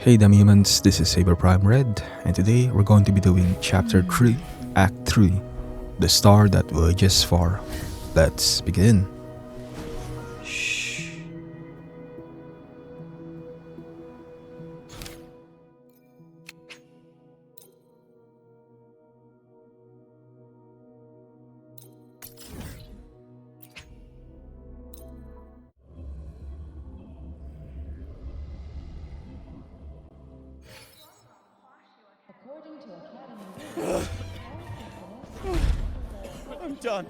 Hey humans, this is Saber Prime Red, and today we're going to be doing Chapter 3, Act 3, The Star That Voyages Far. Let's begin. Shh. I'm done.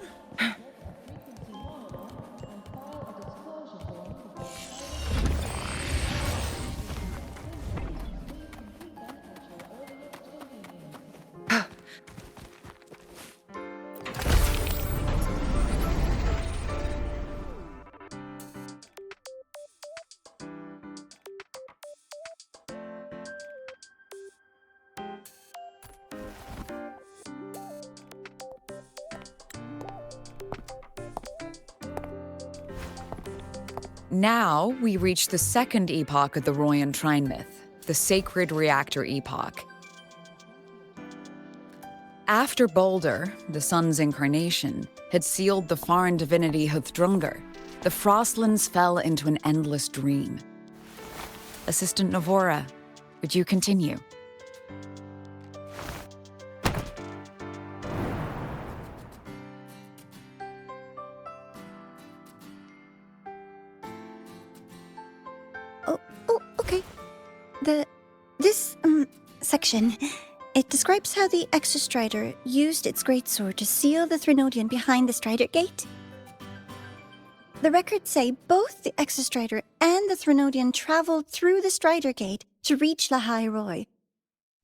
Now we reach the second epoch of the Royan Trine myth, the Sacred Reactor Epoch. After Balder, the sun's incarnation, had sealed the foreign divinity Huthdrungr, the Frostlands fell into an endless dream. Assistant Navora, would you continue? Okay. This section, it describes how the Exostrider used its greatsword to seal the Threnodian behind the Strider Gate. The records say both the Exostrider and the Threnodian traveled through the Strider Gate to reach Lahairoi.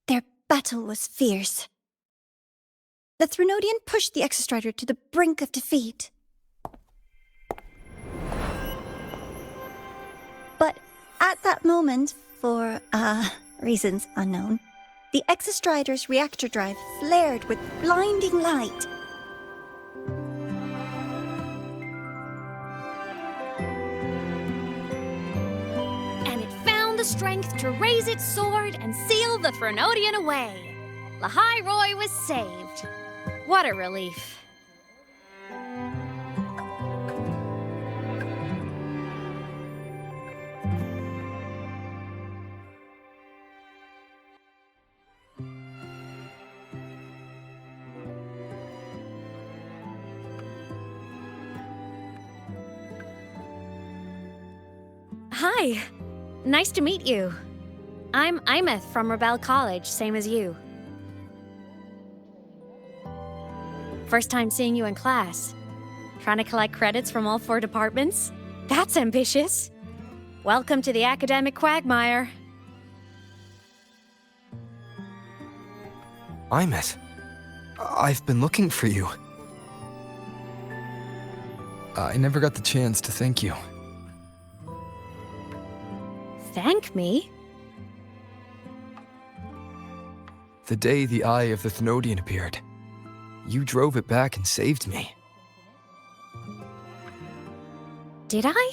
Their battle was fierce. The Threnodian pushed the Exostrider to the brink of defeat. But at that moment, for, reasons unknown, the Exostrider's reactor drive flared with blinding light. And it found the strength to raise its sword and seal the Threnodian away. Lahairoi was saved. What a relief. Hi. Nice to meet you. I'm Aemeath from Rebel College, same as you. First time seeing you in class. Trying to collect credits from all 4 departments? That's ambitious. Welcome to the academic quagmire. Aemeath, I've been looking for you. I never got the chance to thank you. Thank me? The day the Eye of the Thenodian appeared, you drove it back and saved me. Did I?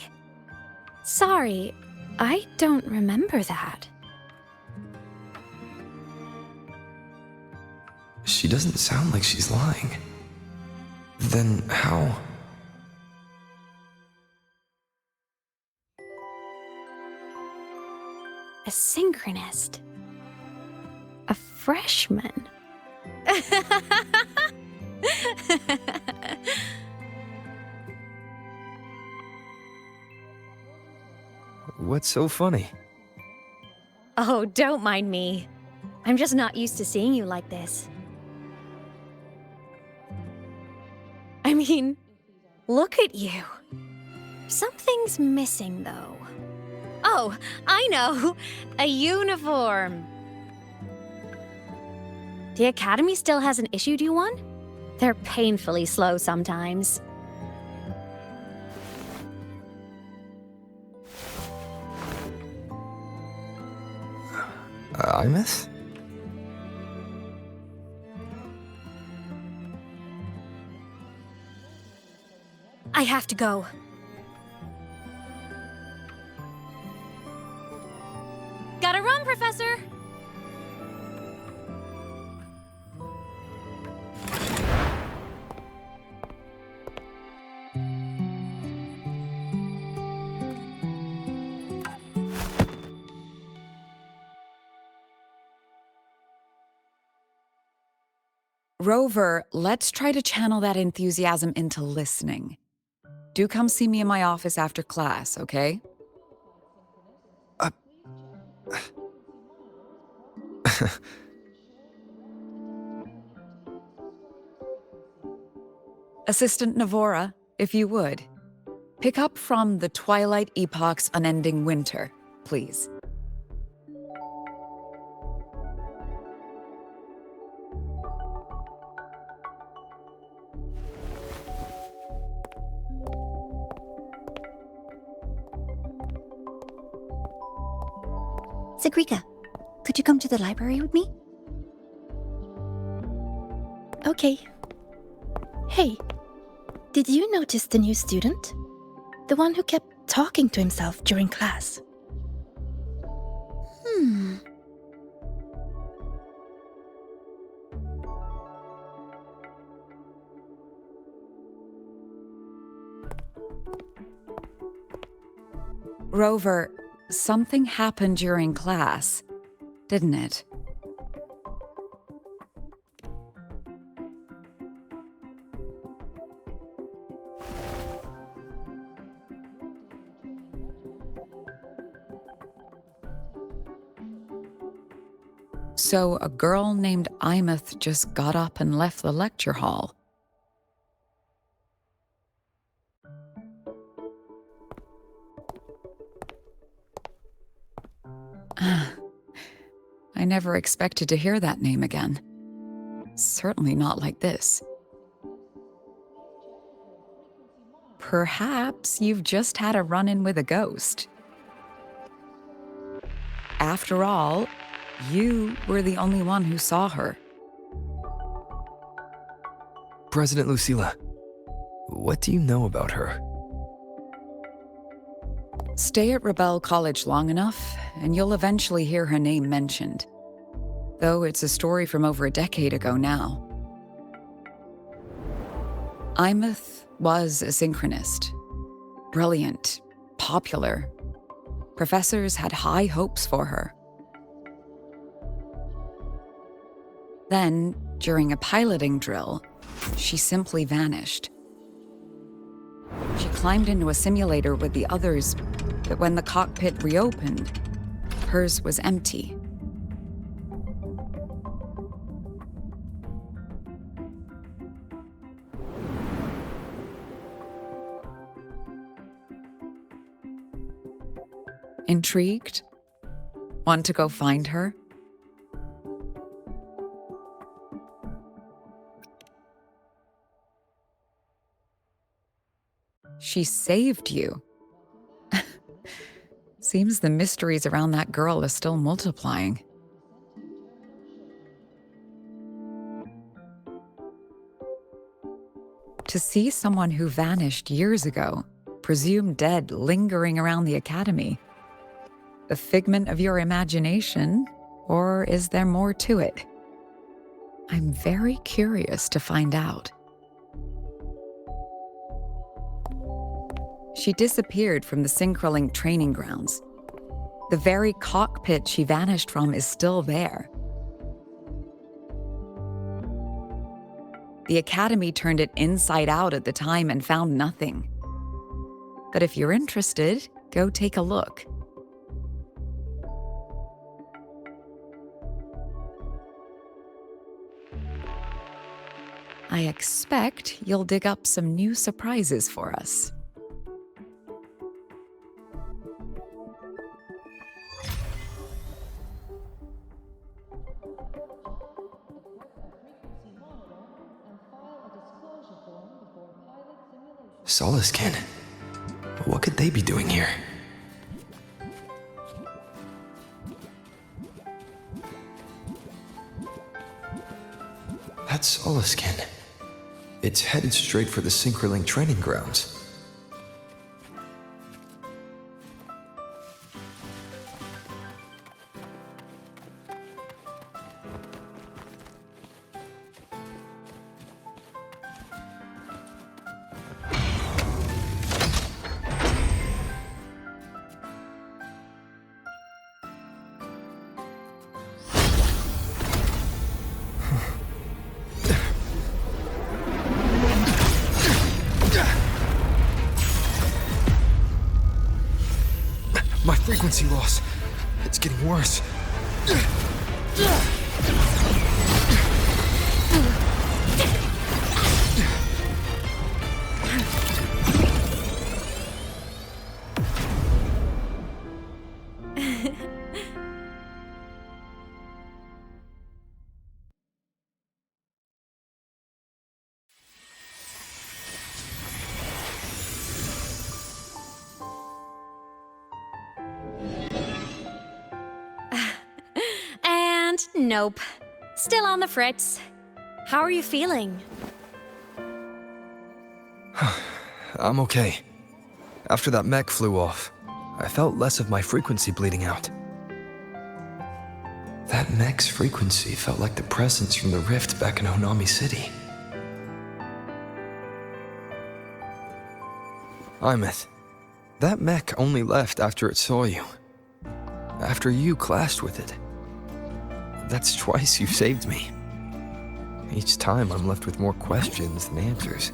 Sorry, I don't remember that. She doesn't sound like she's lying. Then how? A synchronist. A freshman. What's so funny? Oh, don't mind me. I'm just not used to seeing you like this. I mean, look at you. Something's missing, though. Oh, I know! A uniform! The Academy still hasn't issued you one? They're painfully slow sometimes. Aemeath? I have to go. Gotta run, Professor! Professor? Rover, let's try to channel that enthusiasm into listening. Do come see me in my office after class, okay? Assistant Navora, if you would. Pick up from the Twilight Epoch's Unending Winter, please. Sigrika, could you come to the library with me? Okay. Hey, did you notice the new student? The one who kept talking to himself during class. Rover, something happened during class, didn't it? So a girl named Aemeath just got up and left the lecture hall. I never expected to hear that name again. Certainly not like this. Perhaps you've just had a run-in with a ghost. After all, you were the only one who saw her. President Lucilla, what do you know about her? Stay at Rebel College long enough, and you'll eventually hear her name mentioned. Though it's a story from over a decade ago now. Aemeath was a synchronist. Brilliant, popular. Professors had high hopes for her. Then, during a piloting drill, she simply vanished. She climbed into a simulator with the others, but when the cockpit reopened, hers was empty. Intrigued? Want to go find her? She saved you. Seems the mysteries around that girl are still multiplying. To see someone who vanished years ago, presumed dead, lingering around the academy. A figment of your imagination, or is there more to it? I'm very curious to find out. She disappeared from the Synchrolink training grounds. The very cockpit she vanished from is still there. The Academy turned it inside out at the time and found nothing. But if you're interested, go take a look. I expect you'll dig up some new surprises for us. Solaskin. What could they be doing here? That's Solaskin. It's headed straight for the Synchrolink training grounds. frequency loss. It's getting worse. And nope. Still on the fritz. How are you feeling? I'm okay. After that mech flew off, I felt less of my frequency bleeding out. That mech's frequency felt like the presence from the rift back in Honami City. Aemeath, that mech only left after it saw you. After you clashed with it. That's twice you've saved me. Each time I'm left with more questions than answers.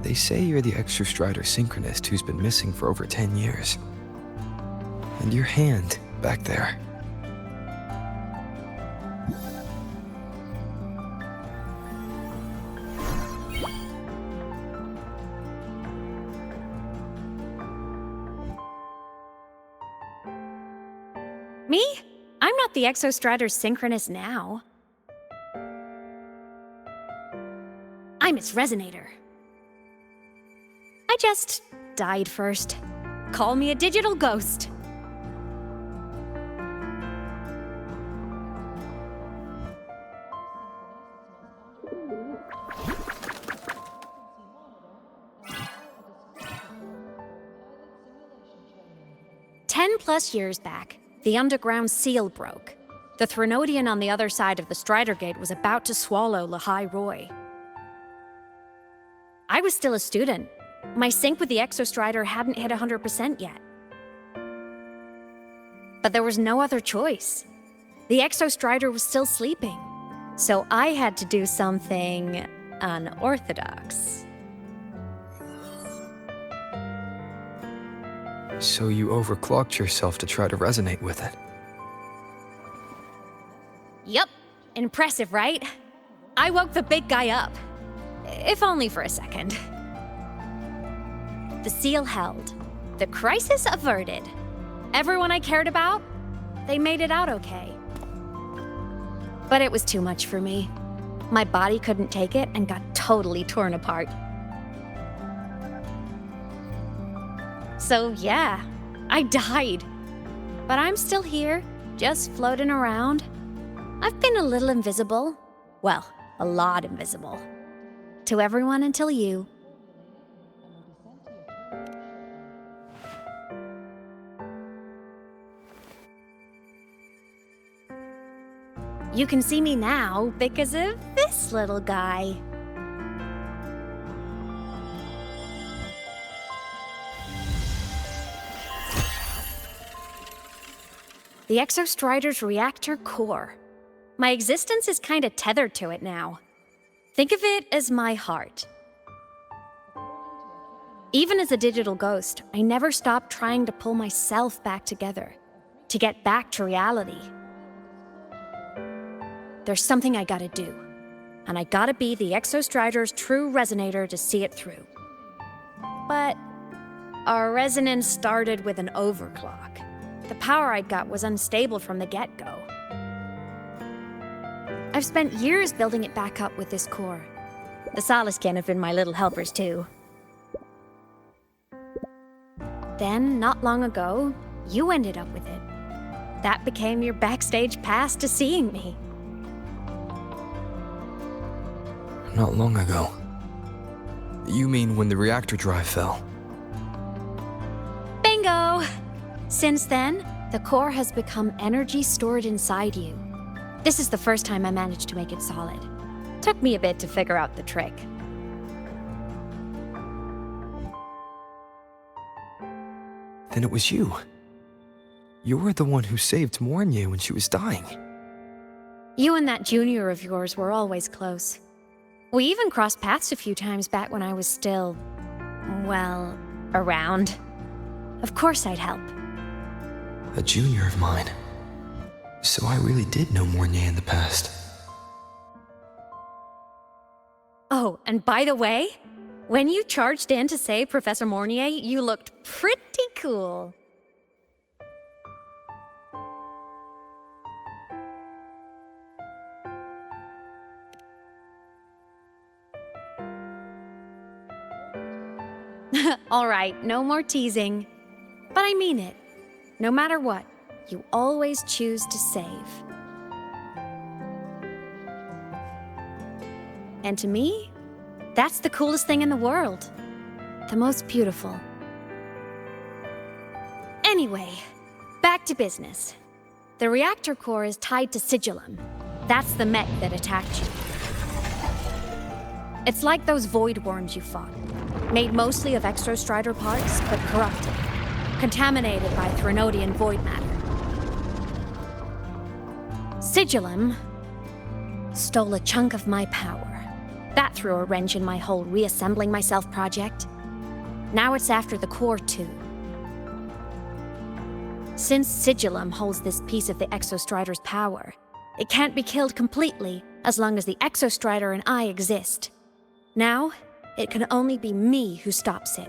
They say you're the Exostrider synchronist who's been missing for over 10 years. And your hand back there. Me? I'm not the Exostrider synchronist now. I'm its resonator. I just died first. Call me a digital ghost. +10 years back, the underground seal broke. The Threnodian on the other side of the Strider Gate was about to swallow Lahai Roy. I was still a student. My sync with the Exostrider hadn't hit 100% yet. But there was no other choice. The Exostrider was still sleeping. So I had to do something unorthodox. So you overclocked yourself to try to resonate with it. Yup. Impressive, right? I woke the big guy up. If only for a second. The seal held. The crisis averted. Everyone I cared about, they made it out okay. But it was too much for me. My body couldn't take it and got totally torn apart. So yeah, I died. But I'm still here, just floating around. I've been a little invisible. Well, a lot invisible. To everyone until you. You can see me now because of this little guy. The Exostrider's reactor core. My existence is kinda tethered to it now. Think of it as my heart. Even as a digital ghost, I never stopped trying to pull myself back together, to get back to reality. There's something I gotta do, and I gotta be the Exostrider's true resonator to see it through. But our resonance started with an overclock. The power I got was unstable from the get-go. I've spent years building it back up with this core. The Soliscan have been my little helpers too. Then, not long ago, you ended up with it. That became your backstage pass to seeing me. Not long ago. You mean when the reactor drive fell? Bingo! Since then, the core has become energy stored inside you. This is the first time I managed to make it solid. Took me a bit to figure out the trick. Then it was you. You were the one who saved Mornye when she was dying. You and that junior of yours were always close. We even crossed paths a few times back when I was still, well, around. Of course I'd help. a junior of mine. So I really did know Mornier in the past. Oh, and by the way, when you charged in to save Professor Mornier, you looked pretty cool. All right, no more teasing. But I mean it. No matter what, you always choose to save. And to me, that's the coolest thing in the world. The most beautiful. Anyway, back to business. The reactor core is tied to Sigillum. That's the mech that attacked you. It's like those void worms you fought. Made mostly of exostrider parts, but corrupted. Contaminated by Threnodian void matter. Sigillum stole a chunk of my power. That threw a wrench in my whole reassembling myself project. Now it's after the core too. Since Sigillum holds this piece of the Exostrider's power, it can't be killed completely as long as the Exostrider and I exist. Now, it can only be me who stops it.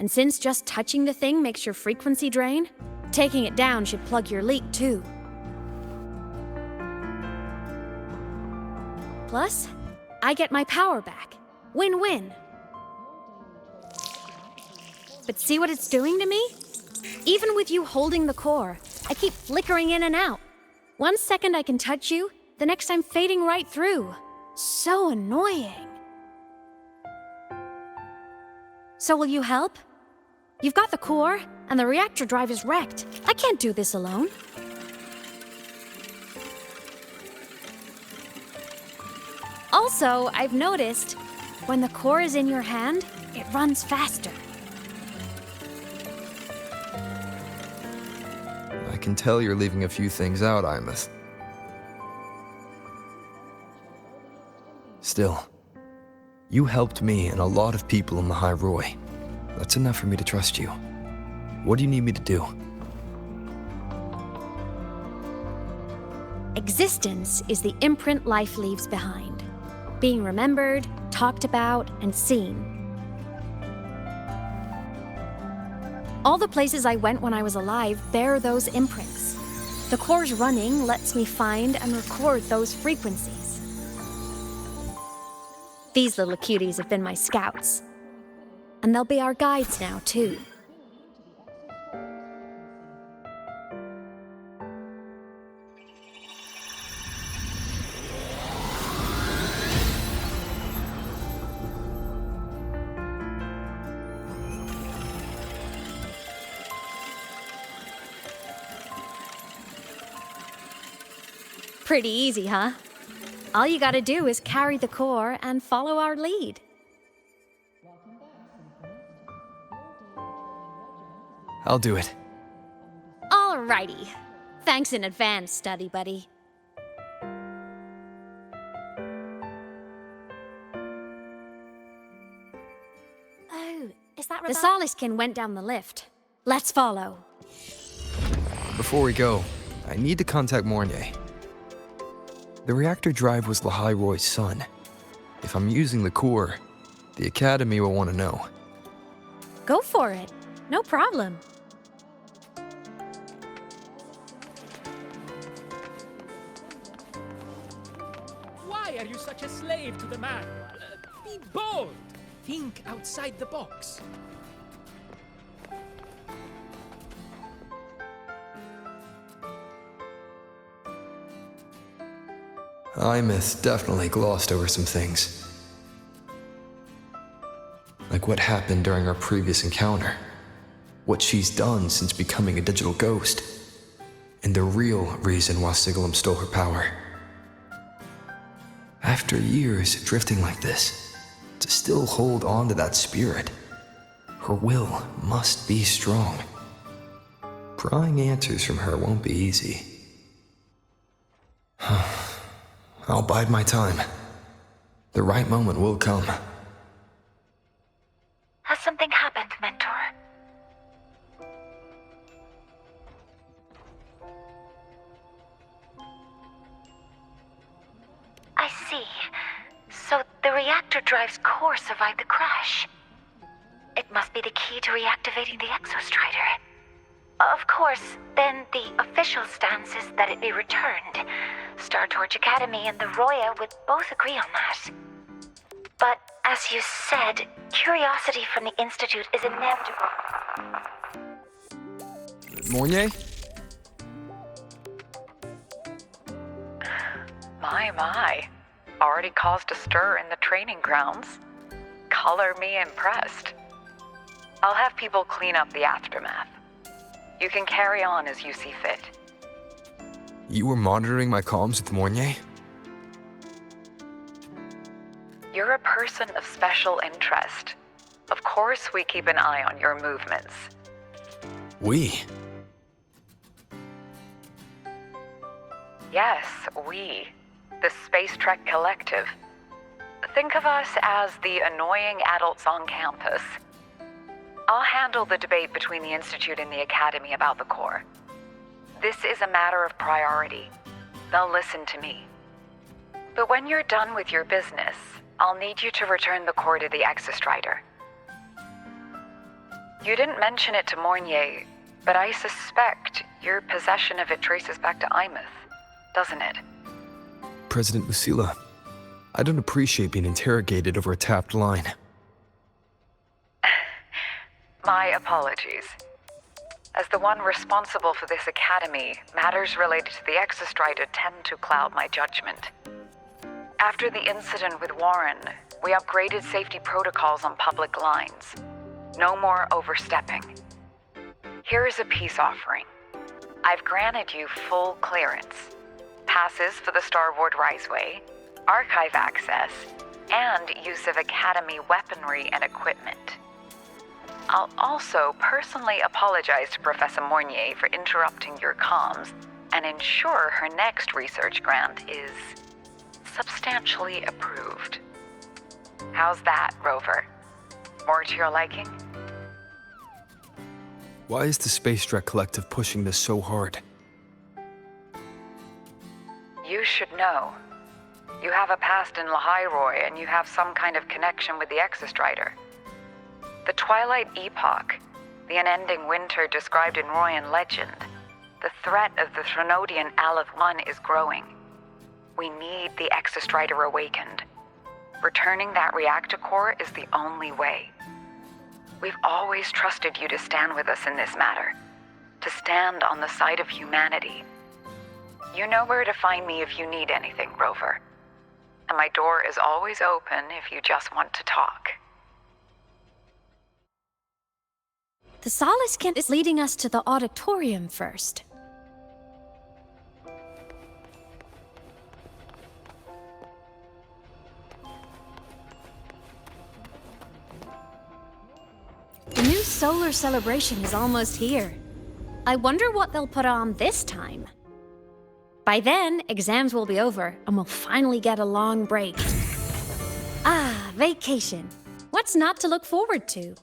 And since just touching the thing makes your frequency drain, taking it down should plug your leak too. Plus, I get my power back. Win-win. But see what it's doing to me? Even with you holding the core, I keep flickering in and out. 1 second I can touch you, the next I'm fading right through. So annoying. So will you help? You've got the core, and the reactor drive is wrecked. I can't do this alone. Also, I've noticed, when the core is in your hand, it runs faster. I can tell you're leaving a few things out, aemeath. Still, you helped me and a lot of people in the High Roy. That's enough for me to trust you. What do you need me to do? Existence is the imprint life leaves behind. Being remembered, talked about, and seen. All the places I went when I was alive bear those imprints. The core's running lets me find and record those frequencies. These little cuties have been my scouts. And they'll be our guides now, too. Pretty easy, huh? All you gotta do is carry the core and follow our lead. I'll do it. Alrighty. Thanks in advance, study buddy. Oh, is that The Soliskin went down the lift. Let's follow. Before we go, I need to contact Mornier. The reactor drive was Lahai Roy's son. If I'm using the core, the Academy will want to know. Go for it. No problem. Why are you such a slave to the manual? Be bold. Think outside the box. aemeath definitely glossed over some things. Like what happened during our previous encounter. What she's done since becoming a digital ghost. And the real reason why Sigillum stole her power. After years drifting like this, to still hold on to that spirit, her will must be strong. Prying answers from her won't be easy. I'll bide my time. The right moment will come. Has something happened, Mentor? reactor drive's core survived the crash. It must be the key to reactivating the exostrider. Of course, then the official stance is that it be returned. Star Torch Academy and the Roya would both agree on that. But, as you said, curiosity from the Institute is inevitable. Mornier? My. Already caused a stir in the training grounds. Color me impressed. I'll have people clean up the aftermath. You can carry on as you see fit. You were monitoring my comms with Mornier? You're a person of special interest. Of course we keep an eye on your movements. We? Yes, we. The Space Trek Collective. Think of us as the annoying adults on campus. I'll handle the debate between the Institute and the Academy about the core. This is a matter of priority. They'll listen to me. But when you're done with your business, I'll need you to return the core to the exostrider. You didn't mention it to Mornier, but I suspect your possession of it traces back to aemeath, doesn't it? President Lucilla, I don't appreciate being interrogated over a tapped line. My apologies. As the one responsible for this academy, matters related to the exostrider tend to cloud my judgment. After the incident with Warren, we upgraded safety protocols on public lines. No more overstepping. Here is a peace offering. I've granted you full clearance. Passes for the Starboard Riseway, archive access, and use of Academy weaponry and equipment. I'll also personally apologize to Professor Mornier for interrupting your comms and ensure her next research grant is substantially approved. How's that, Rover? More to your liking? Why is the Space Trek Collective pushing this so hard? You should know. You have a past in Lahairoi, and you have some kind of connection with the exostrider. The Twilight Epoch, the unending winter described in Royan legend, the threat of the Threnodian Aleph-1 is growing. We need the exostrider awakened. Returning that reactor core is the only way. We've always trusted you to stand with us in this matter, to stand on the side of humanity. You know where to find me if you need anything, Rover. And my door is always open if you just want to talk. The Solace Kent is leading us to the auditorium first. The new solar celebration is almost here. I wonder what they'll put on this time. By then, exams will be over, and we'll finally get a long break. Ah, vacation. What's not to look forward to?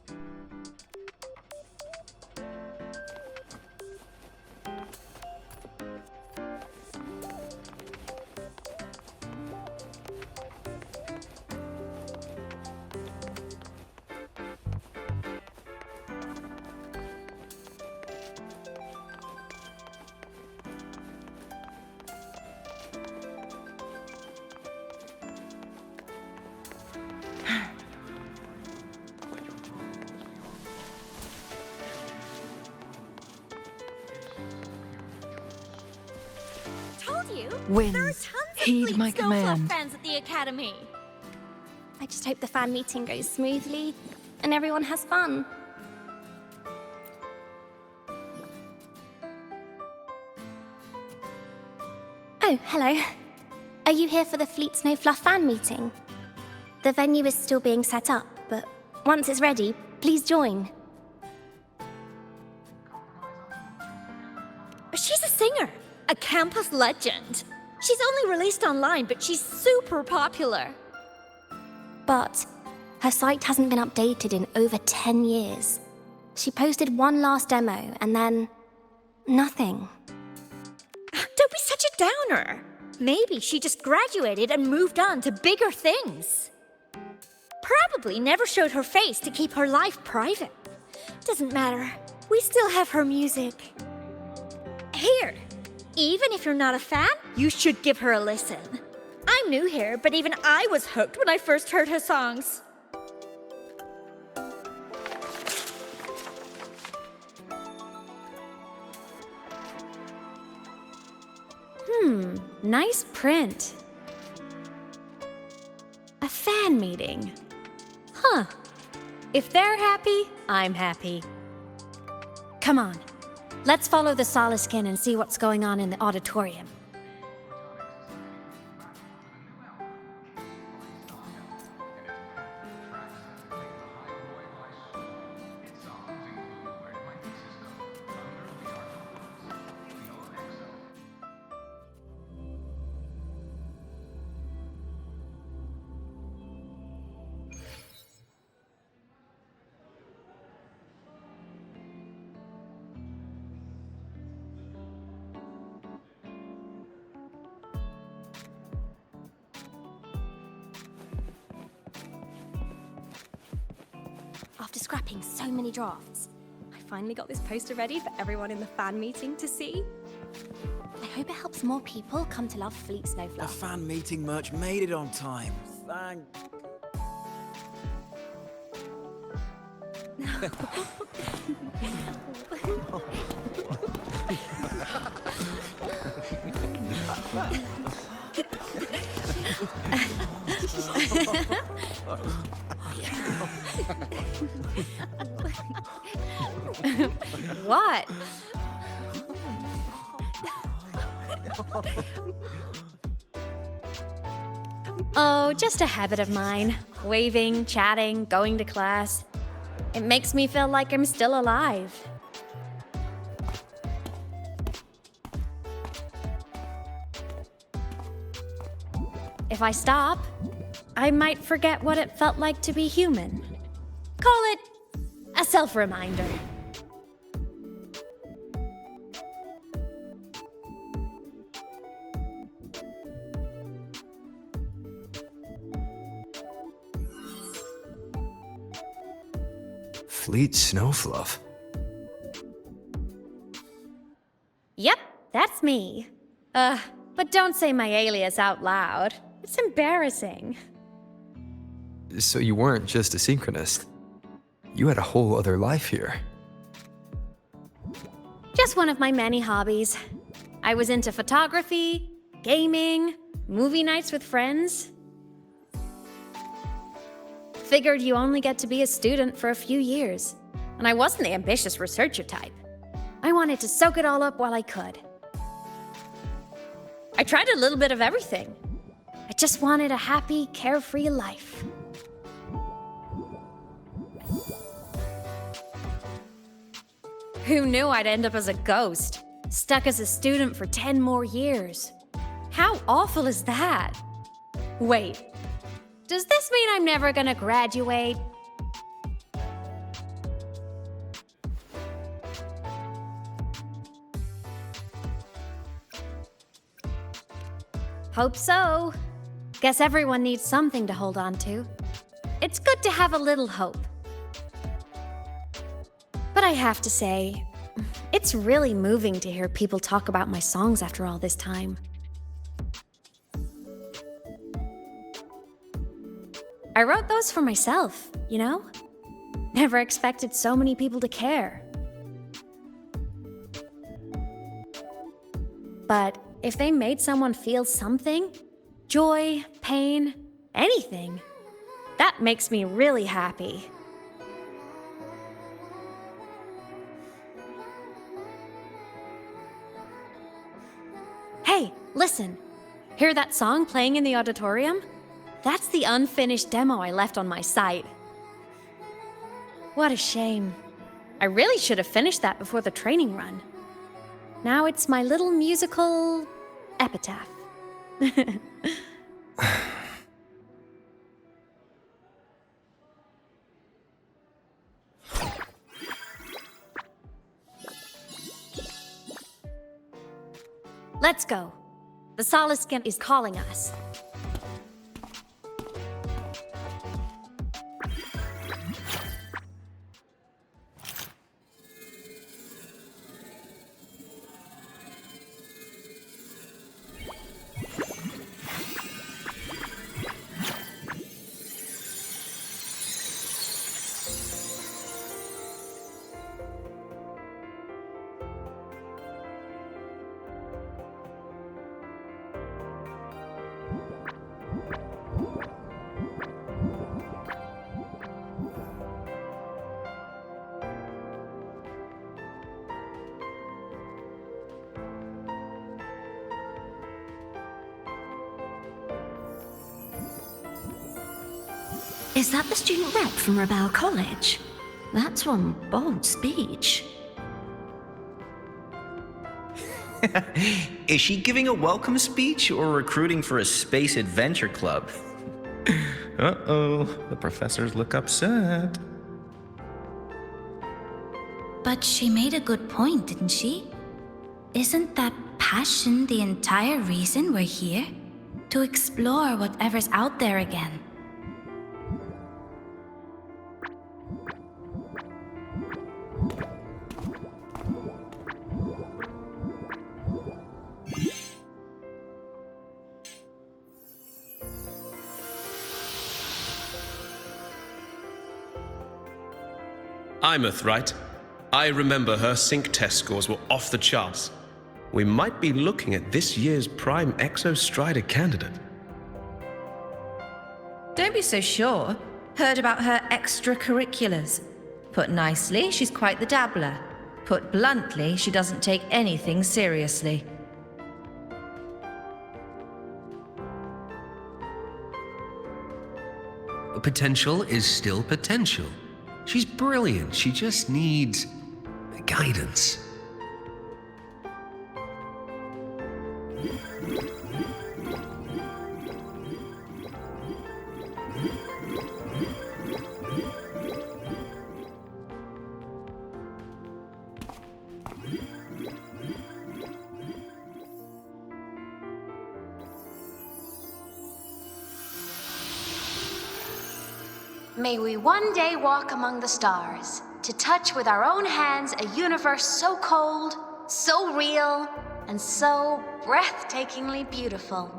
Win. Heed my command. Fans at the Academy. I just hope the fan meeting goes smoothly and everyone has fun. Oh, hello. Are you here for the Fleet Snow Fluff fan meeting? The venue is still being set up, but once it's ready, please join. She's a singer, a campus legend. She's only released online, but she's super popular. But her site hasn't been updated in over 10 years. She posted one last demo, and then nothing. Don't be such a downer. Maybe she just graduated and moved on to bigger things. probably never showed her face to keep her life private. Doesn't matter. We still have her music. Here, even if you're not a fan, you should give her a listen. I'm new here, but even I was hooked when I first heard her songs. Nice print. A fan meeting. Huh. If they're happy, I'm happy. Come on, let's follow the Soliskin and see what's going on in the auditorium. After scrapping so many drafts, I finally got this poster ready for everyone in the fan meeting to see. I hope it helps more people come to love Fleet The Snowfluff. fan meeting merch made it on time. Thank... What? Oh, just a habit of mine. Waving, chatting, going to class. It makes me feel like I'm still alive. If I stop, I might forget what it felt like to be human. Call it a self-reminder. Fleet Snowfluff. Yep, that's me. But don't say my alias out loud. It's embarrassing. So you weren't just a synchronist. You had a whole other life here. Just one of my many hobbies. I was into photography, gaming, movie nights with friends. Figured you only get to be a student for a few years. And I wasn't the ambitious researcher type. I wanted to soak it all up while I could. I tried a little bit of everything. I just wanted a happy, carefree life. Who knew I'd end up as a ghost, stuck as a student for 10 more years? How awful is that? Wait, does this mean I'm never gonna graduate? Hope so. Guess everyone needs something to hold on to. It's good to have a little hope. But I have to say, it's really moving to hear people talk about my songs after all this time. I wrote those for myself, you know? Never expected so many people to care. But if they made someone feel something, joy, pain, anything, that makes me really happy. Hey, listen. Hear that song playing in the auditorium? That's the unfinished demo I left on my site. What a shame. I really should have finished that before the training run. Now it's my little musical epitaph. Let's go. The Soliskin is calling us. Is that the student rep from Rebel College? That's one bold speech. Is she giving a welcome speech or recruiting for a space adventure club? Uh-oh, the professors look upset. But she made a good point, didn't she? Isn't that passion the entire reason we're here? To explore whatever's out there again. Aemeath, right? I remember her sync test scores were off the charts. We might be looking at this year's prime Exostrider candidate. Don't be so sure. Heard about her extracurriculars. Put nicely, she's quite the dabbler. Put bluntly, she doesn't take anything seriously. Potential is still potential. She's brilliant. She just needs guidance. May we one day walk among the stars, to touch with our own hands a universe so cold, so real, and so breathtakingly beautiful.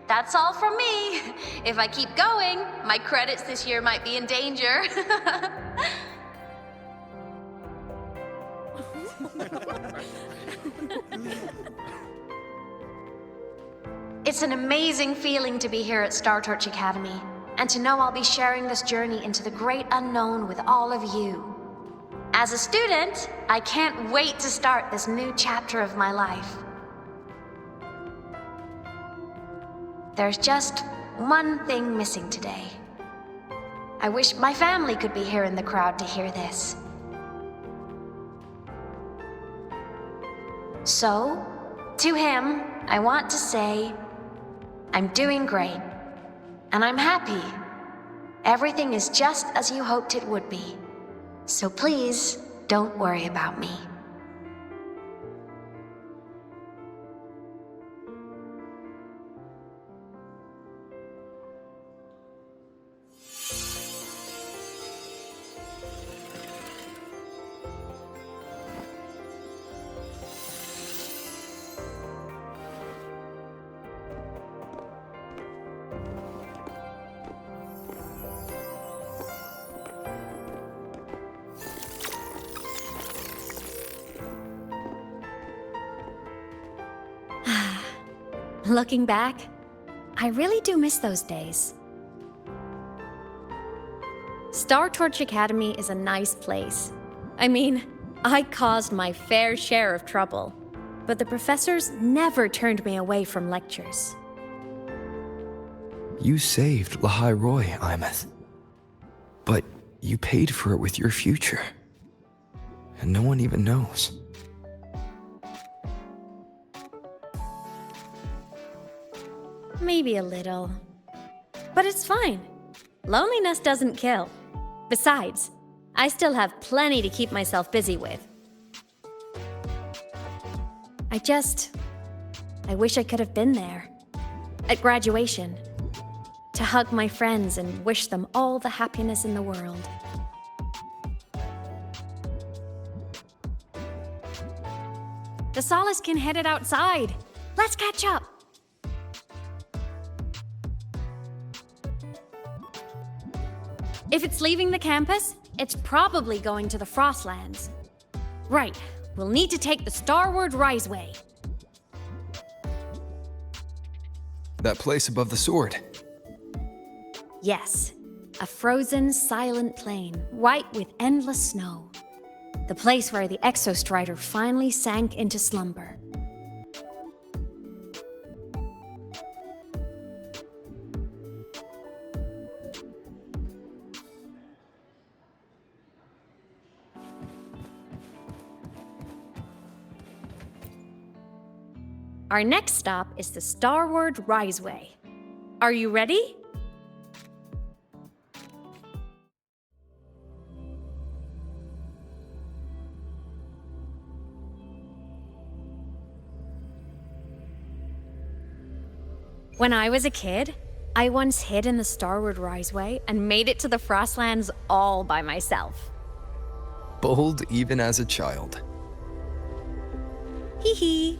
That's all from me. If I keep going, my credits this year might be in danger. It's an amazing feeling to be here at Star Torch Academy, and to know I'll be sharing this journey into the great unknown with all of you. As a student, I can't wait to start this new chapter of my life. There's just one thing missing today. I wish my family could be here in the crowd to hear this. So, to him, I want to say, I'm doing great, and I'm happy. Everything is just as you hoped it would be. So please, don't worry about me. Looking back, I really do miss those days. Star Torch Academy is a nice place. I mean, I caused my fair share of trouble, but the professors never turned me away from lectures. You saved Lahai Roy, Aemeath. But you paid for it with your future. And no one even knows. Maybe a little. But it's fine. Loneliness doesn't kill. Besides, I still have plenty to keep myself busy with. I wish I could have been there. At graduation. To hug my friends and wish them all the happiness in the world. The Solace can headed outside. Let's catch up. If it's leaving the campus, it's probably going to the Frostlands. Right, we'll need to take the Starward Riseway. That place above the sword. Yes, a frozen, silent plain, white with endless snow. The place where the Exostrider finally sank into slumber. Our next stop is the Starward Riseway. Are you ready? When I was a kid, I once hid in the Starward Riseway and made it to the Frostlands all by myself. Bold even as a child. Hee hee.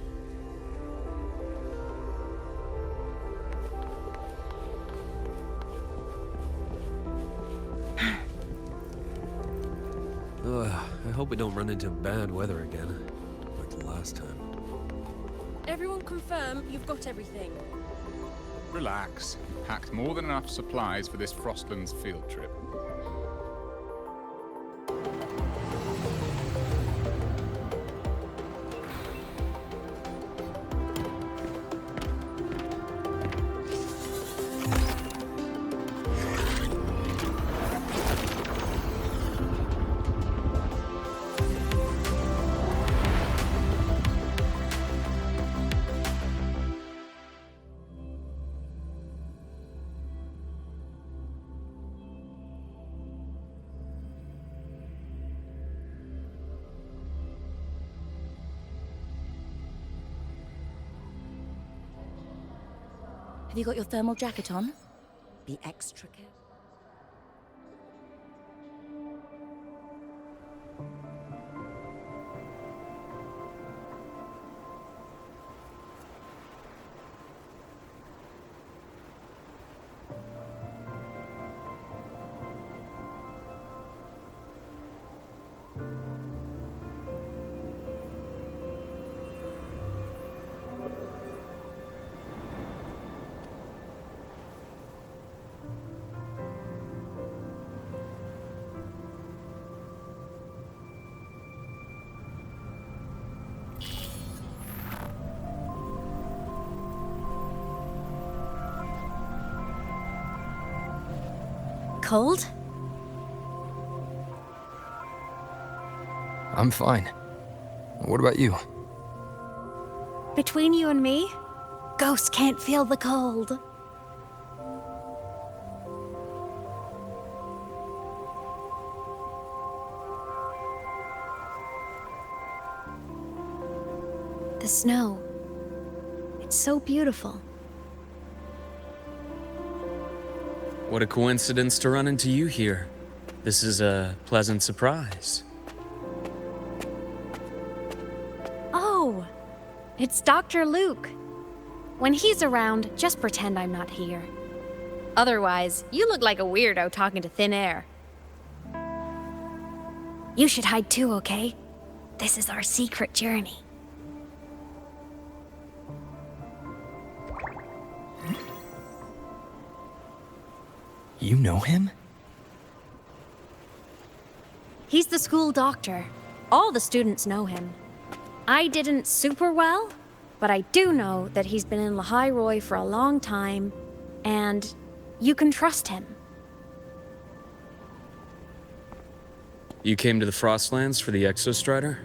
I hope we don't run into bad weather again, like the last time. Everyone confirm you've got everything. Relax. You've packed more than enough supplies for this Frostlands field trip. Have you got your thermal jacket on? Be extra careful. Cold? I'm fine. What about you? Between you and me, ghosts can't feel the cold. The snow. It's so beautiful. What a coincidence to run into you here. This is a pleasant surprise. Oh, it's Dr. Luke. When he's around, just pretend I'm not here. Otherwise, you look like a weirdo talking to thin air. You should hide too, okay? This is our secret journey. You know him? He's the school doctor. All the students know him. I didn't super well, but I do know that he's been in Lehigh Roy for a long time, and you can trust him. You came to the Frostlands for the Exostrider?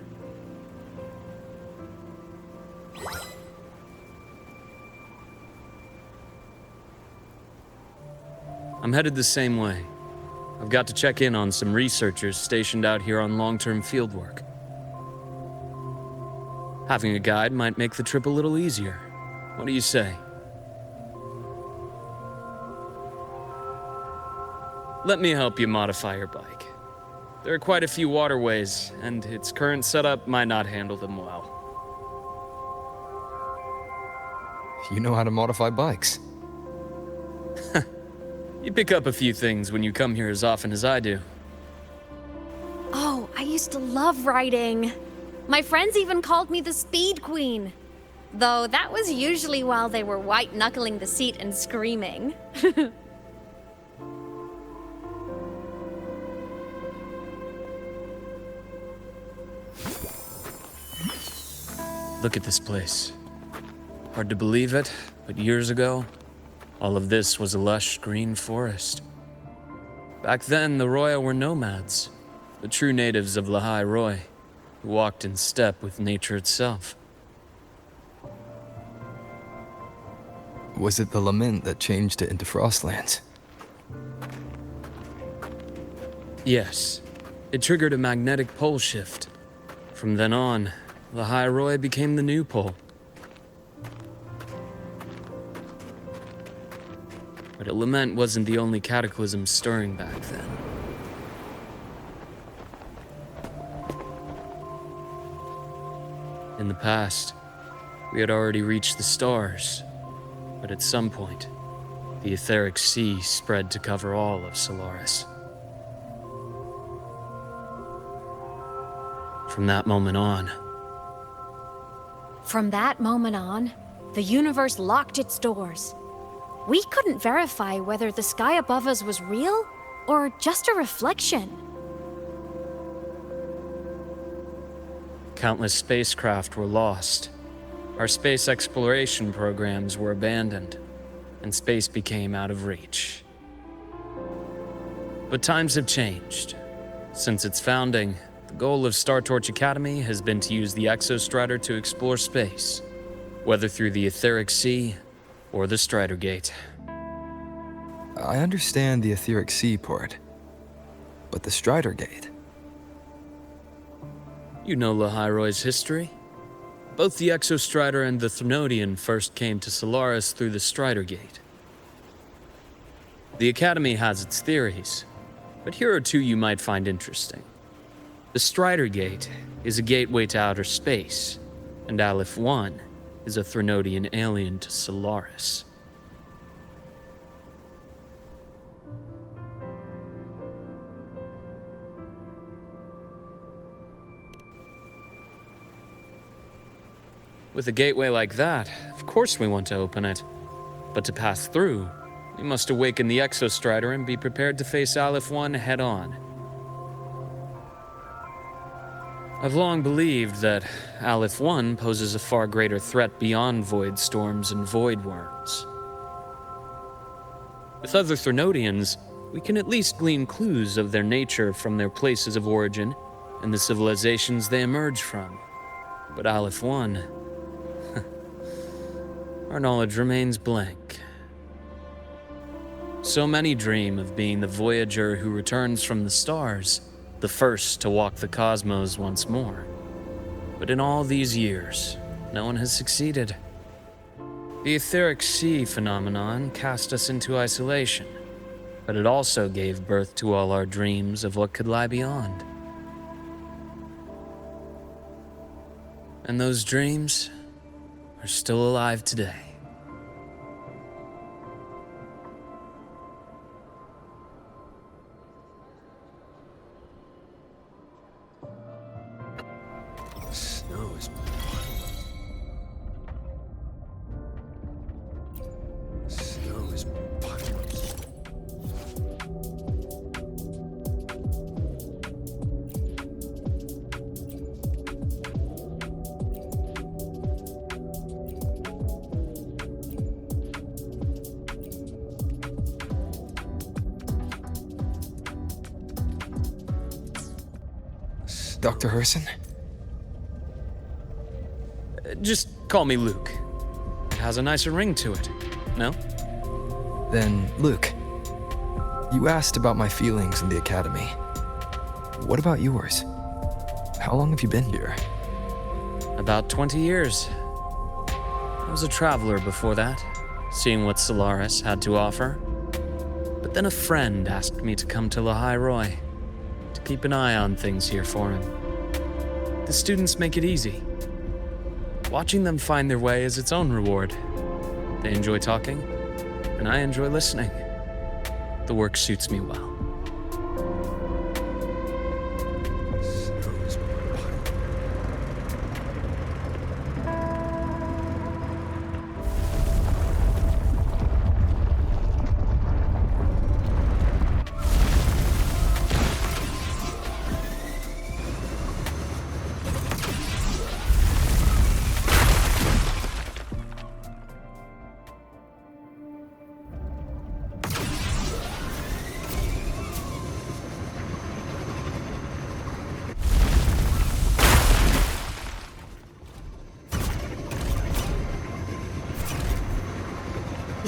I'm headed the same way. I've got to check in on some researchers stationed out here on long-term fieldwork. Having a guide might make the trip a little easier. What do you say? Let me help you modify your bike. There are quite a few waterways, and its current setup might not handle them well. You know how to modify bikes. You pick up a few things when you come here as often as I do. Oh, I used to love riding. My friends even called me the Speed Queen. Though that was usually while they were white-knuckling the seat and screaming. Look at this place. Hard to believe it, but years ago, all of this was a lush green forest. Back then, the Roya were nomads, the true natives of Lehigh Roy, who walked in step with nature itself. Was it the lament that changed it into Frostlands? Yes. It triggered a magnetic pole shift. From then on, Luukherssen became the new pole. But a lament wasn't the only cataclysm stirring back then. In the past, we had already reached the stars, but at some point, the etheric sea spread to cover all of Solaris. From that moment on, the universe locked its doors. We couldn't verify whether the sky above us was real or just a reflection. countless spacecraft were lost. Our space exploration programs were abandoned, and space became out of reach. But times have changed. Since its founding, the goal of Star Torch Academy has been to use the Exostrider to explore space, whether through the etheric sea or the Strider Gate. I understand the etheric sea part, but the Strider Gate? You know Luukherssen's history. Both the Exostrider and the Threnodian first came to Solaris through the Strider Gate. The Academy has its theories, but here are two you might find interesting. The Strider Gate is a gateway to outer space, and Aleph 1 is a Threnodian alien to Solaris. With a gateway like that, of course we want to open it. But to pass through, we must awaken the Exostrider and be prepared to face Aleph 1 head-on. I've long believed that Aleph 1 poses a far greater threat beyond void storms and void worms. With other Threnodians, we can at least glean clues of their nature from their places of origin and the civilizations they emerge from. But Aleph 1... our knowledge remains blank. So many dream of being the Voyager who returns from the stars, the first to walk the cosmos once more. But in all these years, no one has succeeded. The etheric sea phenomenon cast us into isolation, but it also gave birth to all our dreams of what could lie beyond. And those dreams are still alive today. Snow is Dr. Herson? Just call me Luke. It has a nicer ring to it, no? Then, Luke, you asked about my feelings in the Academy. What about yours? How long have you been here? About 20 years. I was a traveler before that, seeing what Solaris had to offer. But then a friend asked me to come to Luukherssen, to keep an eye on things here for him. The students make it easy. Watching them find their way is its own reward. They enjoy talking, and I enjoy listening. The work suits me well.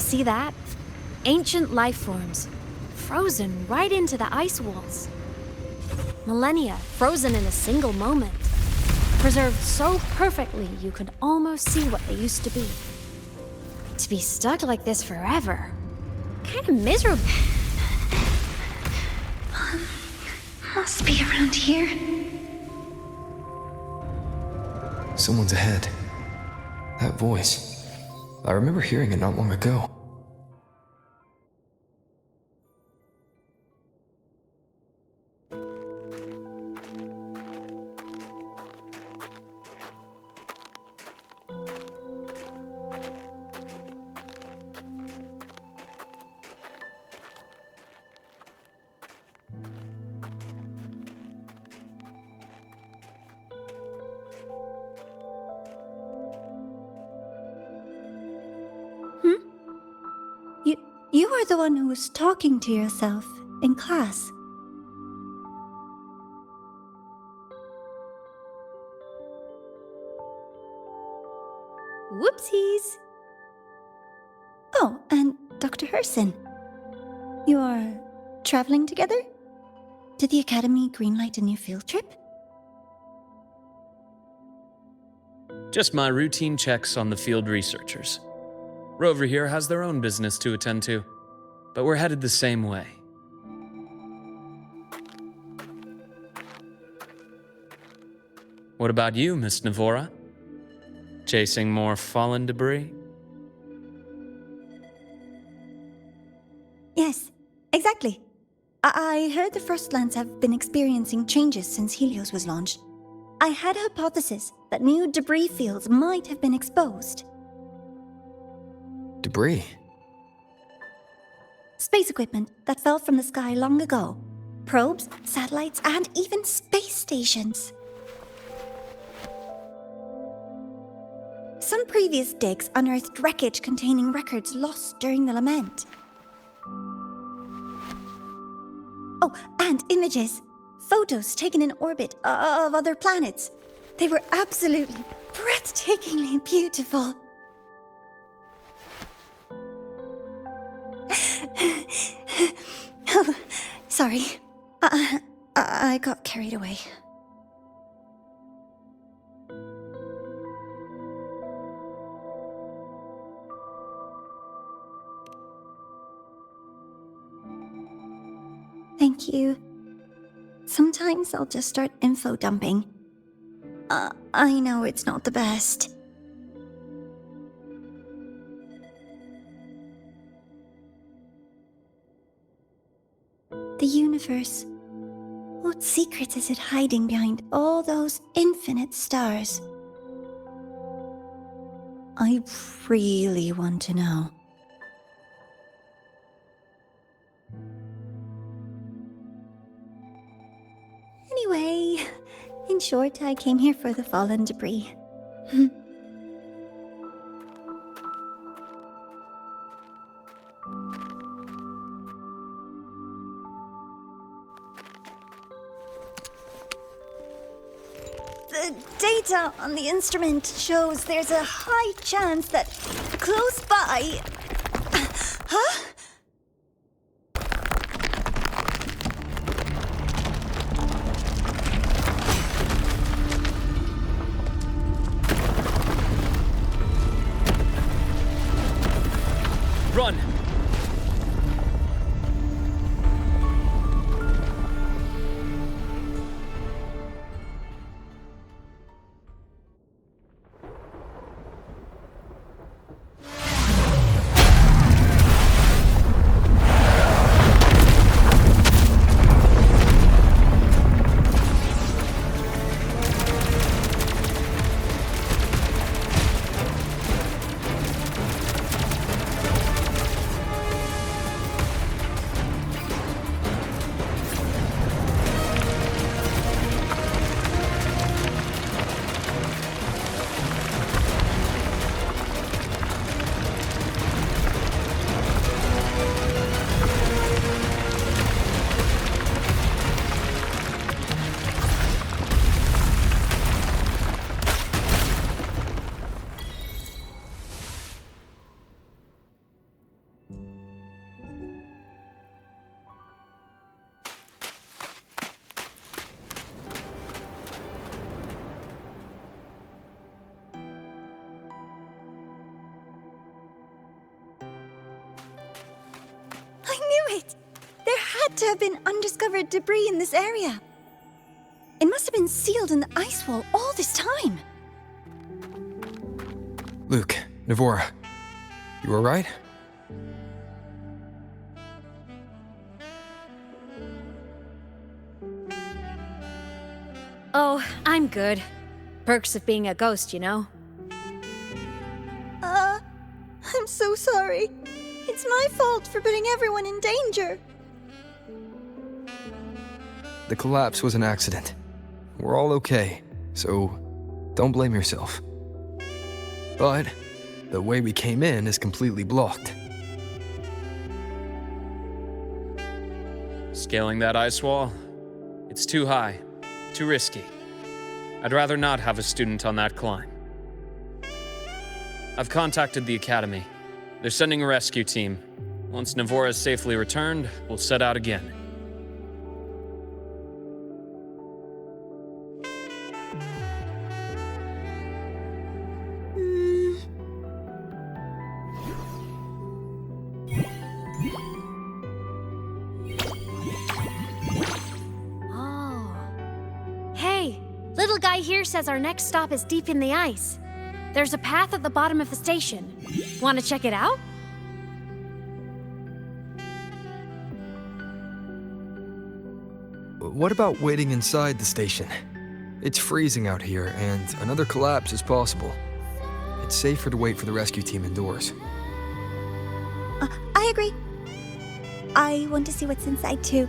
See that? Ancient life forms, frozen right into the ice walls. Millennia frozen in a single moment. Preserved so perfectly you could almost see what they used to be. To be stuck like this forever, kind of miserable. Must be around here. Someone's ahead. That voice. I remember hearing it not long ago. You are the one who was talking to yourself in class. Whoopsies! Oh, and Dr. Hersen. You are traveling together? Did the Academy greenlight a new field trip? Just my routine checks on the field researchers. Rover here has their own business to attend to, but we're headed the same way. What about you, Miss Navora? Chasing more fallen debris? Yes, exactly. I heard the Frostlands have been experiencing changes since Helios was launched. I had a hypothesis that new debris fields might have been exposed. Debris? Space equipment that fell from the sky long ago. Probes, satellites, and even space stations. Some previous digs unearthed wreckage containing records lost during the lament. Oh, and images. Photos taken in orbit of other planets. They were absolutely breathtakingly beautiful. Oh, sorry. I got carried away. Thank you. Sometimes I'll just start info dumping. I know it's not the best. The universe. What secrets is it hiding behind all those infinite stars? I really want to know. Anyway, in short, I came here for the fallen debris. The data on the instrument shows there's a high chance that close by... Huh? Run! to have been undiscovered debris in this area. It must have been sealed in the ice wall all this time. Luke, Navora, you alright? Oh, I'm good. Perks of being a ghost, you know? I'm so sorry. It's my fault for putting everyone in danger. The collapse was an accident. We're all okay, so don't blame yourself. But the way we came in is completely blocked. Scaling that ice wall? It's too high, too risky. I'd rather not have a student on that climb. I've contacted the Academy. They're sending a rescue team. Once Navora is safely returned, we'll set out again. Hey, little guy here says our next stop is deep in the ice. There's a path at the bottom of the station. Want to check it out? What about waiting inside the station? It's freezing out here, and another collapse is possible. It's safer to wait for the rescue team indoors. I agree. I want to see what's inside too.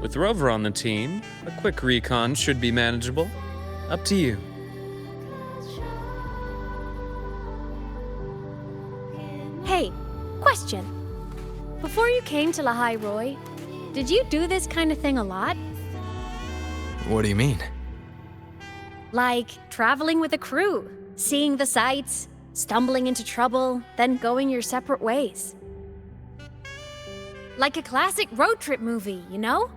With Rover on the team, a quick recon should be manageable. Up to you. Hey, question. Before you came to Lahai Roy, did you do this kind of thing a lot? What do you mean? Like traveling with a crew, seeing the sights, stumbling into trouble, then going your separate ways. Like a classic road trip movie, you know?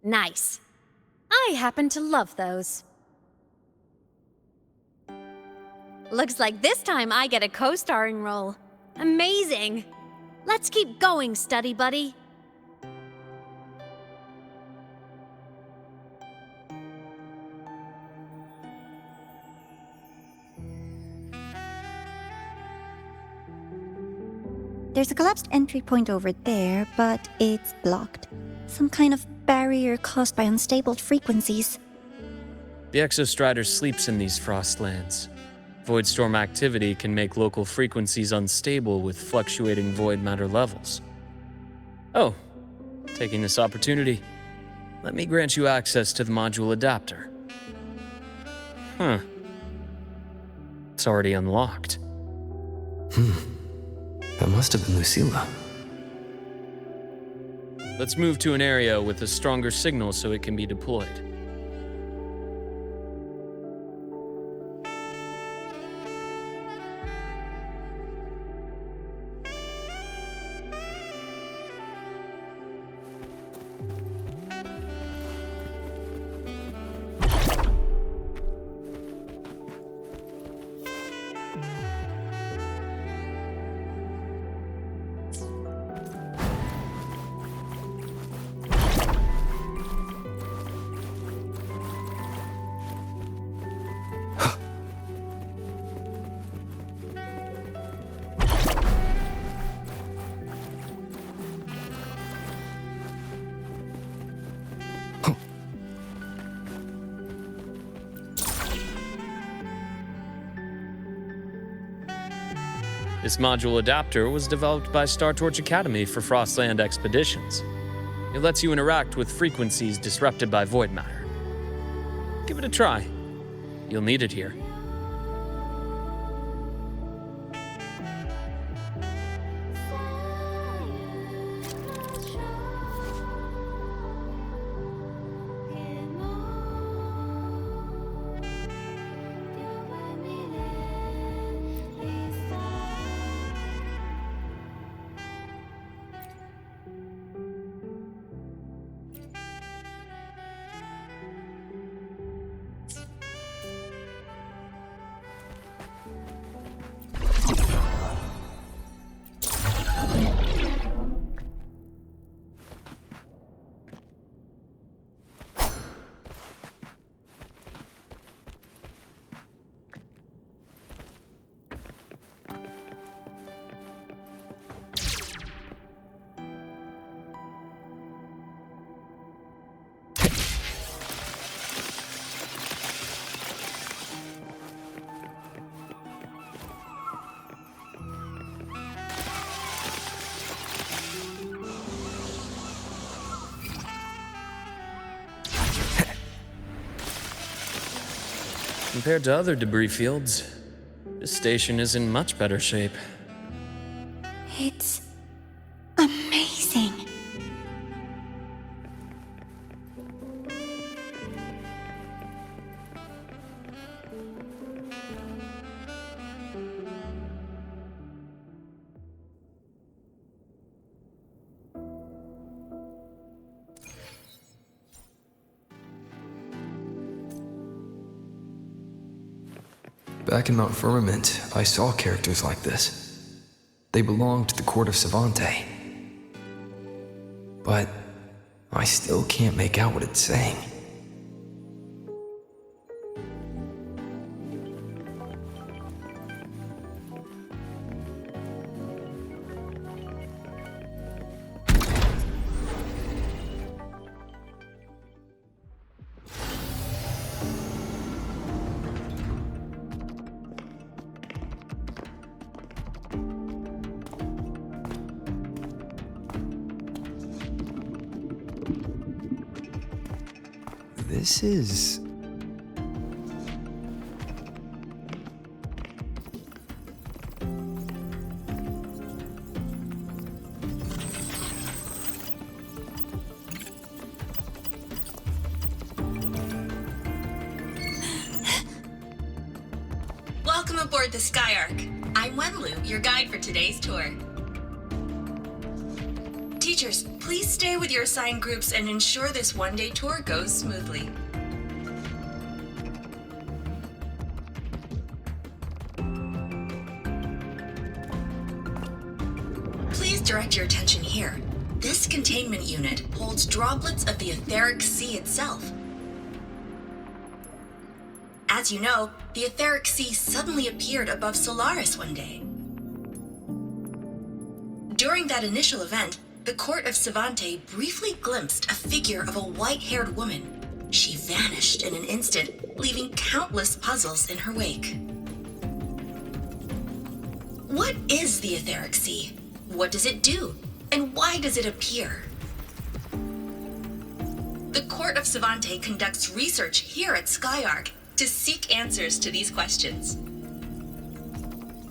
Nice. I happen to love those. Looks like this time I get a co-starring role. Amazing! Let's keep going, study buddy. There's a collapsed entry point over there, but it's blocked. Some kind of barrier caused by unstable frequencies. The Exostrider sleeps in these frostlands. Void storm activity can make local frequencies unstable with fluctuating void matter levels. Oh, taking this opportunity, let me grant you access to the module adapter. Huh. It's already unlocked. That must have been Lucilla. Let's move to an area with a stronger signal so it can be deployed. This module adapter was developed by Star Torch Academy for Frostland expeditions. It lets you interact with frequencies disrupted by void matter. Give it a try. You'll need it here. Compared to other debris fields, this station is in much better shape. It's amazing. Back in Mount Firmament, I saw characters like this. They belonged to the court of Savante. But I still can't make out what it's saying. This is... Welcome aboard the Skyark. I'm Wenlu, your guide for today's tour. Teachers, please stay with your assigned groups and ensure this one-day tour goes smoothly. Please direct your attention here. This containment unit holds droplets of the etheric sea itself. As you know, the etheric sea suddenly appeared above Solaris one day. During that initial event, the court of Savante briefly glimpsed a figure of a white-haired woman. She vanished in an instant, leaving countless puzzles in her wake. What is the etheric sea? What does it do? And why does it appear? The court of Savante conducts research here at Skyark to seek answers to these questions.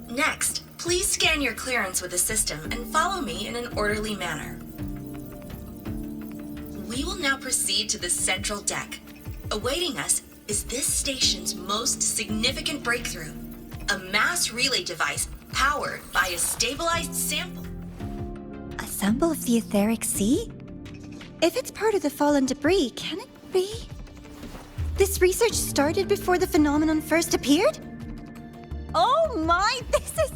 Next, please scan your clearance with the system and follow me in an orderly manner. We will now proceed to the central deck. Awaiting us is this station's most significant breakthrough, a mass relay device powered by a stabilized sample. A sample of the etheric sea? If it's part of the fallen debris, can it be? This research started before the phenomenon first appeared? Oh my, this is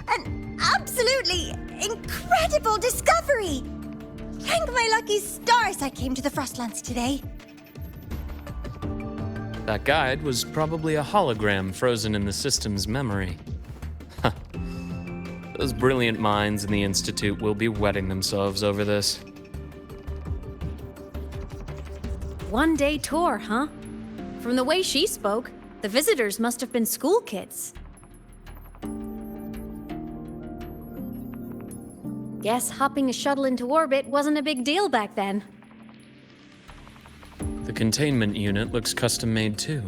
an absolutely incredible discovery! Thank my lucky stars I came to the Frostlands today. That guide was probably a hologram frozen in the system's memory. Huh. Those brilliant minds in the Institute will be wetting themselves over this. One-day tour, huh? From the way she spoke, the visitors must have been school kids. Guess hopping a shuttle into orbit wasn't a big deal back then. The containment unit looks custom-made too.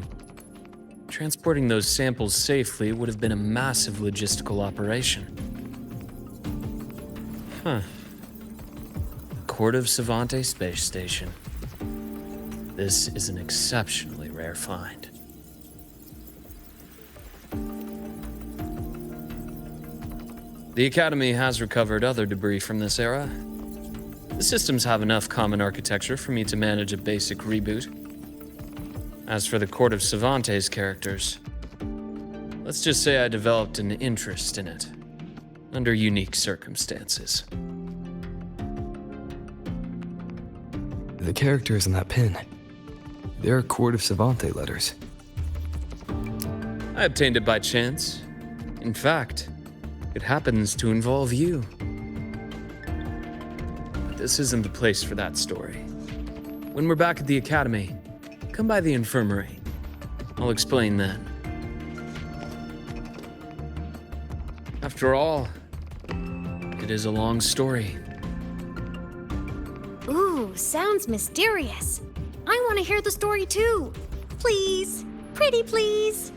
Transporting those samples safely would have been a massive logistical operation. Huh. Court of Savante Space Station. This is an exceptionally rare find. The Academy has recovered other debris from this era. The systems have enough common architecture for me to manage a basic reboot. As for the Court of Savante's characters, let's just say I developed an interest in it, under unique circumstances. The characters in that pin, they're Court of Savante letters. I obtained it by chance. In fact, it happens to involve you. But this isn't the place for that story. When we're back at the Academy, come by the infirmary. I'll explain then. After all, it is a long story. Ooh, sounds mysterious. I want to hear the story too. Please. pretty, please.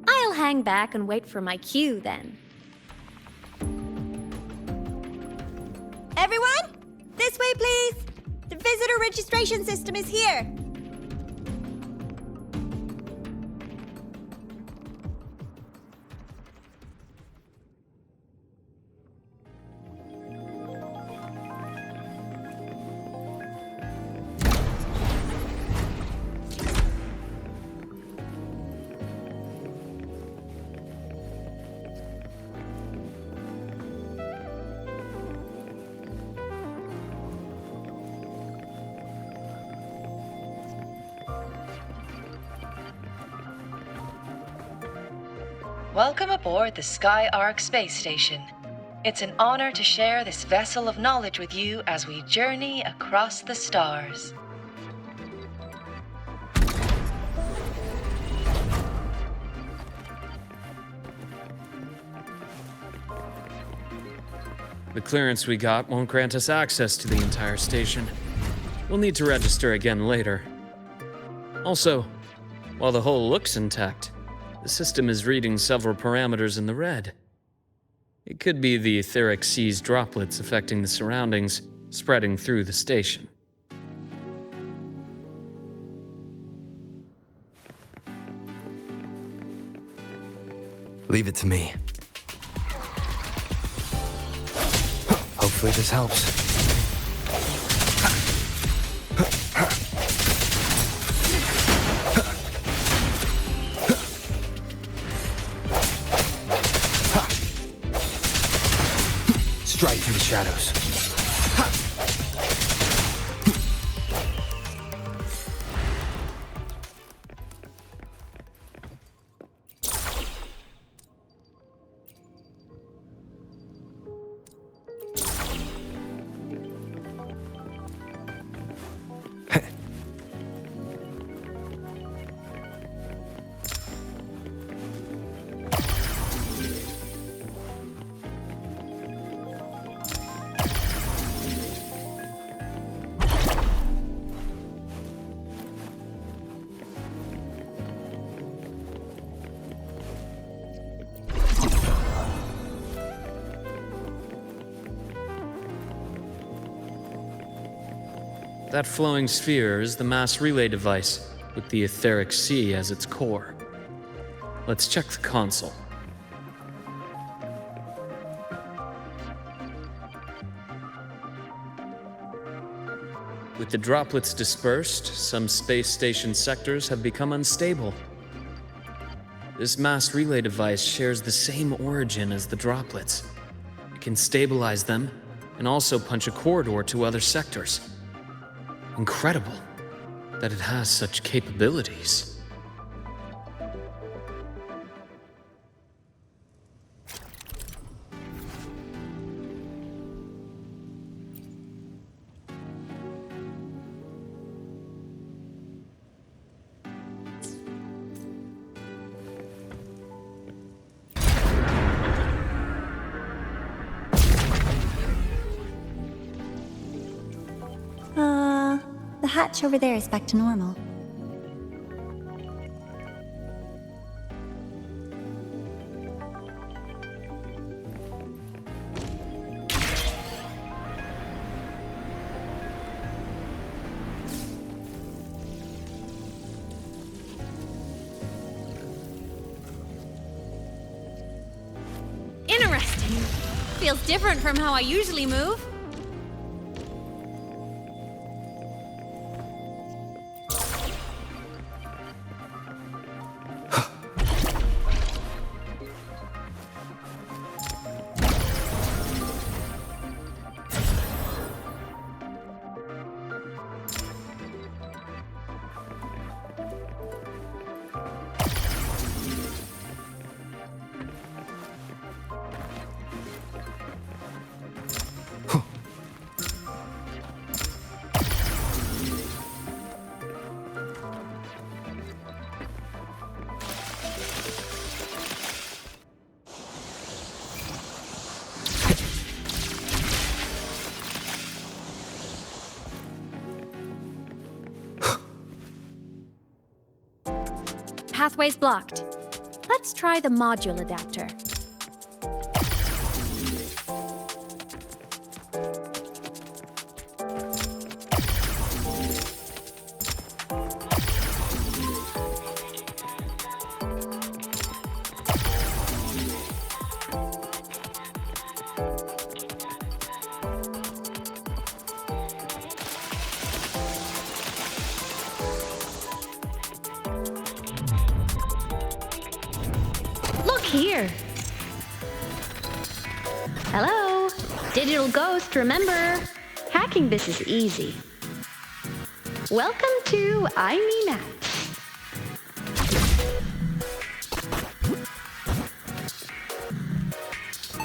I'll hang back and wait for my cue then. Everyone, this way, please. The visitor registration system is here. Welcome aboard the Sky Ark space station. It's an honor to share this vessel of knowledge with you as we journey across the stars. The clearance we got won't grant us access to the entire station. We'll need to register again later. Also, while the hull looks intact, the system is reading several parameters in the red. It could be the etheric sea's droplets affecting the surroundings, spreading through the station. Leave it to me. Hopefully this helps. Straight through the shadows. That flowing sphere is the mass relay device, with the etheric sea as its core. Let's check the console. With the droplets dispersed, some space station sectors have become unstable. This mass relay device shares the same origin as the droplets. It can stabilize them and also punch a corridor to other sectors. Incredible that it has such capabilities. The hatch over there is back to normal. Interesting. Feels different from how I usually move. pathway's blocked. Let's try the module adapter. Here. Hello? Digital Ghost, remember? Hacking this is easy. Welcome to aemeath.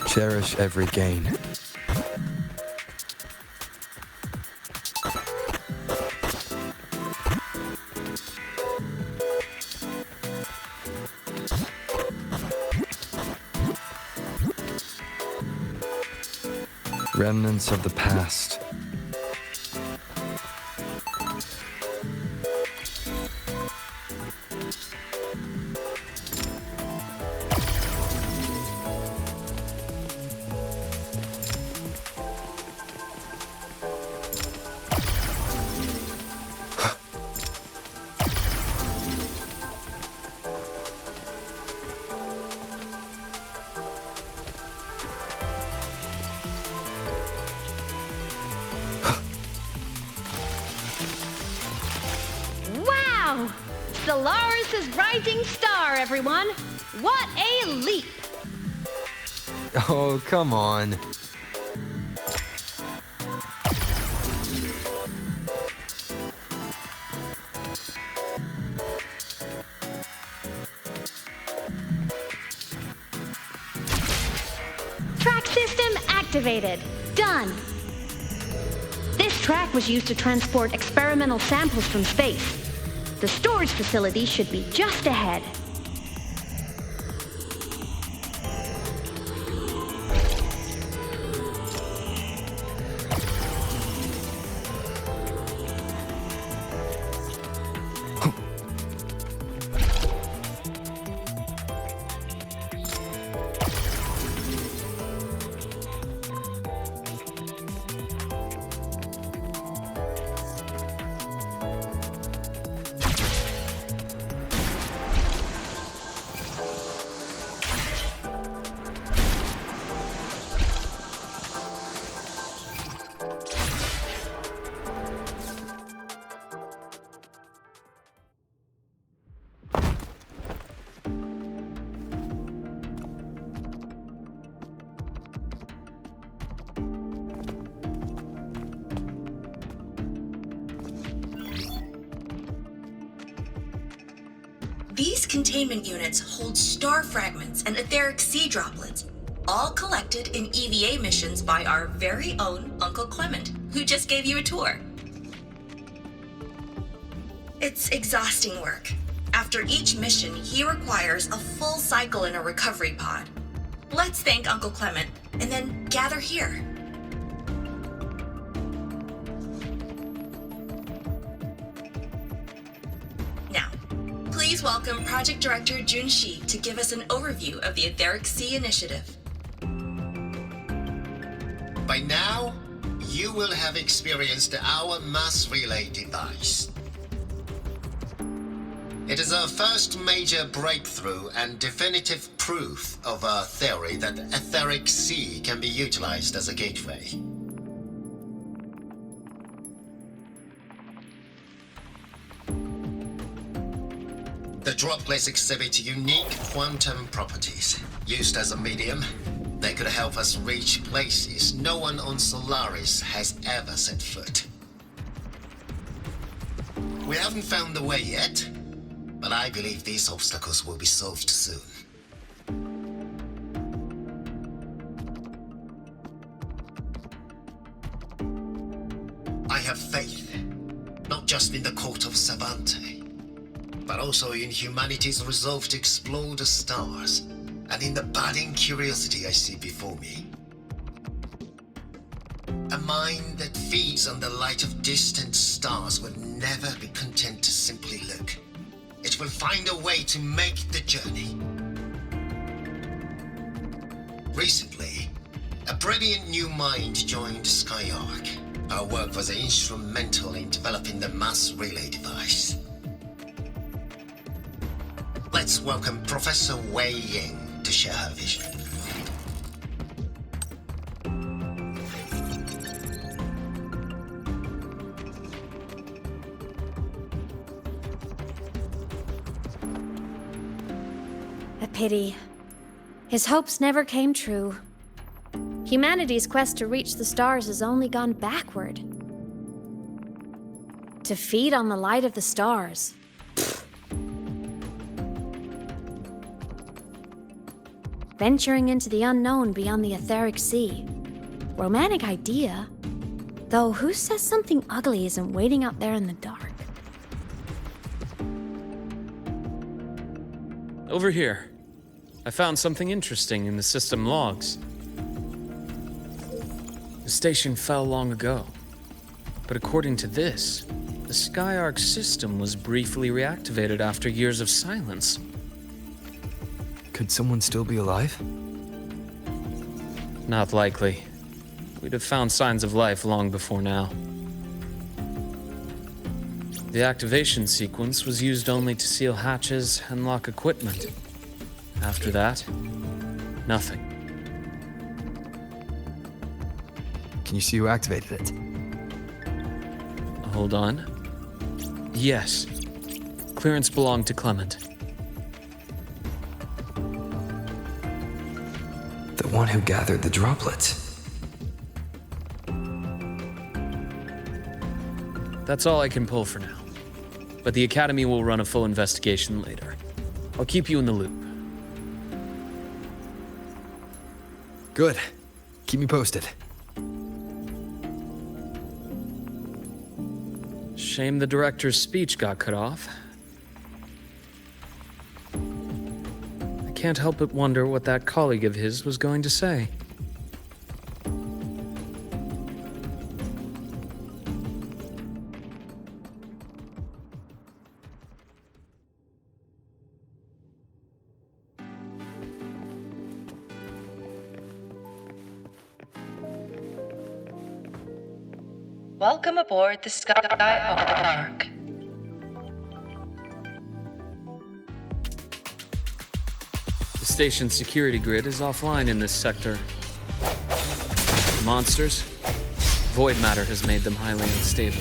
Cherish every gain. Remnants of the past. Solaris' rising star, everyone! What a leap! Oh, come on. Track system activated. Done. This track was used to transport experimental samples from space. The storage facility should be just ahead. These containment units hold star fragments and etheric sea droplets, all collected in EVA missions by our very own Uncle Clement, who just gave you a tour. It's exhausting work. After each mission, he requires a full cycle in a recovery pod. Let's thank Uncle Clement, and then gather here. Please welcome Project Director Junshi to give us an overview of the Etheric Sea Initiative. By now, you will have experienced our mass relay device. It is our first major breakthrough and definitive proof of our theory that the Etheric Sea can be utilized as a gateway. The droplets exhibit unique quantum properties. Used as a medium, they could help us reach places no one on Solaris has ever set foot. We haven't found the way yet, but I believe these obstacles will be solved soon. I have faith, not just in the court of Savante, but also in humanity's resolve to explore the stars, and in the budding curiosity I see before me. A mind that feeds on the light of distant stars would never be content to simply look. it will find a way to make the journey. Recently, a brilliant new mind joined Skyark. Our work was instrumental in developing the mass relay device. Let's welcome Professor Wei Ying to share her vision. A pity. His hopes never came true. Humanity's quest to reach the stars has only gone backward. To feed on the light of the stars. Venturing into the unknown beyond the etheric sea. Romantic idea. Though who says something ugly isn't waiting out there in the dark? Over here. I found something interesting in the system logs. The station fell long ago. But according to this, the Skyark system was briefly reactivated after years of silence. Could someone still be alive? Not likely. We'd have found signs of life long before now. The activation sequence was used only to seal hatches and lock equipment. After that, nothing. Can you see who activated it? Hold on. Yes. Clearance belonged to Clement. The one who gathered the droplets. That's all I can pull for now. But the Academy will run a full investigation later. I'll keep you in the loop. Good. Keep me posted. Shame the director's speech got cut off. I can't help but wonder what that colleague of his was going to say. Welcome aboard the Skyark. The station's security grid is offline in this sector. Monsters? Void matter has made them highly unstable.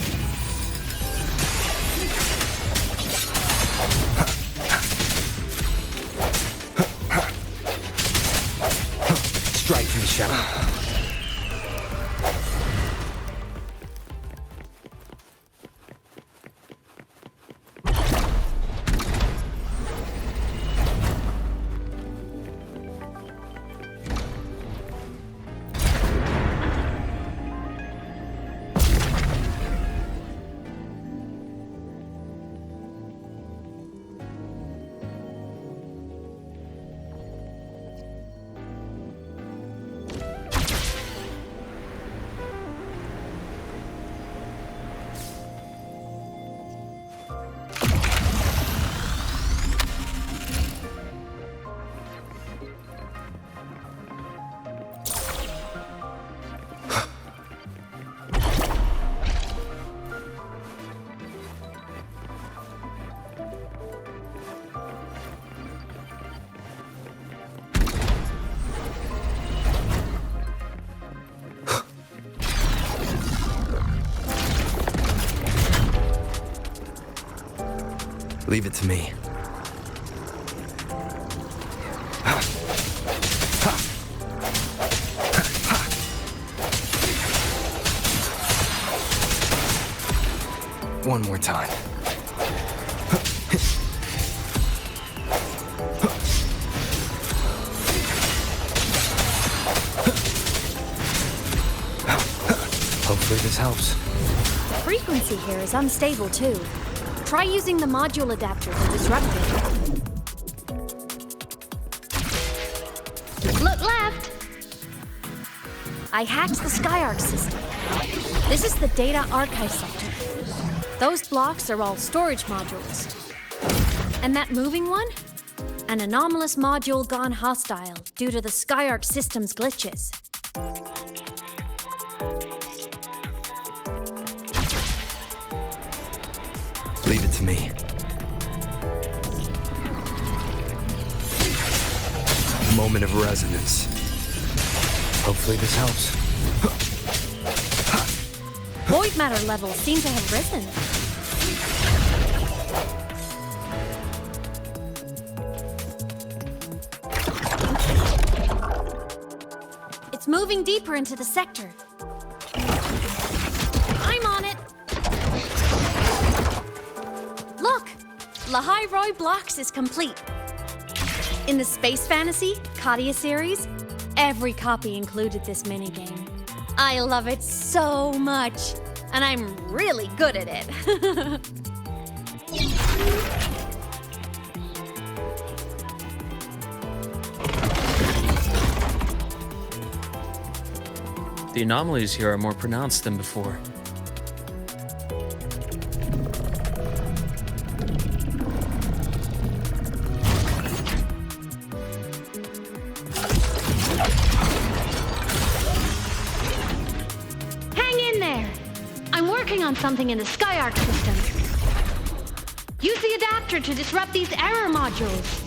Strike from the shadow. Leave it to me. One more time. Hopefully this helps. The frequency here is unstable too. Try using the module adapters and disrupt it. Look left! I hacked the Skyark system. This is the data archive sector. Those blocks are all storage modules. And that moving one? An anomalous module gone hostile due to the Skyark system's glitches. Leave it to me. Moment of resonance. Hopefully this helps. Void matter levels seem to have risen. It's moving deeper into the sector. I'm on it! Look! Lahai Blocks is complete. In the Space Fantasy Katia series, every copy included this minigame. I love it so much, and I'm really good at it. The anomalies here are more pronounced than before. Hang in there! I'm working on something in the Skyark system. Use the adapter to disrupt these error modules.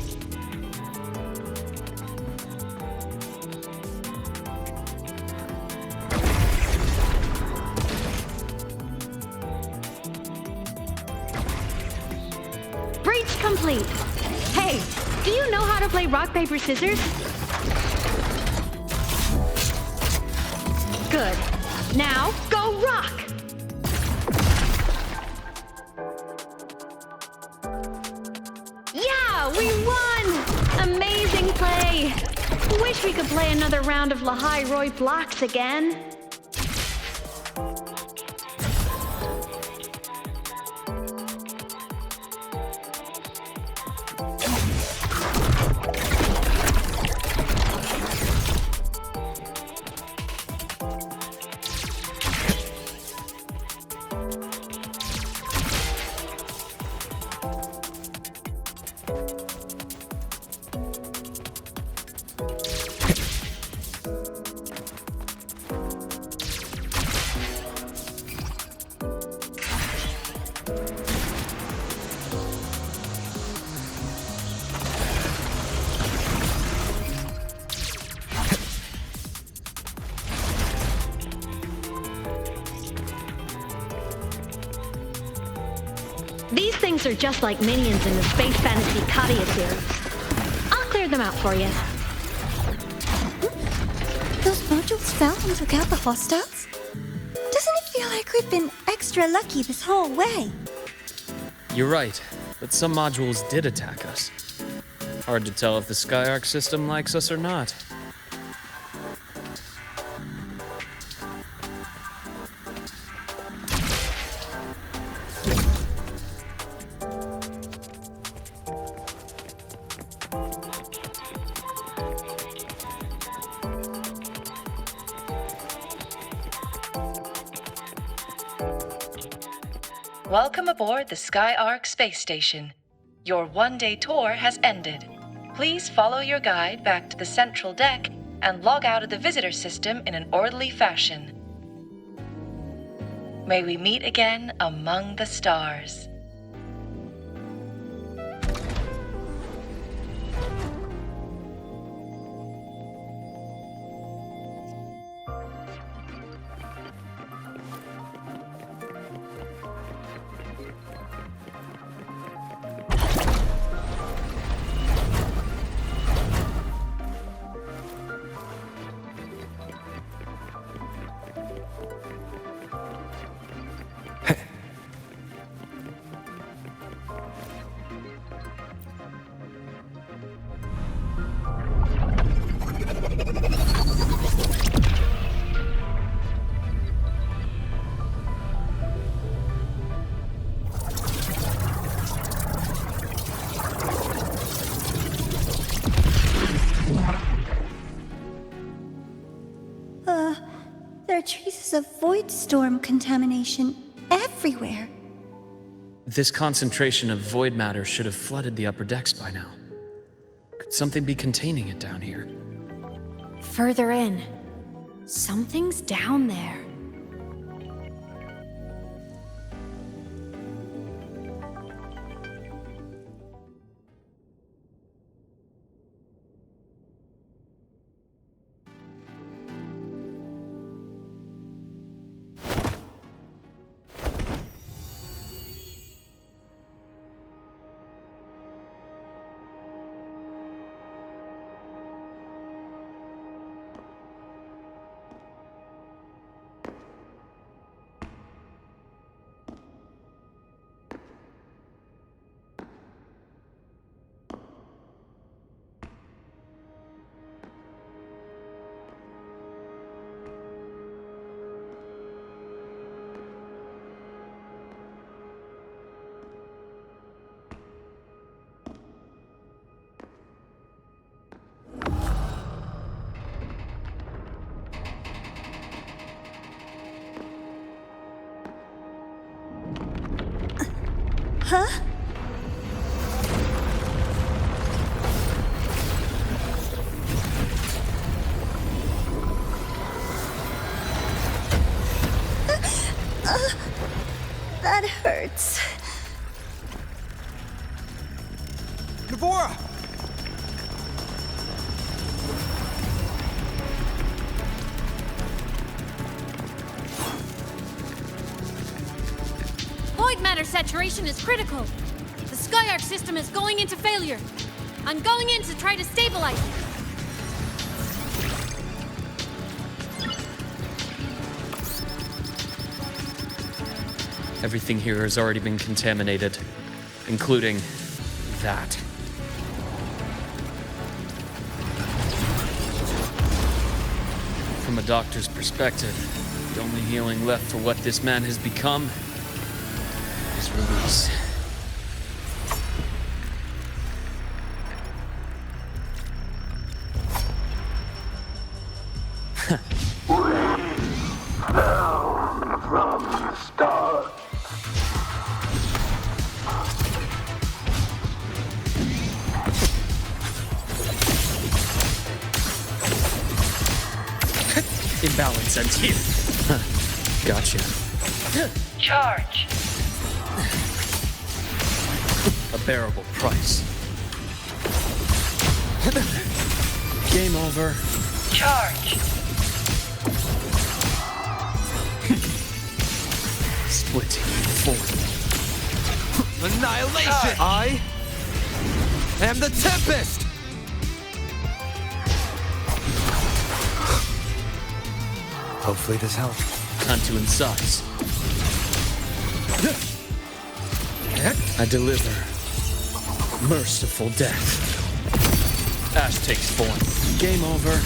Breach complete. Hey, do you know how to play rock, paper, scissors? Good. Now, go rock! Yeah, we won! Amazing play! Wish we could play another round of Lahai Blocks again. These things are just like minions in the Space Fantasy Katia series. I'll clear them out for you. Those modules fell and took out the hostiles? Doesn't it feel like we've been extra lucky this whole way? You're right, but some modules did attack us. Hard to tell if the Skyark system likes us or not. Welcome aboard the Skyark space station. Your one-day tour has ended. Please follow your guide back to the central deck and log out of the visitor system in an orderly fashion. May we meet again among the stars. There are traces of void storm contamination everywhere. This concentration of void matter should have flooded the upper decks by now. Could something be containing it down here? Further in. Something's down there. Huh? That hurts. Navora! Void matter saturation is critical. The Skyark system is going into failure. I'm going in to try to stabilize it. Everything here has already been contaminated, including that. From a doctor's perspective, the only healing left for what this man has become is release. From the start. Imbalance ends here. Gotcha. Charge. A bearable price. Game over. Charge. Splitting forward. Annihilation! I am the Tempest! Hopefully this helps. Time to incise. I deliver merciful death. Ash takes form. Game over.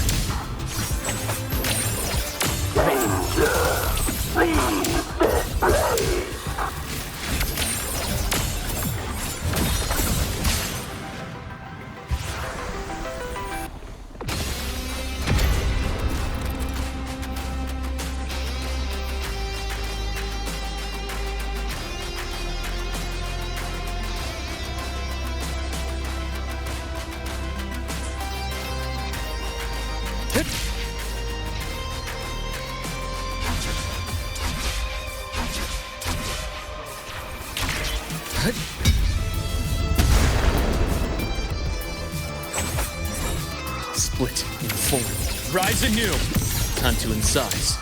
Split in form. Rise anew. Time to incise.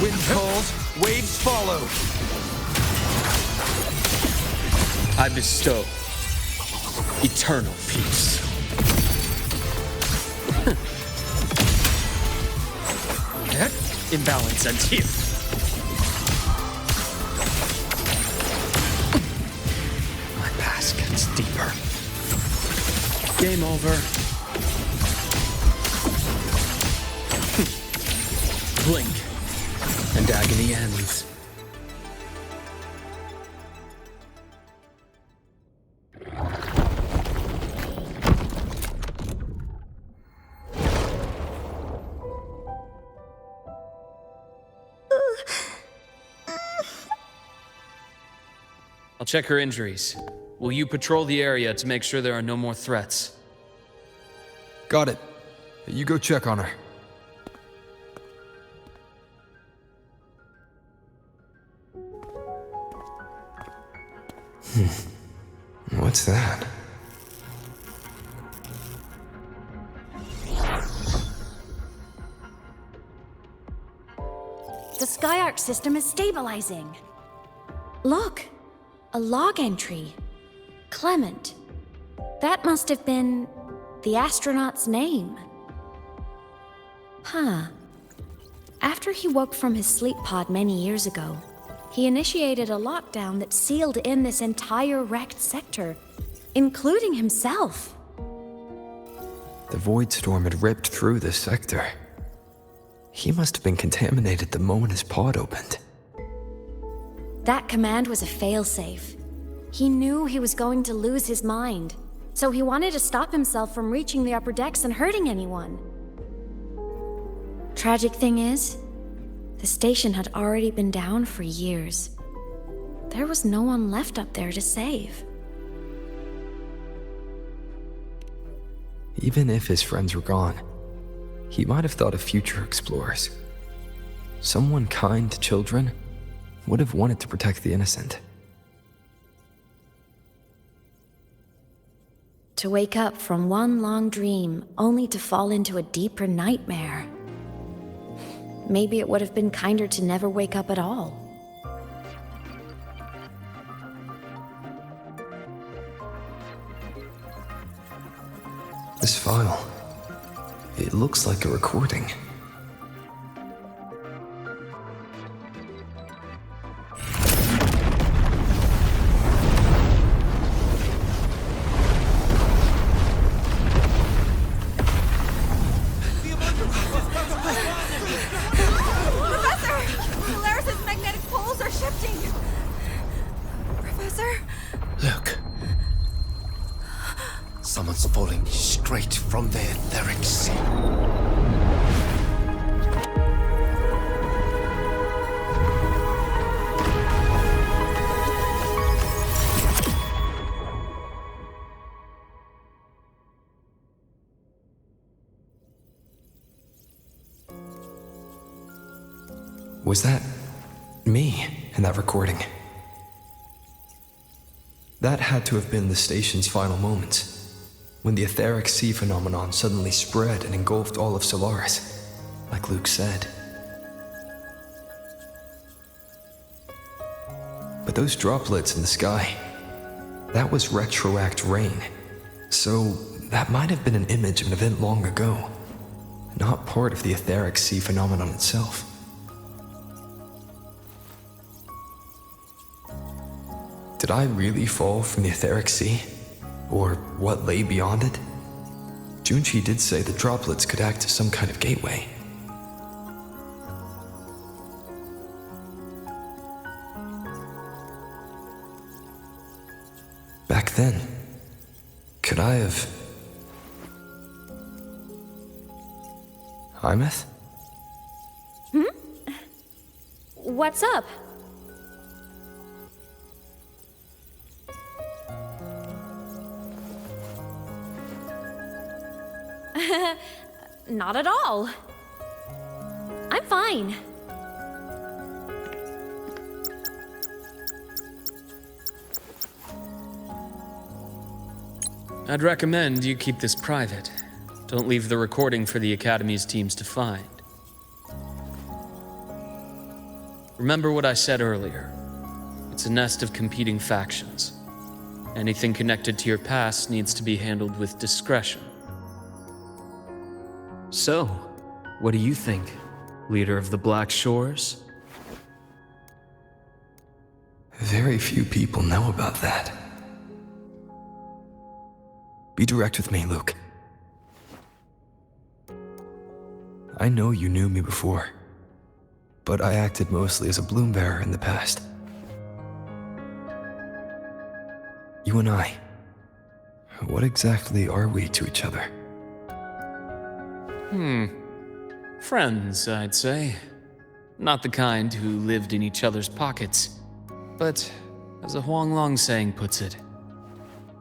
Wind calls, waves follow. I bestow eternal peace. Imbalance ends here. My past gets deeper. Game over. Blink, and agony ends. I'll check her injuries. Will you patrol the area to make sure there are no more threats? Got it. You go check on her. What's that? The Skyark system is stabilizing. Look, a log entry. Clement. That must have been the astronaut's name. Huh. After he woke from his sleep pod many years ago, he initiated a lockdown that sealed in this entire wrecked sector, including himself. The void storm had ripped through this sector. He must have been contaminated the moment his pod opened. That command was a failsafe. He knew he was going to lose his mind, so he wanted to stop himself from reaching the upper decks and hurting anyone. Tragic thing is, the station had already been down for years. There was no one left up there to save. Even if his friends were gone, he might have thought of future explorers. Someone kind to children would have wanted to protect the innocent. To wake up from one long dream only to fall into a deeper nightmare. Maybe it would have been kinder to never wake up at all. This file, it looks like a recording. Someone's falling straight from the etheric sea. Was that me in that recording? That had to have been the station's final moments, when the etheric sea phenomenon suddenly spread and engulfed all of Solaris, like Luke said. But those droplets in the sky, that was retroact rain. So that might have been an image of an event long ago, not part of the etheric sea phenomenon itself. Did I really fall from the etheric sea? Or what lay beyond it? Junchi did say the droplets could act as some kind of gateway. Back then, could I have... aemeath? What's up? Not at all. I'm fine. I'd recommend you keep this private. Don't leave the recording for the Academy's teams to find. Remember what I said earlier. It's a nest of competing factions. Anything connected to your past needs to be handled with discretion. So, what do you think, leader of the Black Shores? Very few people know about that. Be direct with me, Luke. I know you knew me before, but I acted mostly as a bloom bearer in the past. You and I, what exactly are we to each other? Friends, I'd say. Not the kind who lived in each other's pockets, but As a Huanglong saying puts it,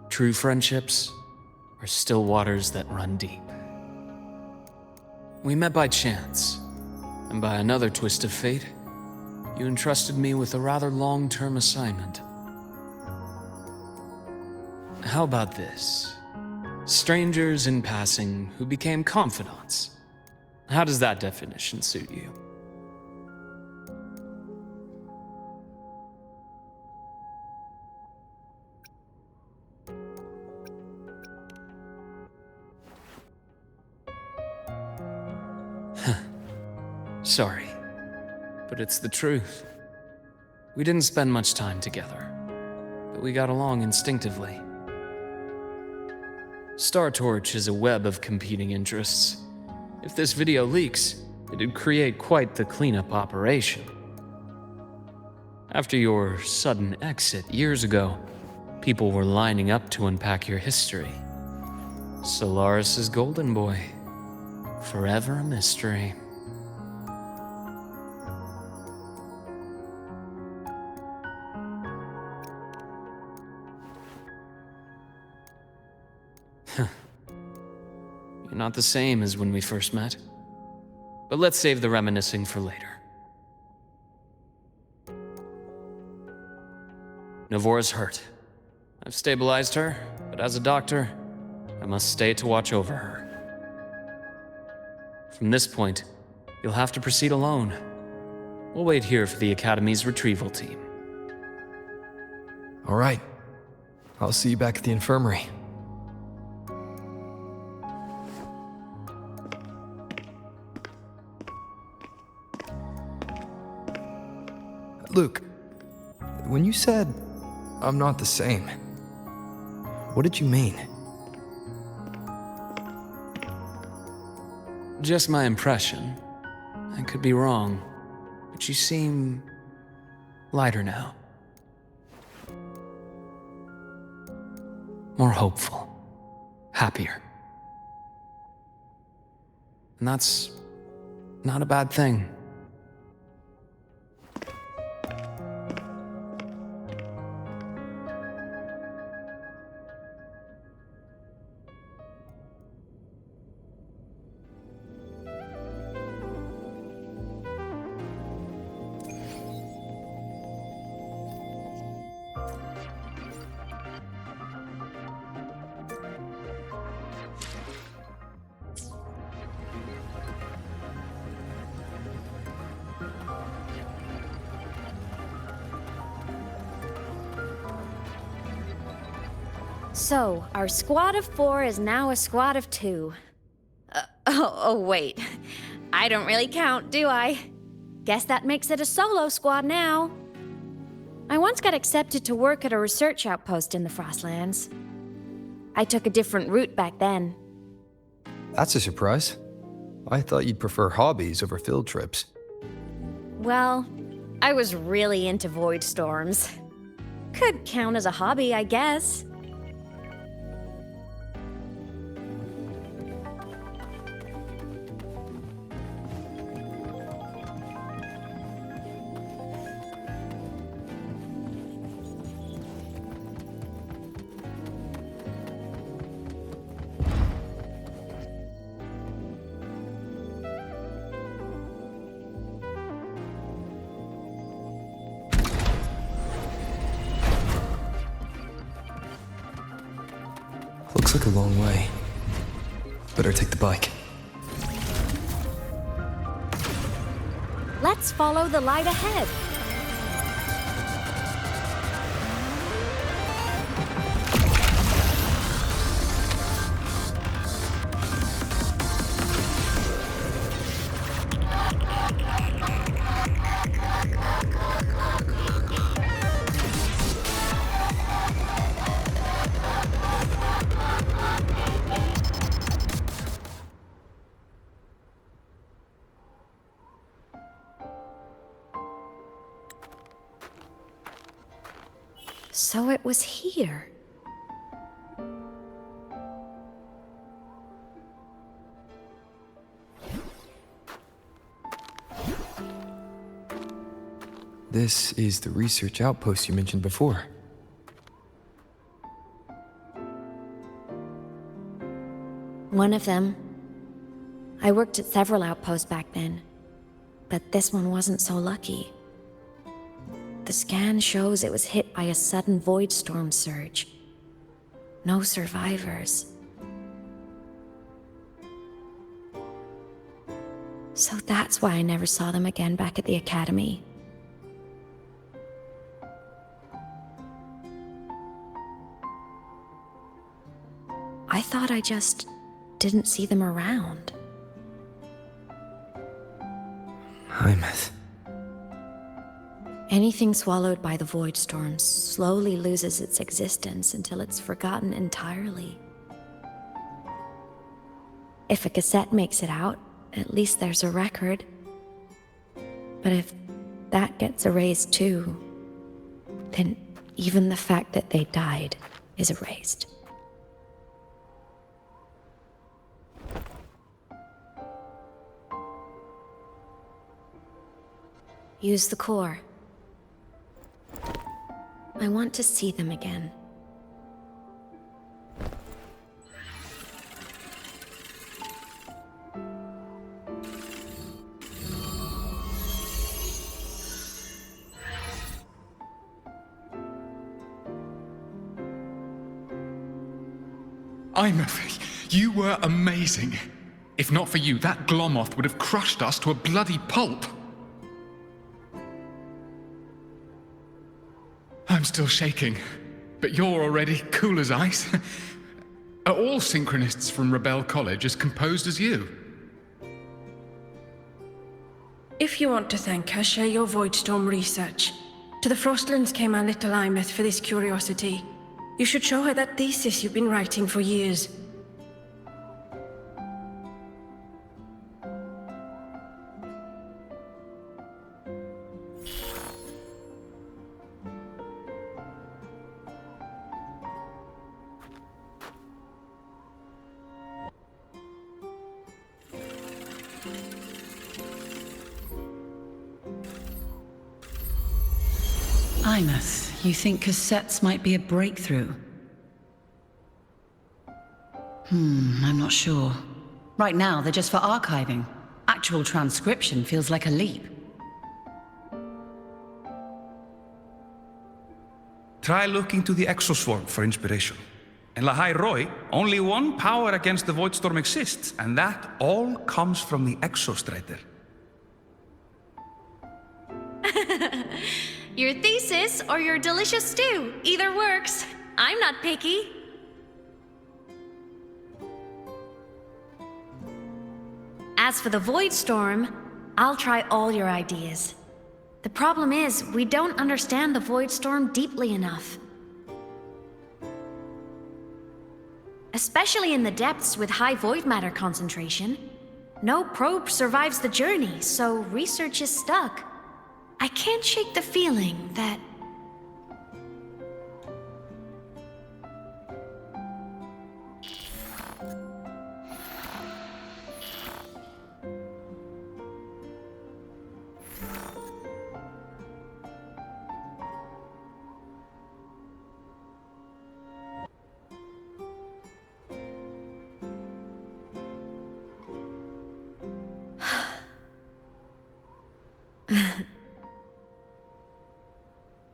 true friendships are still waters that run deep. We met by chance, and by another twist of fate, you entrusted me with a rather long-term assignment. How about this? Strangers in passing who became confidants. How does that definition suit you? Sorry, but it's the truth. We didn't spend much time together, but we got along instinctively. Star Torch is a web of competing interests. If this video leaks, it'd create quite the cleanup operation. After your sudden exit years ago, people were lining up to unpack your history. Solaris's golden boy. Forever a mystery. You're not the same as when we first met. But let's save the reminiscing for later. Navora's hurt. I've stabilized her, but as a doctor, I must stay to watch over her. From this point, you'll have to proceed alone. We'll wait here for the Academy's retrieval team. All right. I'll see you back at the infirmary. Luke, when you said, I'm not the same, what did you mean? Just my impression. I could be wrong, but you seem lighter now. More hopeful, happier. And that's not a bad thing. So, our squad of 4 is now a squad of 2. Wait. I don't really count, do I? Guess that makes it a solo squad now. I once got accepted to work at a research outpost in the Frostlands. I took a different route back then. That's a surprise. I thought you'd prefer hobbies over field trips. Well, I was really into void storms. Could count as a hobby, I guess. Looks like a long way. Better take the bike. Let's follow the light ahead. So it was here. This is the research outpost you mentioned before. One of them. I worked at several outposts back then, but this one wasn't so lucky. The scan shows it was hit by a sudden void storm surge. No survivors. So that's why I never saw them again back at the academy. I thought I just didn't see them around. Aemeath. Anything swallowed by the void storms slowly loses its existence until it's forgotten entirely. If a cassette makes it out, at least there's a record. But if that gets erased too, then even the fact that they died is erased. Use the core. I want to see them again. Aemeath, you were amazing. If not for you, that Glomoth would have crushed us to a bloody pulp. I'm still shaking, but you're already cool as ice. Are all synchronists from Rebel College as composed as you? If you want to thank her, share your Voidstorm research. To the Frostlands came our little aemeath for this curiosity. You should show her that thesis you've been writing for years. Aemeath, you think cassettes might be a breakthrough? I'm not sure. Right now, they're just for archiving. Actual transcription feels like a leap. Try looking to the exoswarm for inspiration. In Lahai Roi, only one power against the Voidstorm exists, and that all comes from the Exostrider. Your thesis or your delicious stew, either works. I'm not picky. As for the void storm, I'll try all your ideas. The problem is, we don't understand the void storm deeply enough. Especially in the depths with high void matter concentration. No probe survives the journey, so research is stuck. I can't shake the feeling that...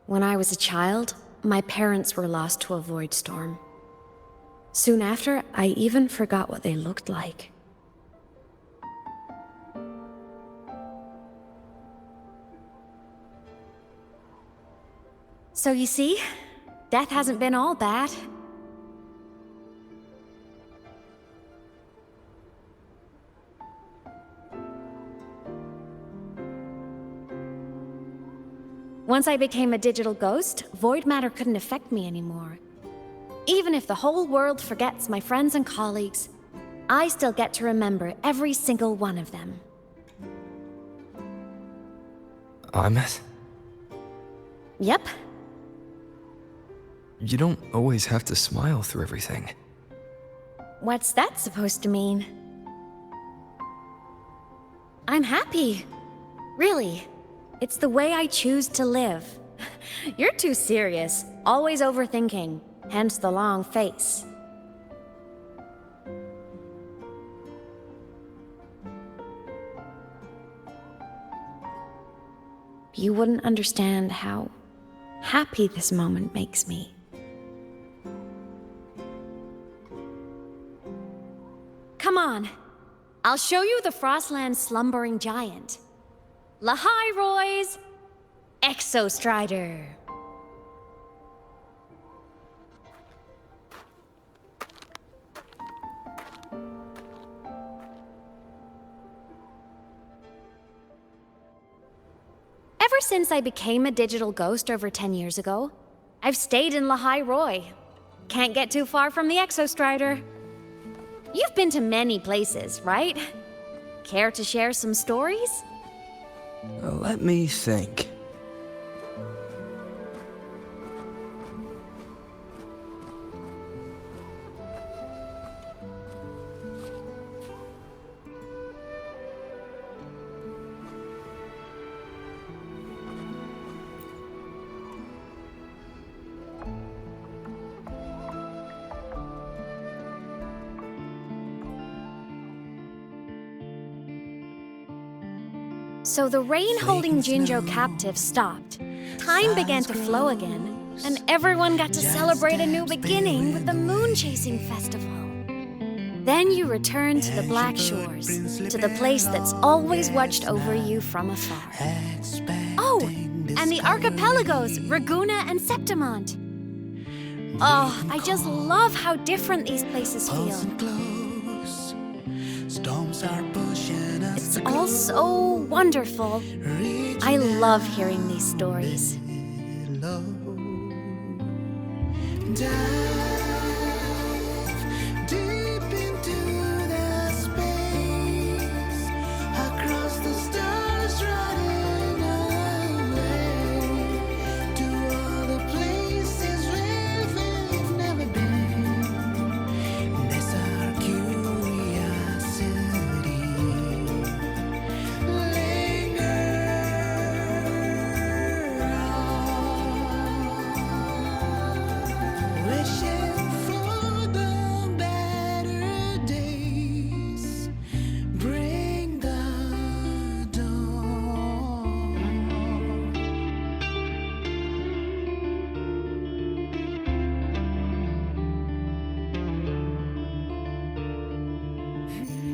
When I was a child, my parents were lost to a void storm. Soon after, I even forgot what they looked like. So you see, death hasn't been all bad. Once I became a digital ghost, void matter couldn't affect me anymore. Even if the whole world forgets my friends and colleagues, I still get to remember every single one of them. Aemeath? Yep. You don't always have to smile through everything. What's that supposed to mean? I'm happy. Really. It's the way I choose to live. You're too serious, always overthinking, hence the long face. You wouldn't understand how happy this moment makes me. Come on, I'll show you the Frostland's slumbering giant. Lahai Roy's Exostrider. Ever since I became a digital ghost over 10 years ago, I've stayed in Lahai Roy. Can't get too far from the Exostrider. You've been to many places, right? Care to share some stories? Let me think. So the rain holding Jinzhou captive stopped. Time began to flow again, and everyone got to celebrate a new beginning with the Moon Chasing Festival. Then you returned to the Black Shores, to the place that's always watched over you from afar. Oh, and the archipelagos, Raguna and Septimont. Oh, I just love how different these places feel. It's all so wonderful. I love hearing these stories.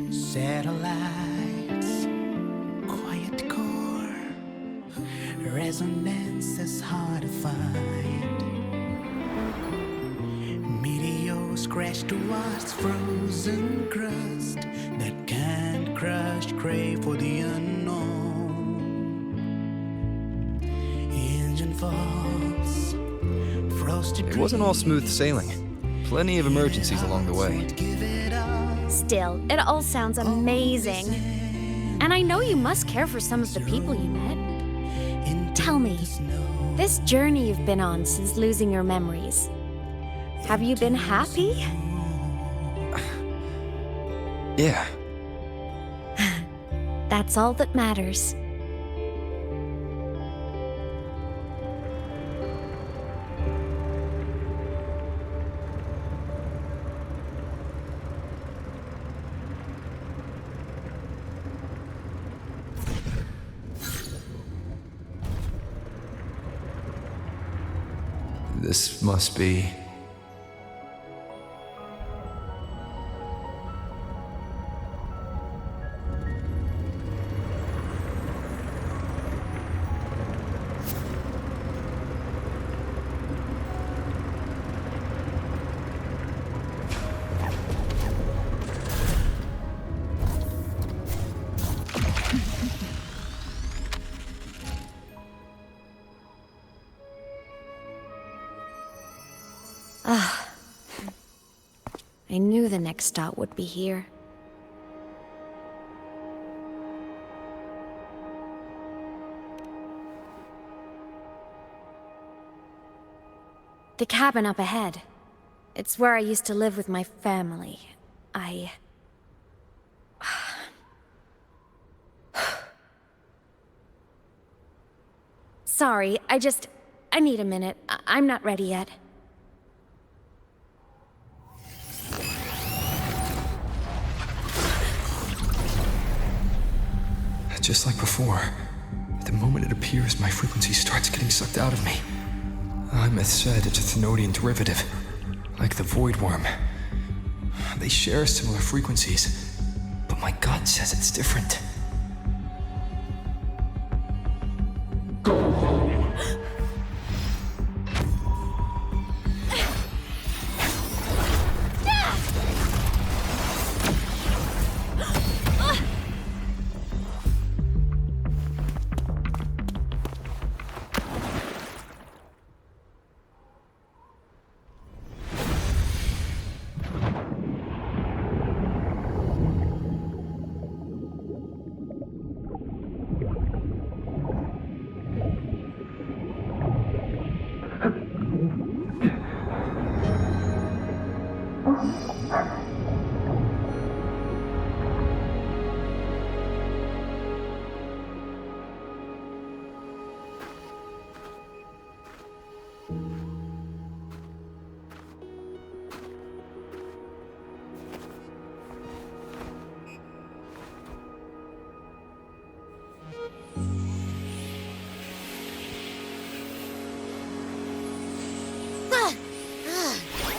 Satellites, quiet core, resonance is hard to find. Meteors crash towards frozen crust that can't crush, crave for the unknown. Engine falls, frosted. It wasn't all smooth sailing. Plenty of emergencies along the way. Still, it all sounds amazing. And I know you must care for some of the people you met. Tell me, this journey you've been on since losing your memories, have you been happy? Yeah. That's all that matters. This must be... I knew the next stop would be here. The cabin up ahead. It's where I used to live with my family. Sorry, I need a minute. I'm not ready yet. Just like before, the moment it appears, my frequency starts getting sucked out of me. Aemeath said it's a Thenodian derivative, like the Void Worm. They share similar frequencies, but my gut says it's different.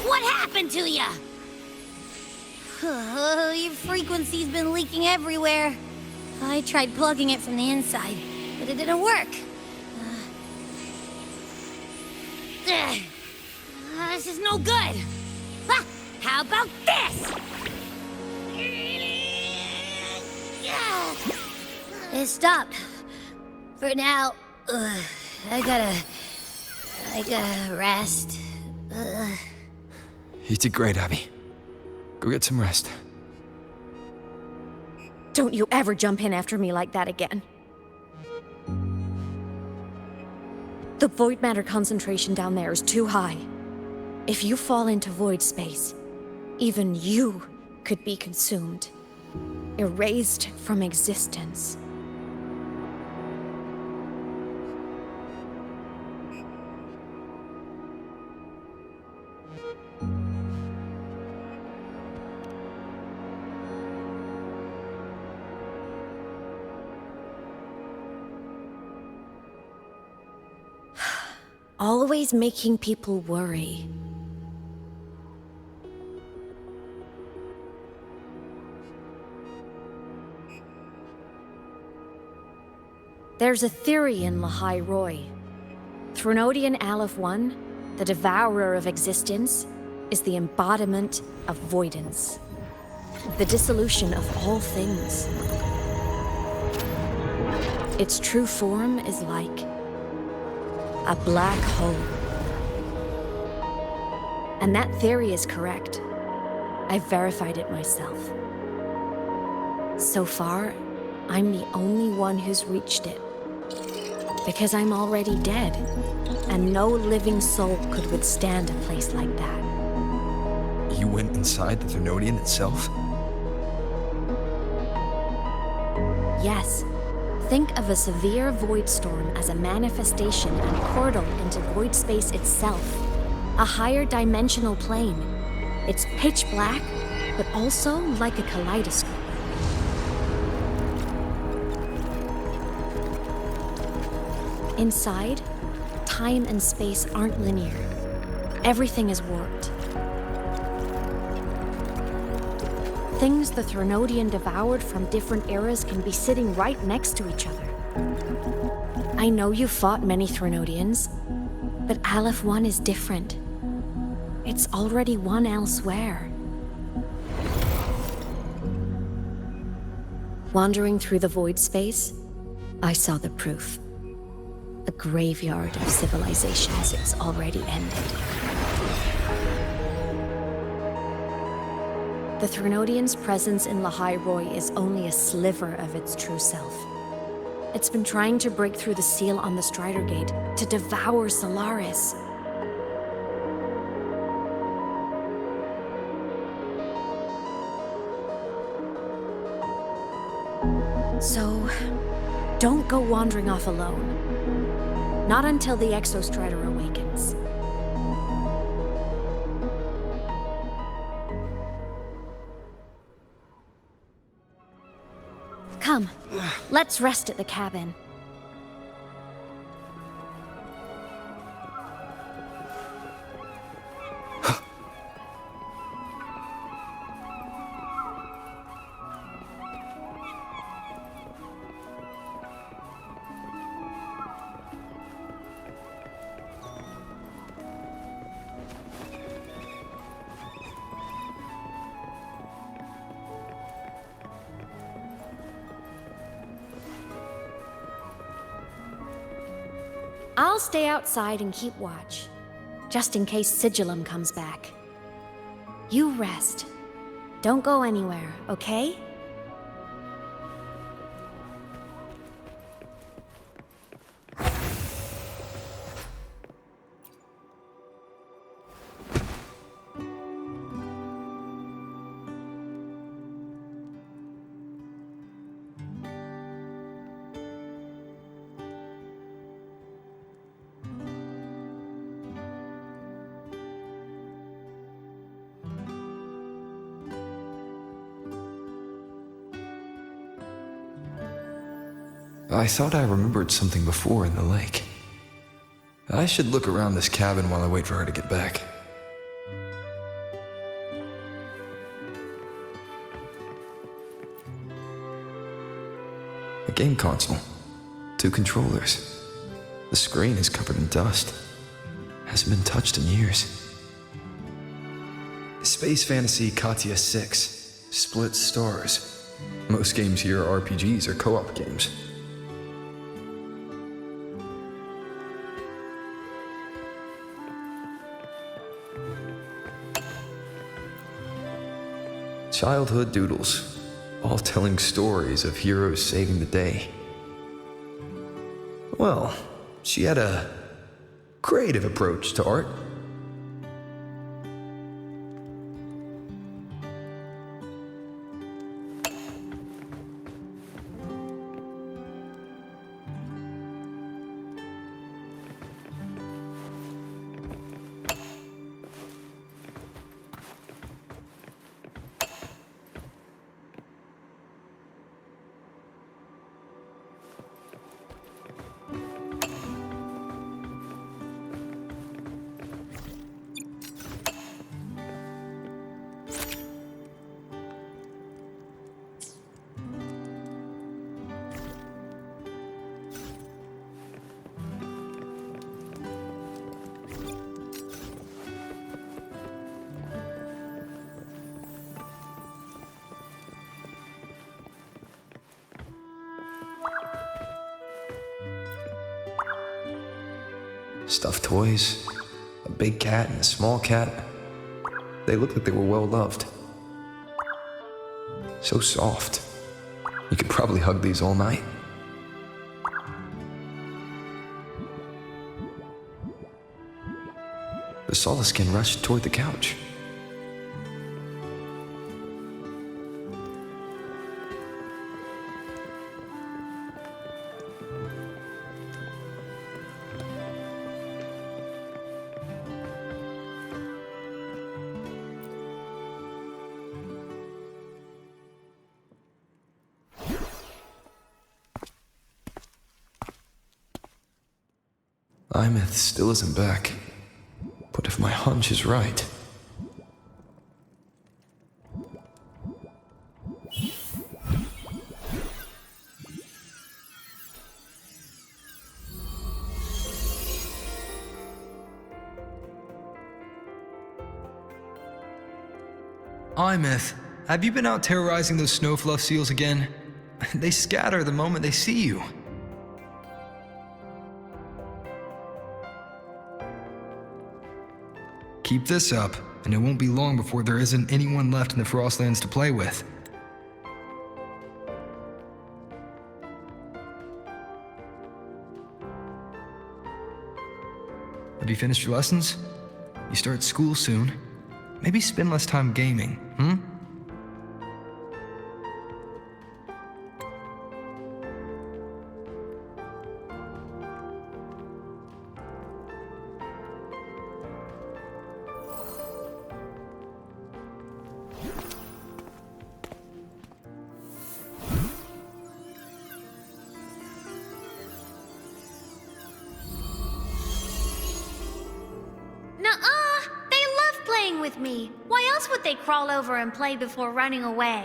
What happened to ya? Your frequency's been leaking everywhere. I tried plugging it from the inside, but it didn't work. This is no good. How about this? It stopped. For now, I gotta rest. You did great, Abby. Go get some rest. Don't you ever jump in after me like that again. The void matter concentration down there is too high. If you fall into void space, even you could be consumed, erased from existence. Always making people worry. There's a theory in Lahai Roy. Threnodian Aleph 1, the devourer of existence, is the embodiment of voidance. The dissolution of all things. Its true form is like a black hole. And that theory is correct. I've verified it myself. So far, I'm the only one who's reached it. Because I'm already dead, and no living soul could withstand a place like that. You went inside the Thenodian itself? Yes. Think of a severe void storm as a manifestation and portal into void space itself. A higher dimensional plane. It's pitch black, but also like a kaleidoscope. Inside, time and space aren't linear. Everything is warped. Things the Threnodian devoured from different eras can be sitting right next to each other. I know you fought many Threnodians, but Aleph 1 is different. It's already one elsewhere. Wandering through the void space, I saw the proof. A graveyard of civilizations it's already ended. The Threnodian's presence in Lahai Roy is only a sliver of its true self. It's been trying to break through the seal on the Strider Gate to devour Solaris. So, don't go wandering off alone. Not until the Exostrider awakens. Come, let's rest at the cabin. I'll stay outside and keep watch, just in case Sigillum comes back. You rest. Don't go anywhere, okay? I thought I remembered something before in the lake. I should look around this cabin while I wait for her to get back. A game console. 2 controllers. The screen is covered in dust. Hasn't been touched in years. Space Fantasy Katya 6. Split stars. Most games here are RPGs or co-op games. Childhood doodles, all telling stories of heroes saving the day. Well, she had a creative approach to art. Stuffed toys, a big cat and a small cat. They looked like they were well loved. So soft. You could probably hug these all night. The Solaskin rushed toward the couch. Aemeath still isn't back. But if my hunch is right... Aemeath, have you been out terrorizing those snowfluff seals again? They scatter the moment they see you. Keep this up, and it won't be long before there isn't anyone left in the Frostlands to play with. Have you finished your lessons? You start school soon. Maybe spend less time gaming, hmm? with me. Why else would they crawl over and play before running away?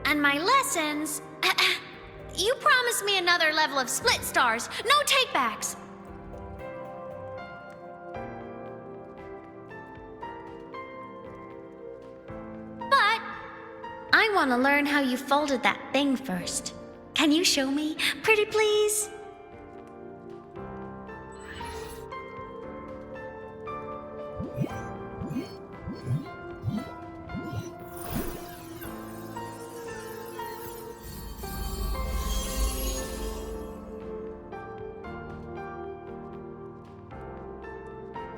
And my lessons... You promised me another level of split stars. No takebacks. But I want to learn how you folded that thing first. Can you show me? Pretty please?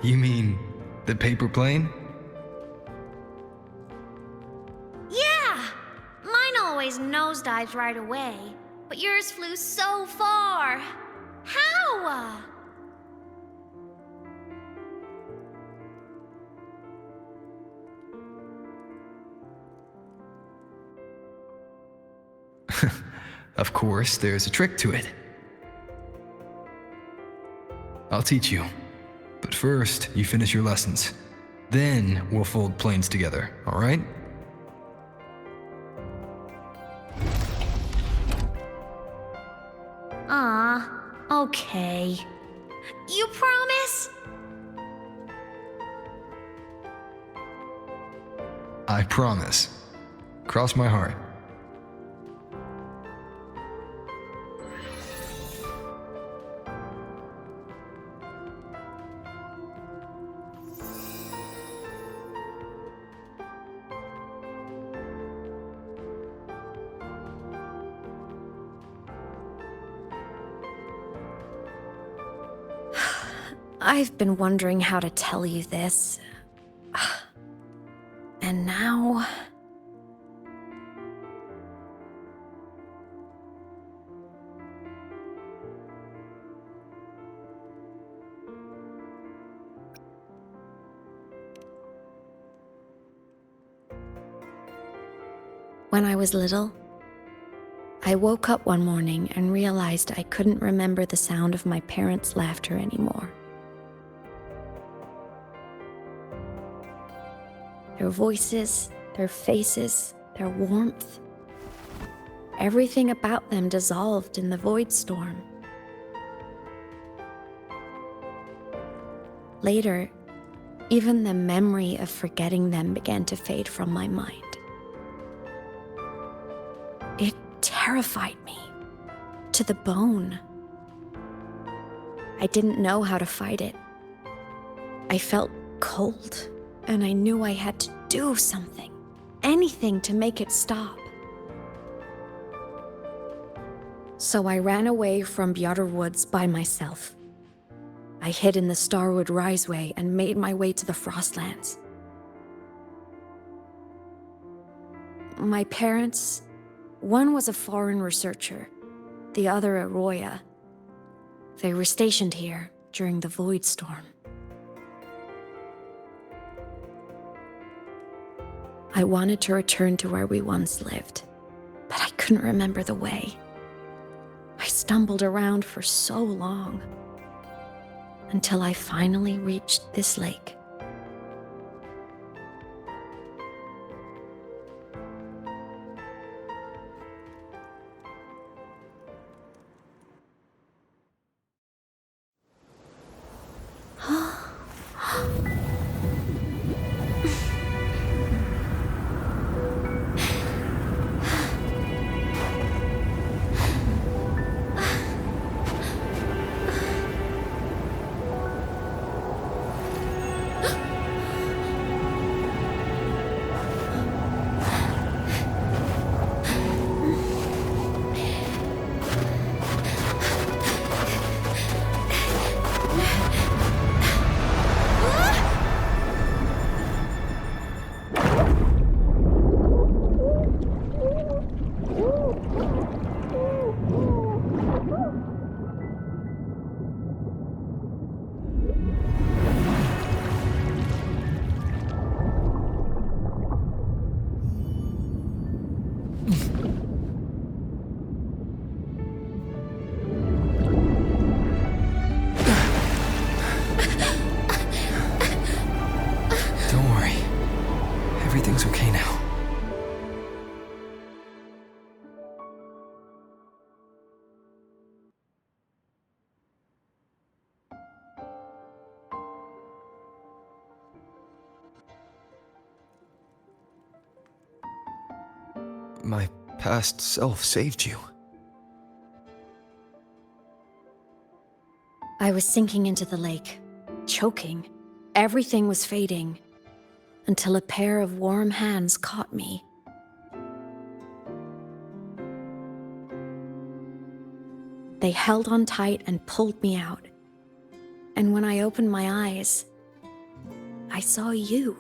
You mean the paper plane? Yeah! Mine always nosedives right away, but yours flew so far. How? Of course, there's a trick to it. I'll teach you. But first, you finish your lessons. Then we'll fold planes together, all right? Okay. You promise? I promise. Cross my heart. I've been wondering how to tell you this. And now... When I was little, I woke up one morning and realized I couldn't remember the sound of my parents' laughter anymore. Their voices, their faces, their warmth. Everything about them dissolved in the void storm. Later, even the memory of forgetting them began to fade from my mind. It terrified me to the bone. I didn't know how to fight it. I felt cold, and I knew I had to do something, anything to make it stop. So I ran away from Bjorder Woods by myself. I hid in the Starwood Riseway and made my way to the Frostlands. My parents, one was a foreign researcher, the other a Roya. They were stationed here during the Void Storm. I wanted to return to where we once lived, but I couldn't remember the way. I stumbled around for so long, until I finally reached this lake. Everything's okay now. My past self saved you. I was sinking into the lake, choking. Everything was fading, until a pair of warm hands caught me. They held on tight and pulled me out. And when I opened my eyes, I saw you.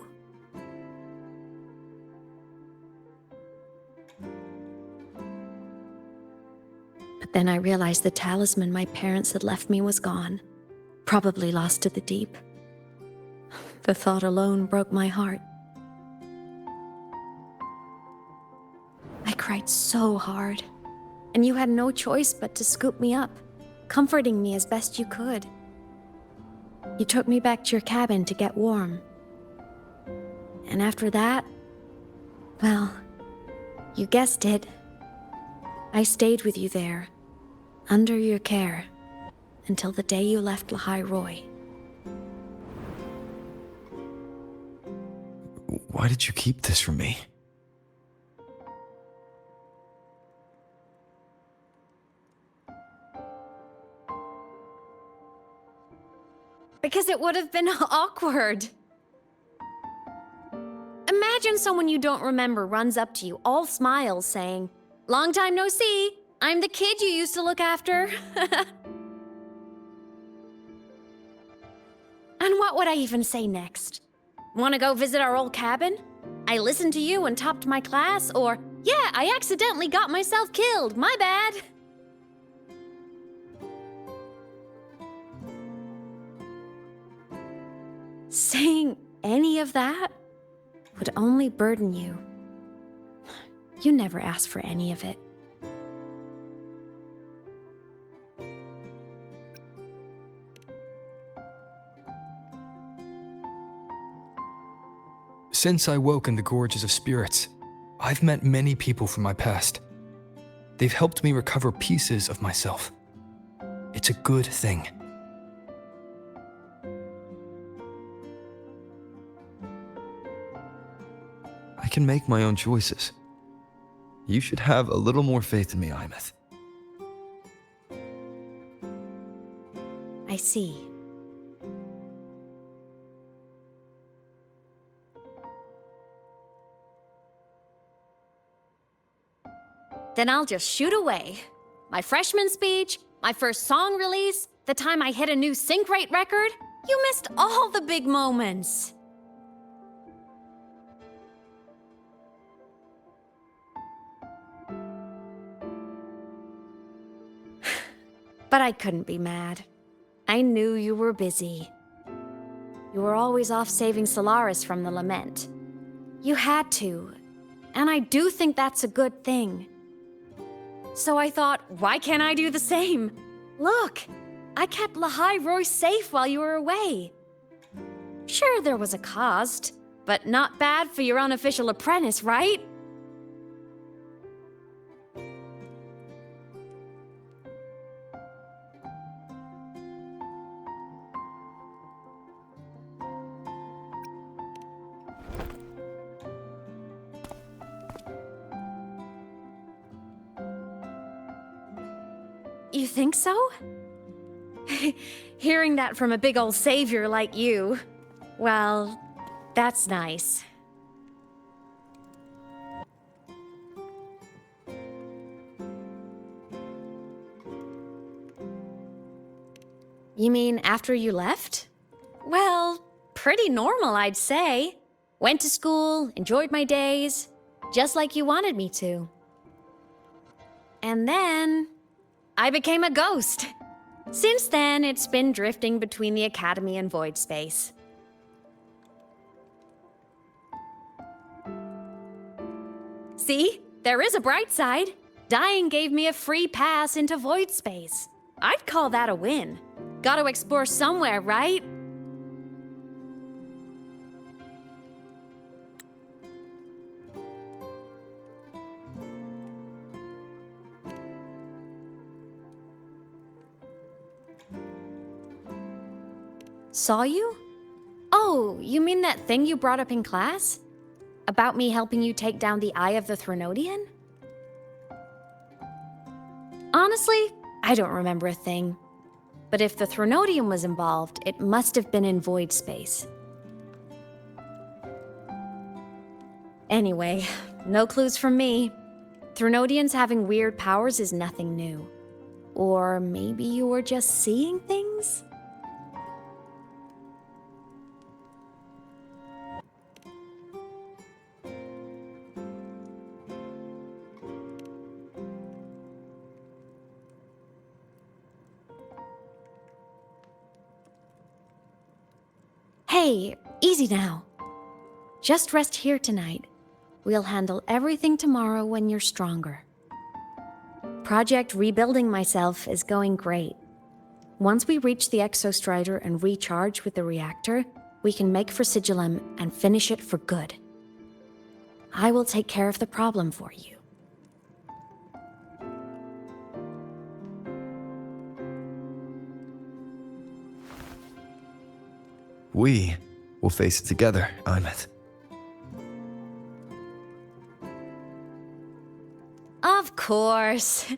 But then I realized the talisman my parents had left me was gone, probably lost to the deep. The thought alone broke my heart. I cried so hard, and you had no choice but to scoop me up, comforting me as best you could. You took me back to your cabin to get warm. And after that, well, you guessed it. I stayed with you there, under your care, until the day you left Lahairoi. Why did you keep this from me? Because it would have been awkward. Imagine someone you don't remember runs up to you, all smiles, saying, "Long time no see. I'm the kid you used to look after." And what would I even say next? Want to go visit our old cabin? I listened to you and topped my class, or, "Yeah, I accidentally got myself killed. My bad." Saying any of that would only burden you. You never asked for any of it. Since I woke in the Gorges of Spirits, I've met many people from my past. They've helped me recover pieces of myself. It's a good thing. I can make my own choices. You should have a little more faith in me, aemeath. I see. Then I'll just shoot away. My freshman speech, my first song release, the time I hit a new sync rate record. You missed all the big moments. But I couldn't be mad. I knew you were busy. You were always off saving Solaris from the lament. You had to, and I do think that's a good thing. So I thought, why can't I do the same? Look, I kept Lahairoi safe while you were away. Sure, there was a cost, but not bad for your unofficial apprentice, right? You think so? Hearing that from a big old savior like you, well, that's nice. You mean after you left? Well, pretty normal, I'd say. Went to school, enjoyed my days, just like you wanted me to. And then I became a ghost. Since then, it's been drifting between the Academy and Void Space. See? There is a bright side. Dying gave me a free pass into Void Space. I'd call that a win. Gotta explore somewhere, right? Saw you? Oh, you mean that thing you brought up in class? About me helping you take down the Eye of the Threnodian? Honestly, I don't remember a thing. But if the Threnodian was involved, it must have been in void space. Anyway, no clues from me. Threnodians having weird powers is nothing new. Or maybe you were just seeing things? Hey, easy now. Just rest here tonight. We'll handle everything tomorrow when you're stronger. Project Rebuilding Myself is going great. Once we reach the Exostrider and recharge with the reactor, we can make for Sigillum and finish it for good. I will take care of the problem for you. We will face it together, aemeath. Of course.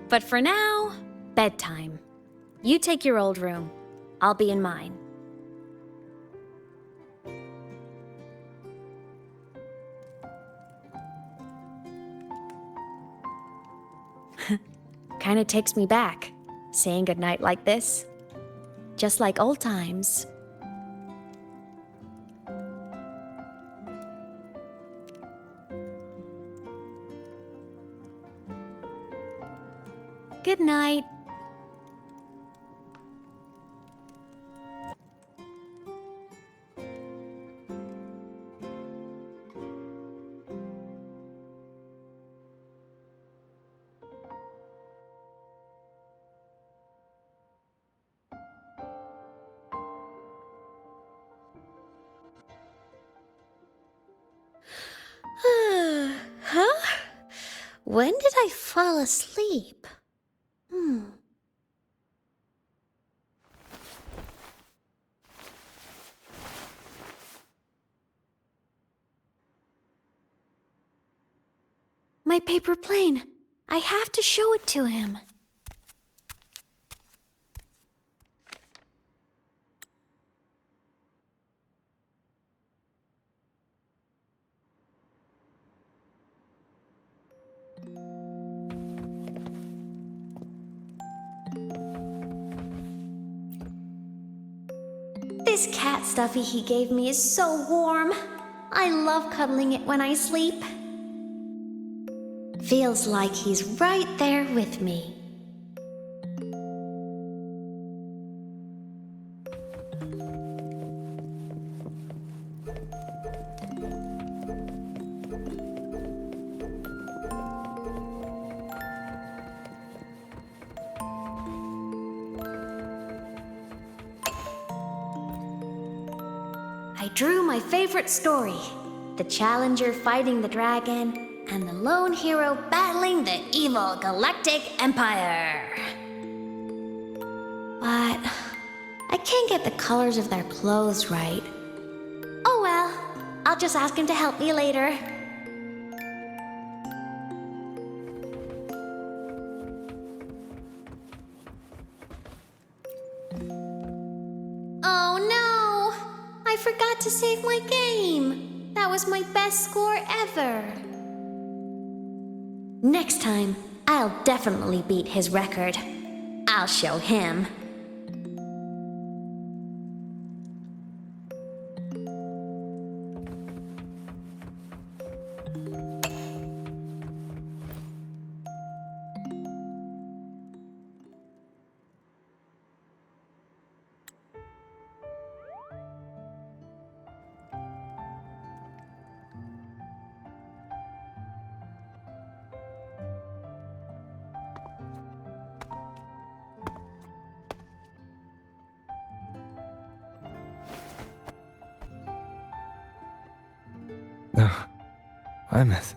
But for now, bedtime. You take your old room. I'll be in mine. Kinda takes me back, saying goodnight like this. Just like old times. Good night. Huh? When did I fall asleep? My paper plane. I have to show it to him. This cat stuffy he gave me is so warm. I love cuddling it when I sleep. Feels like he's right there with me. I drew my favorite story, the Challenger fighting the dragon, and the lone hero battling the evil Galactic Empire. But I can't get the colors of their clothes right. Oh well, I'll just ask him to help me later. Oh no! I forgot to save my game. That was my best score ever. Next time, I'll definitely beat his record. I'll show him. aemeath.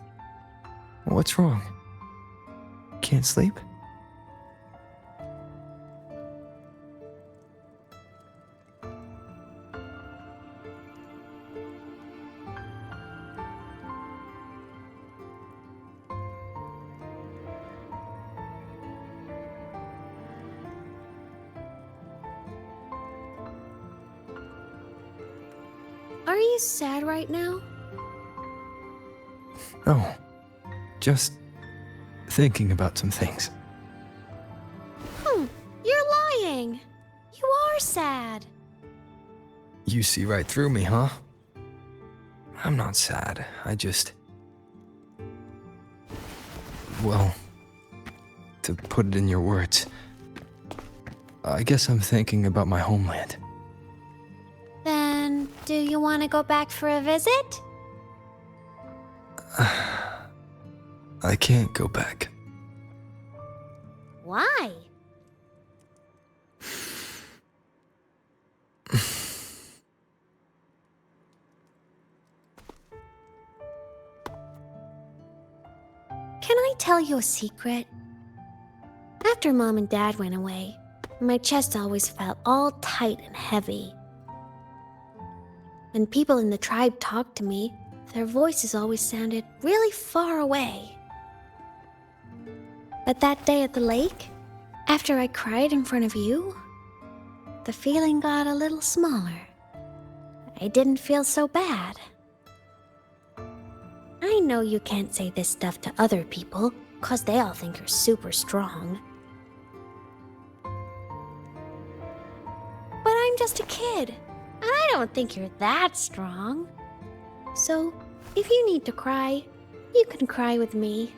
What's wrong? Can't sleep? Are you sad right now? No. Just thinking about some things. You're lying. You are sad. You see right through me, huh? I'm not sad. Well, to put it in your words, I guess I'm thinking about my homeland. Then, do you want to go back for a visit? I can't go back. Why? Can I tell you a secret? After Mom and Dad went away, my chest always felt all tight and heavy. When people in the tribe talked to me, their voices always sounded really far away. But that day at the lake, after I cried in front of you, the feeling got a little smaller. I didn't feel so bad. I know you can't say this stuff to other people, 'cause they all think you're super strong. But I'm just a kid, and I don't think you're that strong. So, if you need to cry, you can cry with me.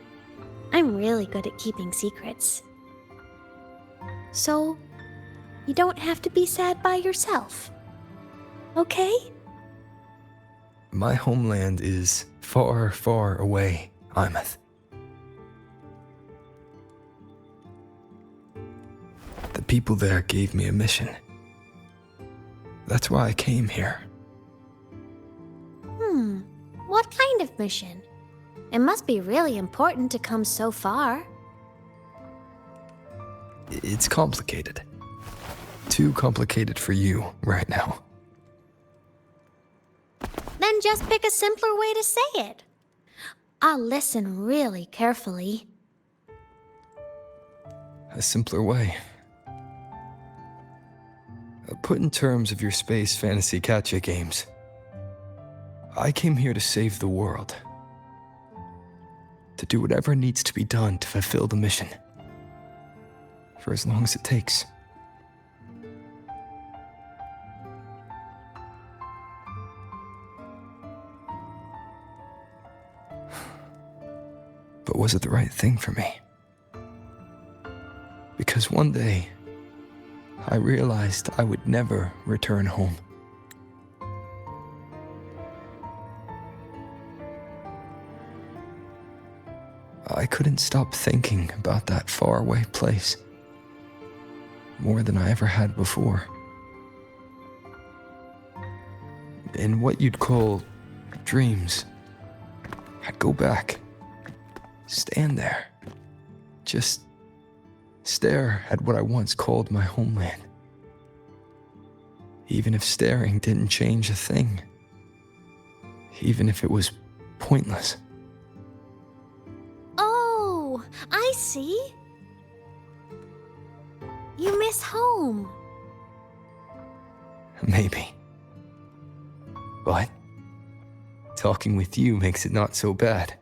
I'm really good at keeping secrets. So, you don't have to be sad by yourself. Okay? My homeland is far, far away, aemeath. The people there gave me a mission. That's why I came here. What kind of mission? It must be really important to come so far. It's complicated. Too complicated for you right now. Then just pick a simpler way to say it. I'll listen really carefully. A simpler way. Put in terms of your space fantasy gacha games. I came here to save the world. To do whatever needs to be done to fulfill the mission. For as long as it takes. But was it the right thing for me? Because one day, I realized I would never return home. I couldn't stop thinking about that faraway place. More than I ever had before. In what you'd call dreams, I'd go back. Stand there. Just stare at what I once called my homeland. Even if staring didn't change a thing. Even if it was pointless. Oh, I see. You miss home. Maybe. But talking with you makes it not so bad.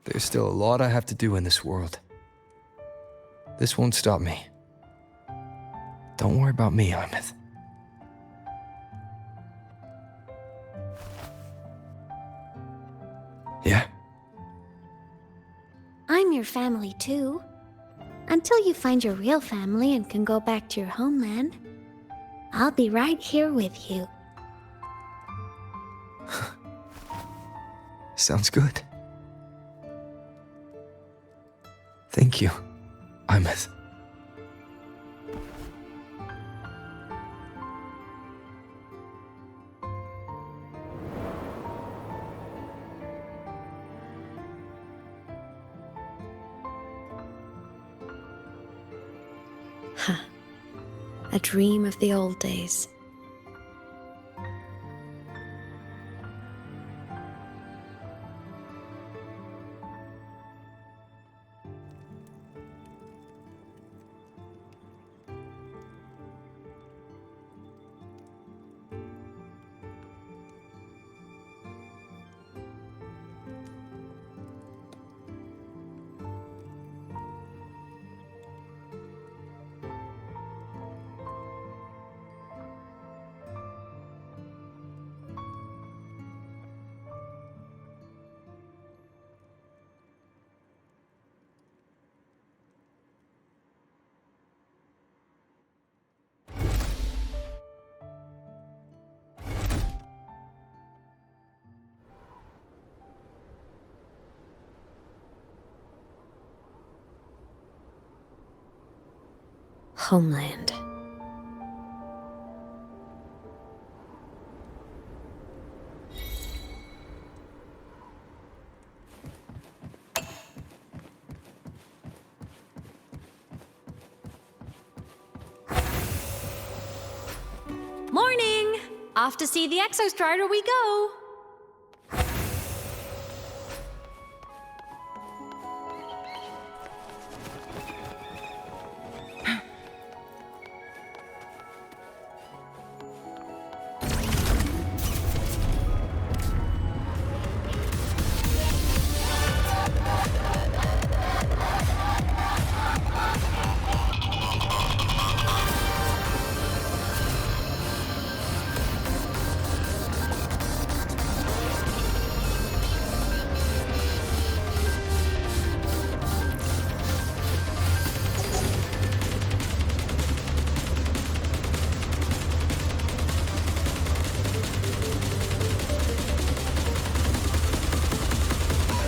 There's still a lot I have to do in this world. This won't stop me. Don't worry about me, aemeath. Yeah? I'm your family too. Until you find your real family and can go back to your homeland, I'll be right here with you. Sounds good. Thank you, aemeath. A dream of the old days. homeland. Morning! Off to see the Exostrider we go!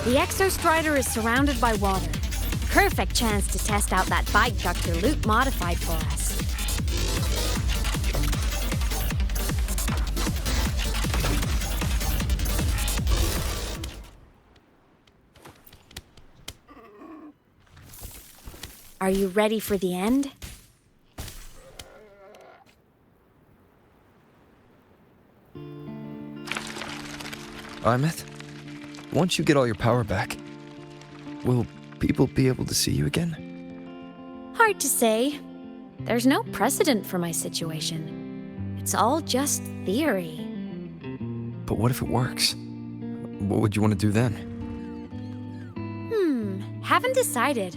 The Exostrider is surrounded by water. Perfect chance to test out that bike Dr. Luke modified for us. Are you ready for the end? Aemeath, once you get all your power back, will people be able to see you again? Hard to say. There's no precedent for my situation. It's all just theory. But what if it works? What would you want to do then? Haven't decided.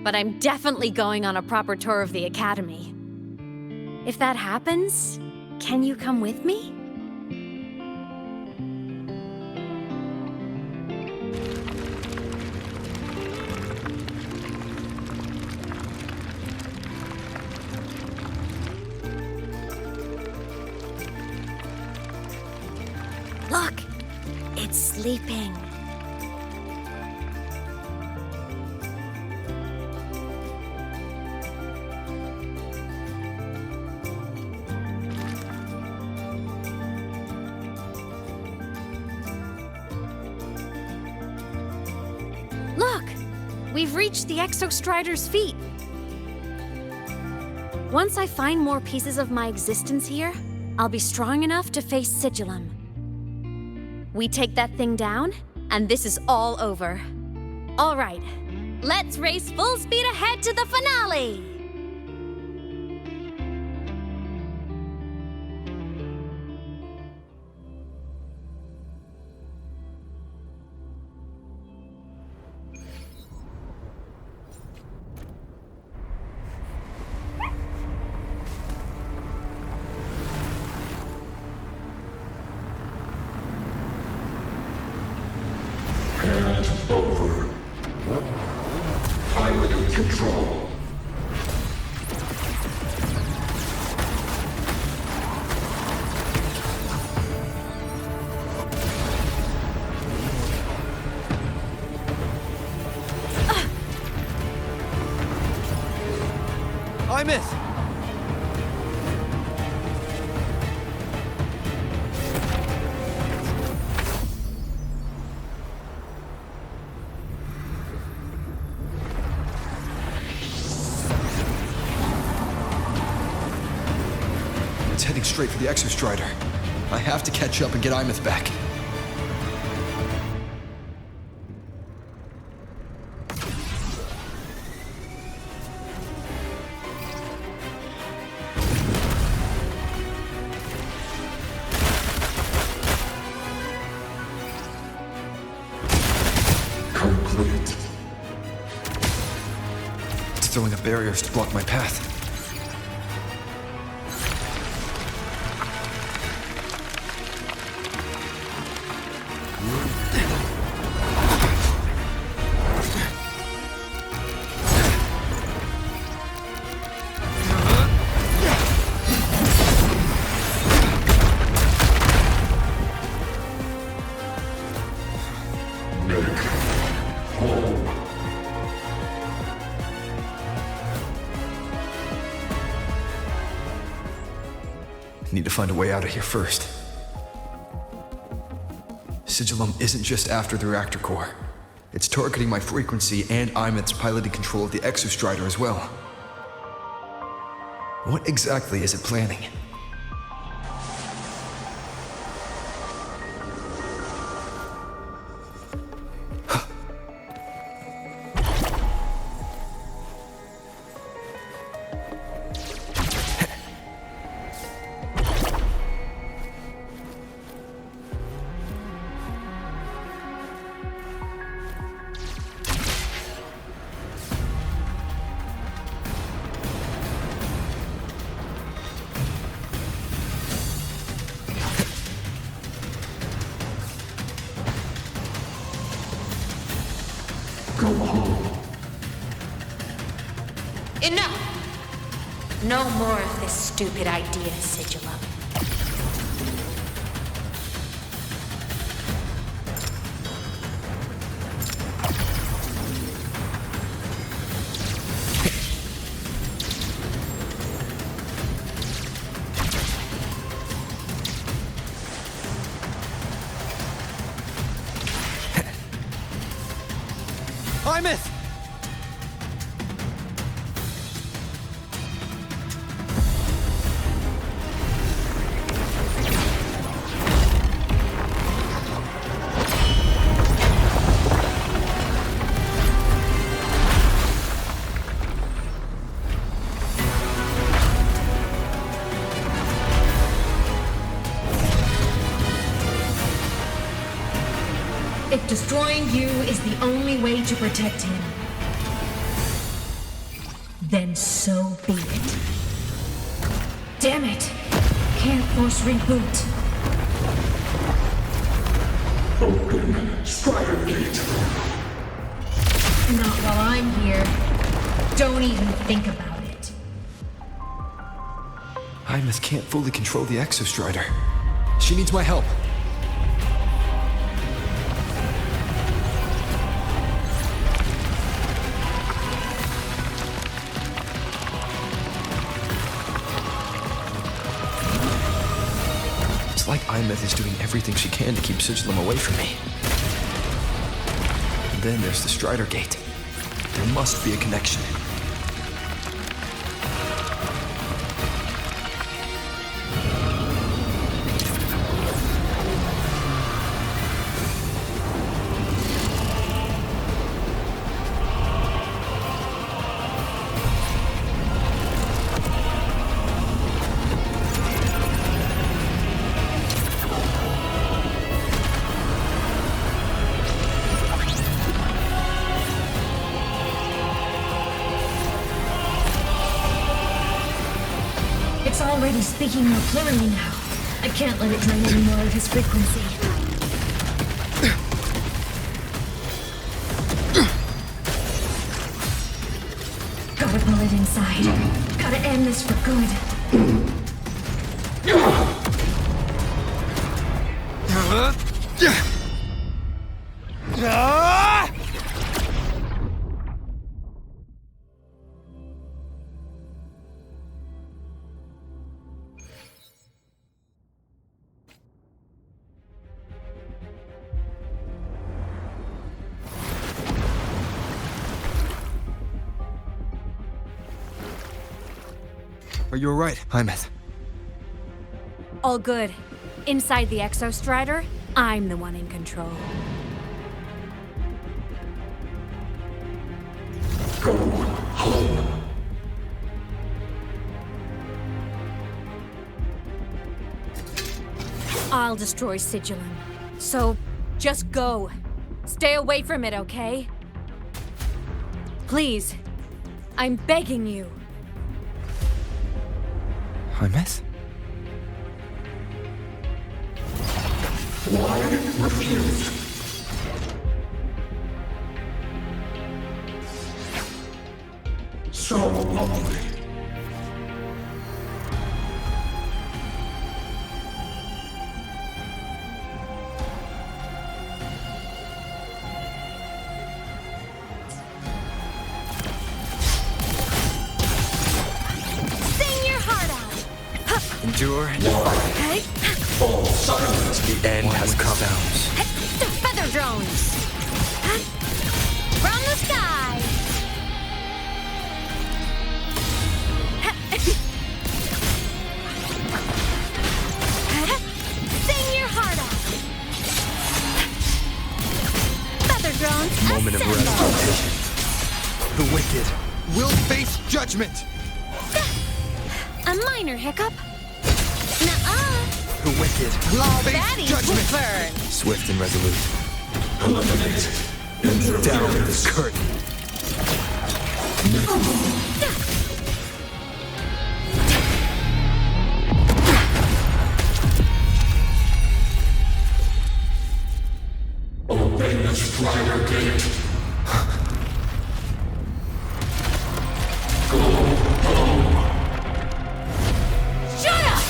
But I'm definitely going on a proper tour of the Academy. If that happens, can you come with me? Look! It's sleeping. Look! We've reached the Exostrider's feet. Once I find more pieces of my existence here, I'll be strong enough to face Sigillum. We take that thing down, and this is all over. All right, let's race full speed ahead to the finale! And over. Pilot control. Aemeath! It's heading straight for the Exostrider. I have to catch up and get Aemeath back. Complete. It's throwing up barriers to block my path. find a way out of here first. Sigillum isn't just after the reactor core. It's targeting my frequency and aemeath's piloting control of the exostrider as well. What exactly is it planning? Enough! No more of this stupid idea, Sigillum. Aemeath! If destroying you is the only way to protect him, then so be it. Damn it! Can't force reboot. Open Strider Gate. Not while I'm here. Don't even think about it. Aemeath can't fully control the exostrider. She needs my help. It's like aemeath is doing everything she can to keep Sigillum away from me. And then there's the Strider Gate. There must be a connection. It's already speaking more clearly now. I can't let it drain any more of his frequency. Gotta pull it inside. Gotta end this for good. Are you alright, Aemeath? All good. Inside the exostrider, I'm the one in control. Go home. I'll destroy Sigillum. So, just go. Stay away from it, okay? Please. I'm begging you. Aemeath? Why refuse? So lonely. endure and fight. All silent. The end has come. The feather drones! From the sky! Sing your heart out! Feather drones, Moment of assemble! restoration. The wicked will face judgment. A minor hiccup? Nuh-uh! The wicked will All face baddies judgment. will burn! Swift and resolute. Eliminate. Down Interference. this curtain. Obey the Strider Gate. Go home. Shut up!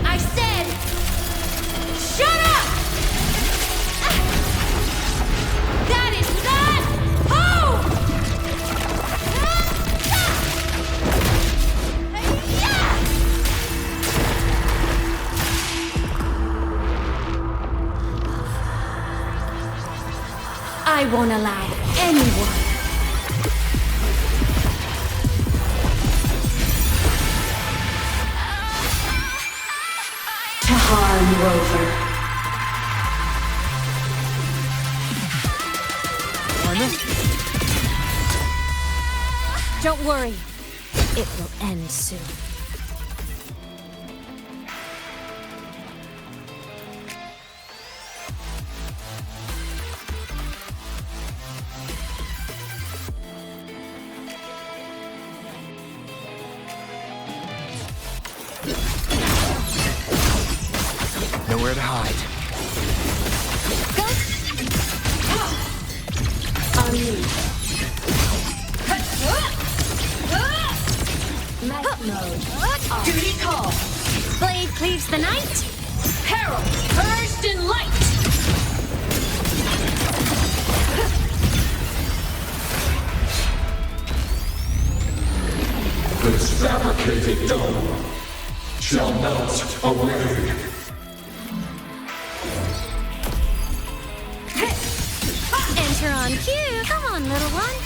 I said, shut up! That is not home! I won't allow anyone To harm Rover. Don't worry. It will end soon. Nowhere to hide. Mech mode. Duty call. Blade cleaves the night. Herald, burst in light. This fabricated dome shall melt away. Enter on cue. Come on, little one.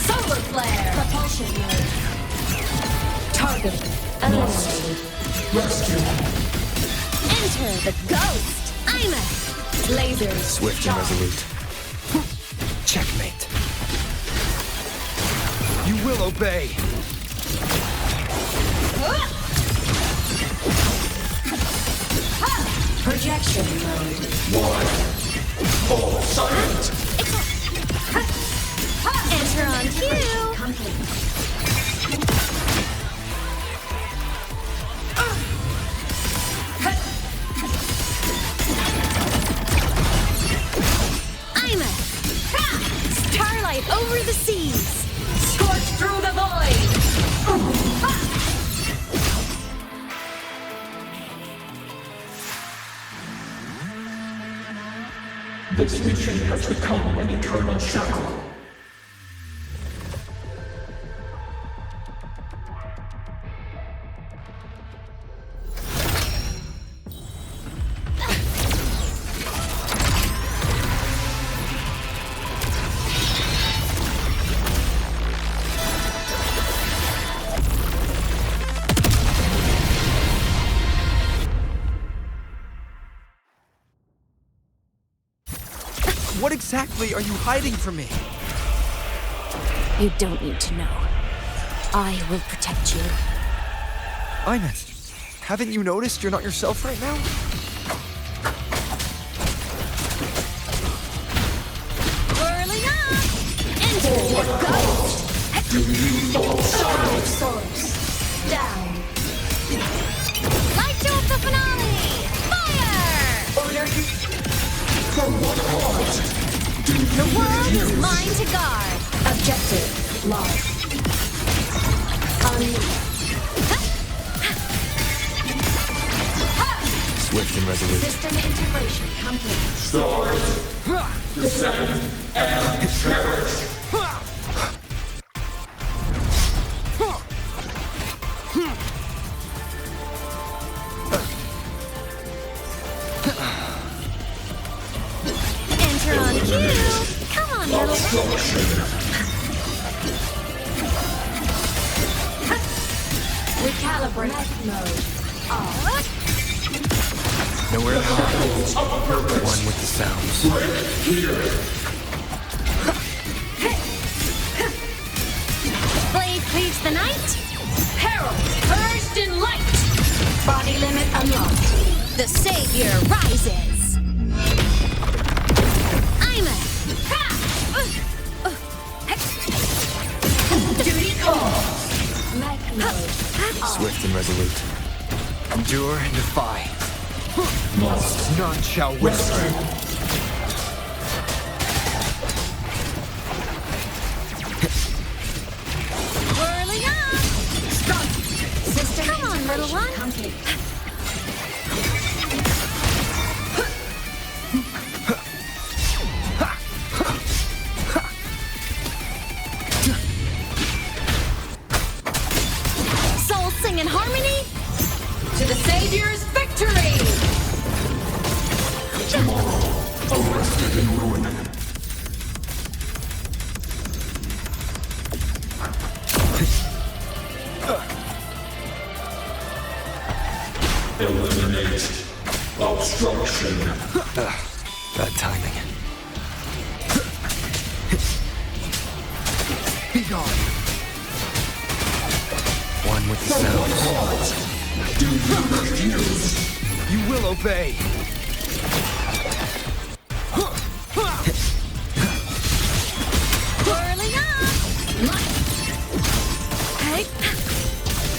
Solar flare. Propulsion mode. Target eliminated. Rescue. Enter the ghost. aemeath. Lasers. Swift and resolute. Checkmate. You will obey. Projection mode. One. All silent. Enter on cue. Complete. aemeath. Starlight over the seas. Scorch through the void. This mission has become an eternal shackle. What exactly are you hiding from me? You don't need to know. I will protect you. aemeath, haven't you noticed you're not yourself right now? Whirling up! Enter the ghost! Source. Down. Light you up the finale! Fire! Order. From what heart do you The world is use? mine to guard. Objective lost. Unleash. Swift and resolute. System integration complete. Stars, descend, and perish. Enter on cue. Come on, little Recalibrate mode. Nowhere to hide. One with the sounds. blade cleaves the night. Peril purged in light. Body limit unlocked. The savior rises. Duty calls. Mech mode. Swift and resolute. Endure and defy. None shall whisper. Whirling up. System Come on, little one. complete. Soul sing in harmony. To the Savior's victory! Tomorrow, arrested in ruin. Eliminate obstruction. Bad timing. Be gone. One with the sounds. Do you refuse? You will obey. Whirling up. Hey.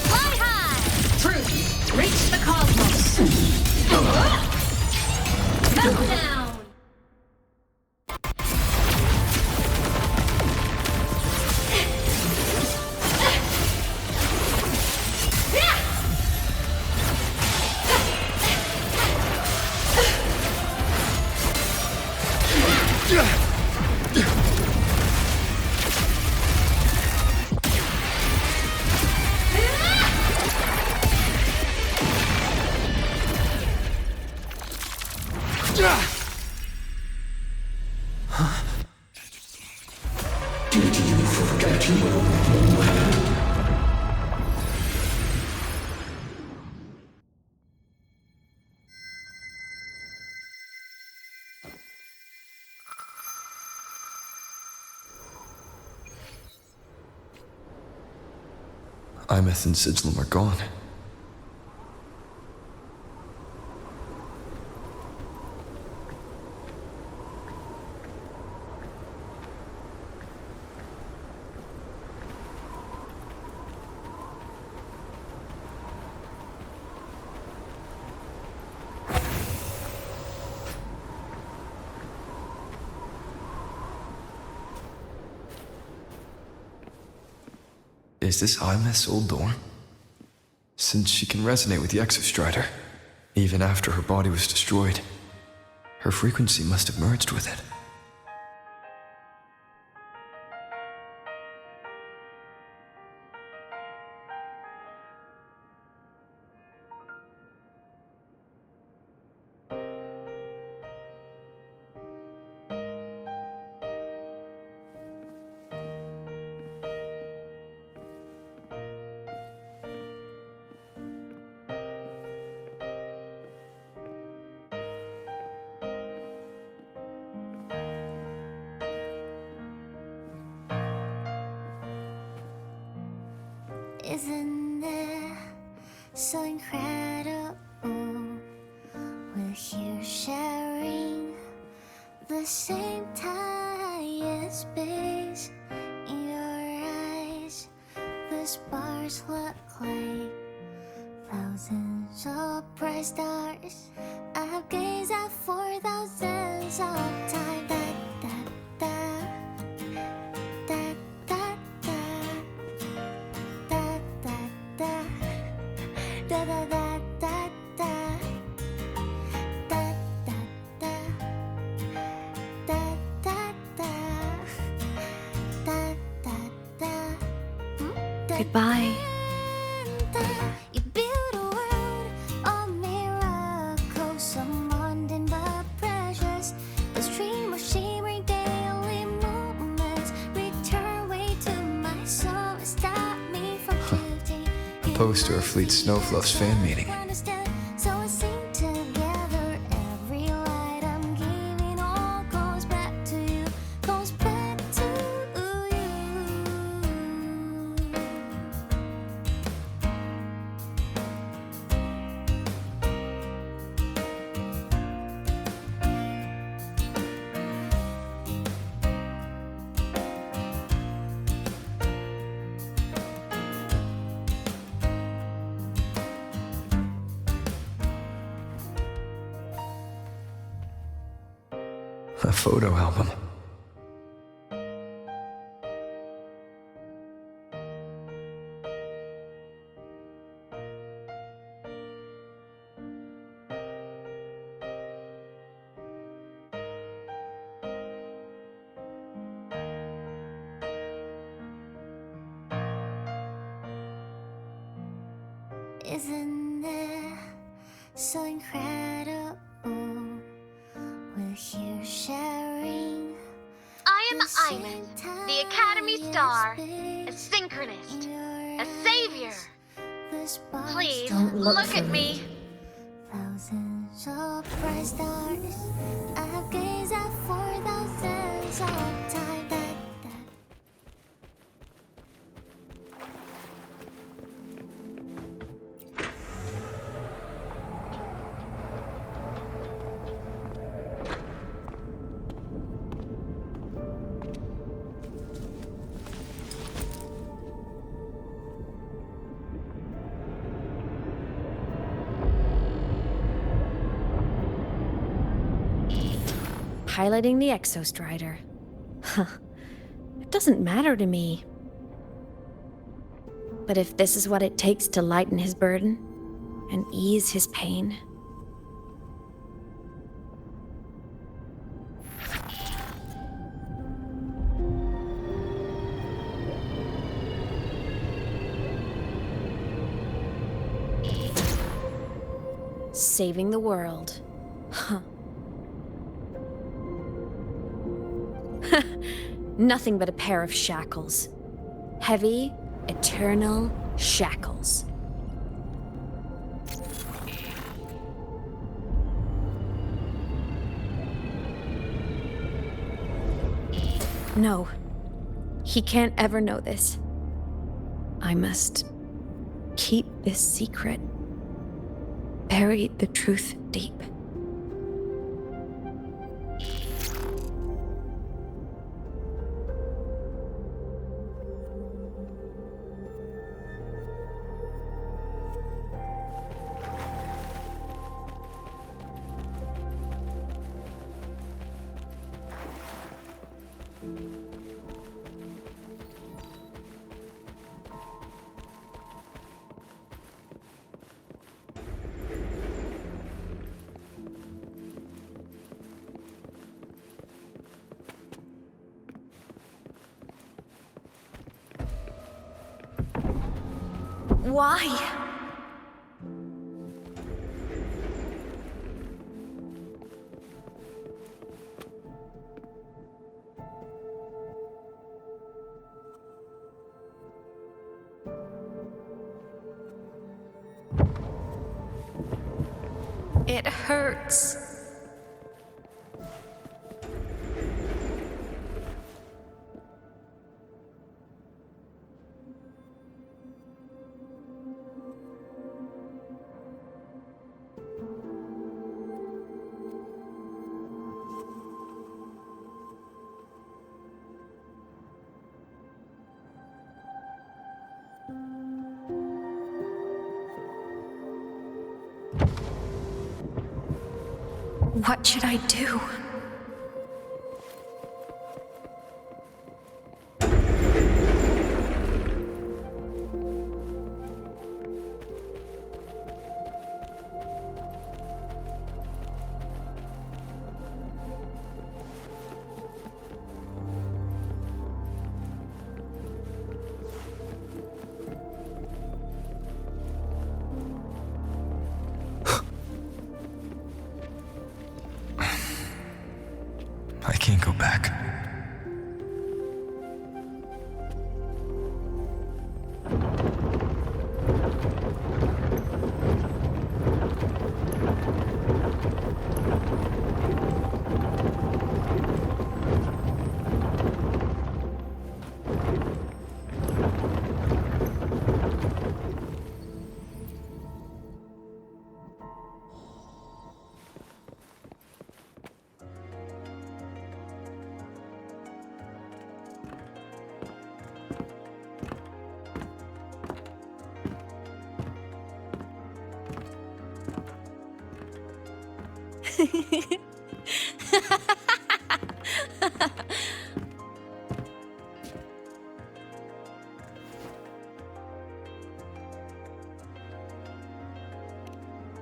Fly high. Truth, reach the cosmos. Meltdown! Did you forget your role? Aemeath and Sigilum are gone. Is this Aemeath's old door? Since she can resonate with the Exostrider, even after her body was destroyed, her frequency must have merged with it. Isn't it so incredible? We're here sharing the same time and space. In your eyes, the stars look like thousands of bright stars. I've gazed at for thousands of times. Goodbye. You build a world of miracles, some mundane but precious. The stream of shimmering daily moments return way to my soul, stop me from drifting. A poster of Fleet Snowfluff's fan meeting. So I sing together, every light I'm giving all goes back to you, goes back to you. A photo album. Isn't it so incredible? We're here sharing. I am aemeath, the Academy Star, a synchronist, a savior. Please, look at me. Thousands of bright stars I've gazed at for thousands of times. Piloting the Exostrider. Huh. It doesn't matter to me. But if this is what it takes to lighten his burden and ease his pain... Saving the world. Huh. Nothing but a pair of shackles. Heavy, eternal shackles. No. He can't ever know this. I must keep this secret. Bury the truth deep. Why? It hurts. What should I do?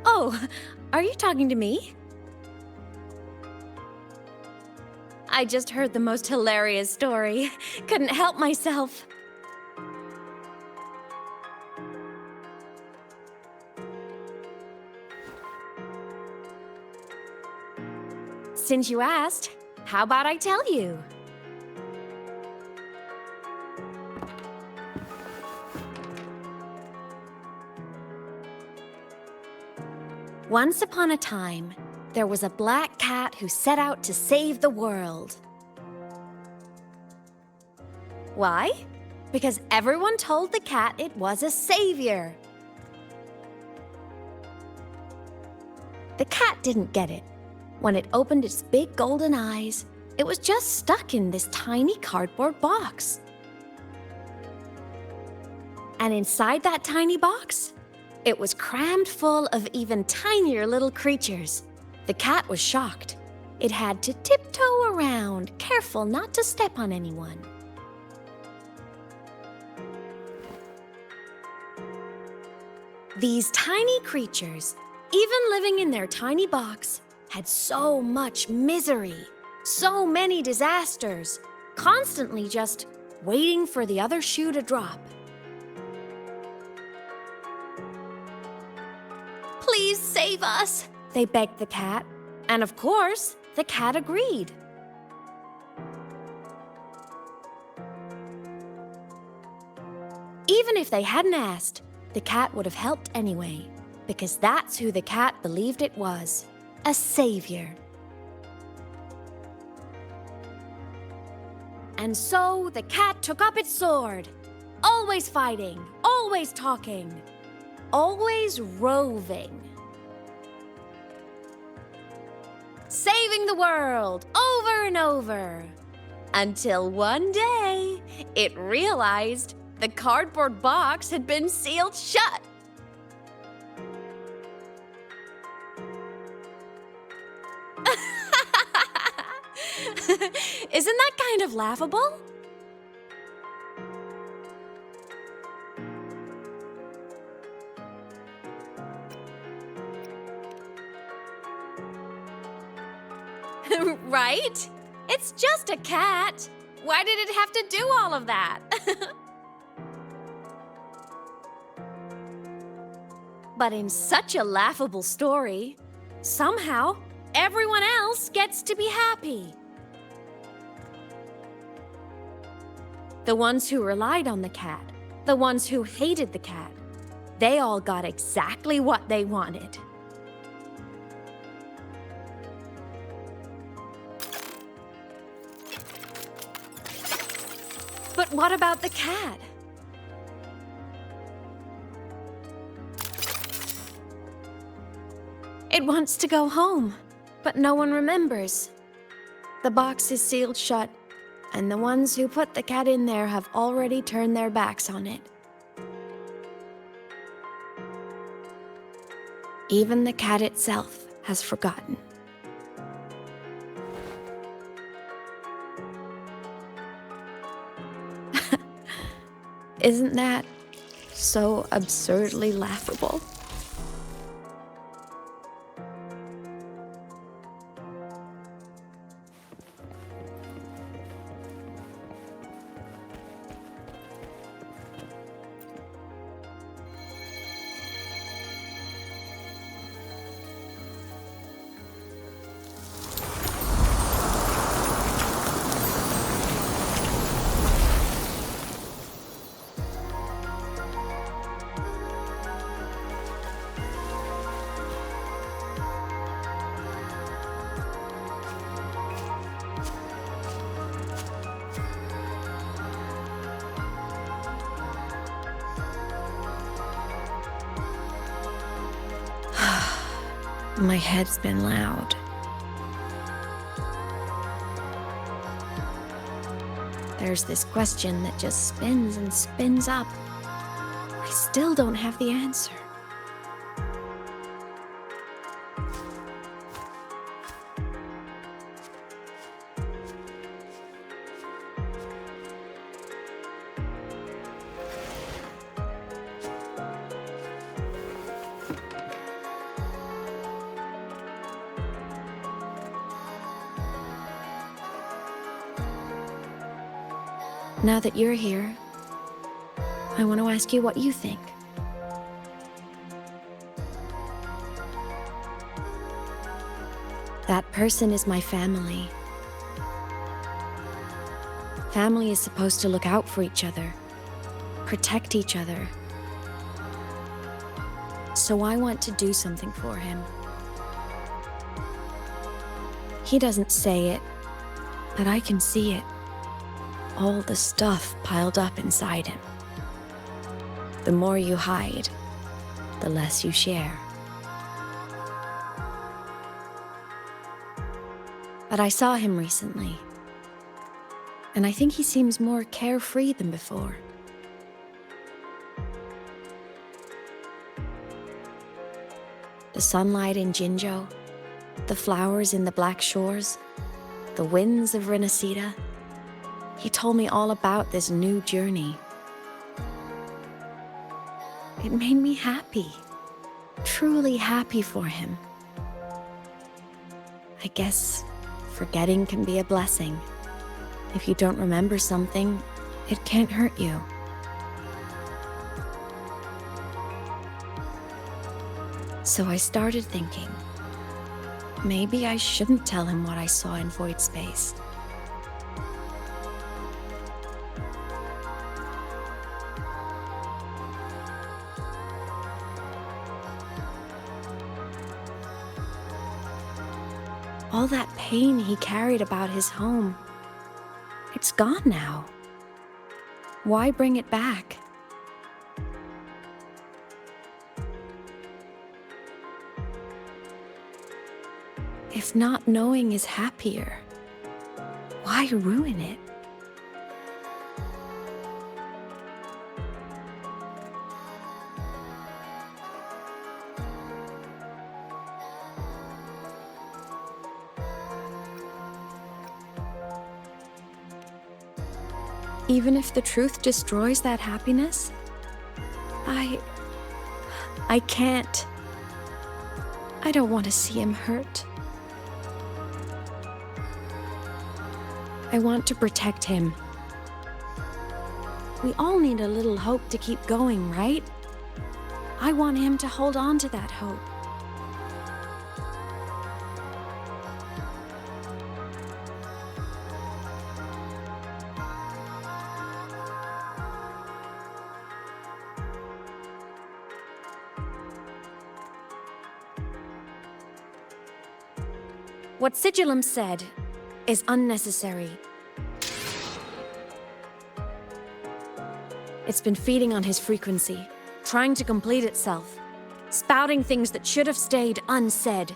Oh, are you talking to me? I just heard the most hilarious story. Couldn't help myself. Since you asked, how about I tell you? Once upon a time, there was a black cat who set out to save the world. Why? Because everyone told the cat it was a savior. The cat didn't get it. When it opened its big golden eyes, it was just stuck in this tiny cardboard box. And inside that tiny box, it was crammed full of even tinier little creatures. The cat was shocked. It had to tiptoe around, careful not to step on anyone. These tiny creatures, even living in their tiny box, had so much misery, so many disasters, constantly just waiting for the other shoe to drop. Please save us, they begged the cat. And of course, the cat agreed. Even if they hadn't asked, the cat would have helped anyway, because that's who the cat believed it was. A savior. And so the cat took up its sword, always fighting, always talking, always roving. Saving the world over and over. Until one day, it realized the cardboard box had been sealed shut. Isn't that kind of laughable? Right? It's just a cat. Why did it have to do all of that? But in such a laughable story, somehow everyone else gets to be happy. The ones who relied on the cat, the ones who hated the cat, they all got exactly what they wanted. But what about the cat? It wants to go home, but no one remembers. The box is sealed shut, and the ones who put the cat in there have already turned their backs on it. Even the cat itself has forgotten. Isn't that so absurdly laughable? My head's been loud. There's this question that just spins and spins up. I still don't have the answer. Now that you're here, I want to ask you what you think. That person is my family. Family is supposed to look out for each other, protect each other. So I want to do something for him. He doesn't say it, but I can see it. All the stuff piled up inside him. The more you hide, the less you share. But I saw him recently, and I think he seems more carefree than before. The sunlight in Jinzhou, the flowers in the Black Shores, the winds of Renacida. He told me all about this new journey. It made me happy, truly happy for him. I guess forgetting can be a blessing. If you don't remember something, it can't hurt you. So I started thinking, maybe I shouldn't tell him what I saw in void space. All that pain he carried about his home, it's gone now. Why bring it back? If not knowing is happier, why ruin it? Even if the truth destroys that happiness, I can't. I don't want to see him hurt. I want to protect him. We all need a little hope to keep going, right? I want him to hold on to that hope. What Sigillum said is unnecessary. It's been feeding on his frequency, trying to complete itself, spouting things that should have stayed unsaid,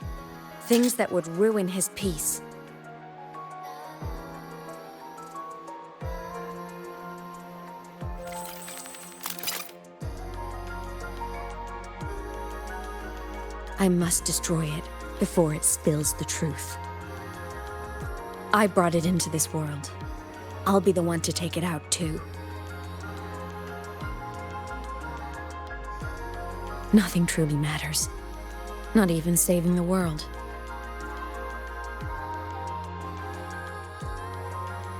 things that would ruin his peace. I must destroy it before it spills the truth. I brought it into this world. I'll be the one to take it out, too. Nothing truly matters. Not even saving the world.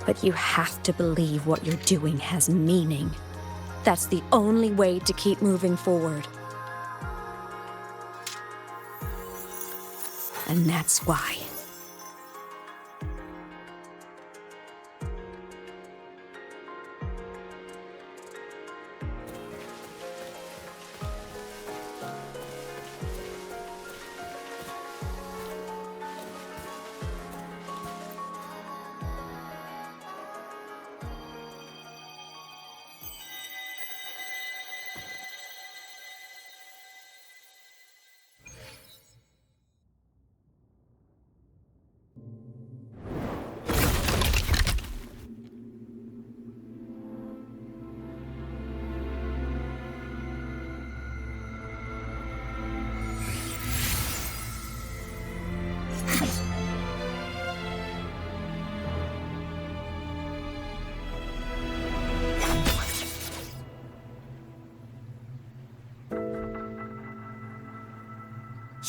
But you have to believe what you're doing has meaning. That's the only way to keep moving forward. And that's why.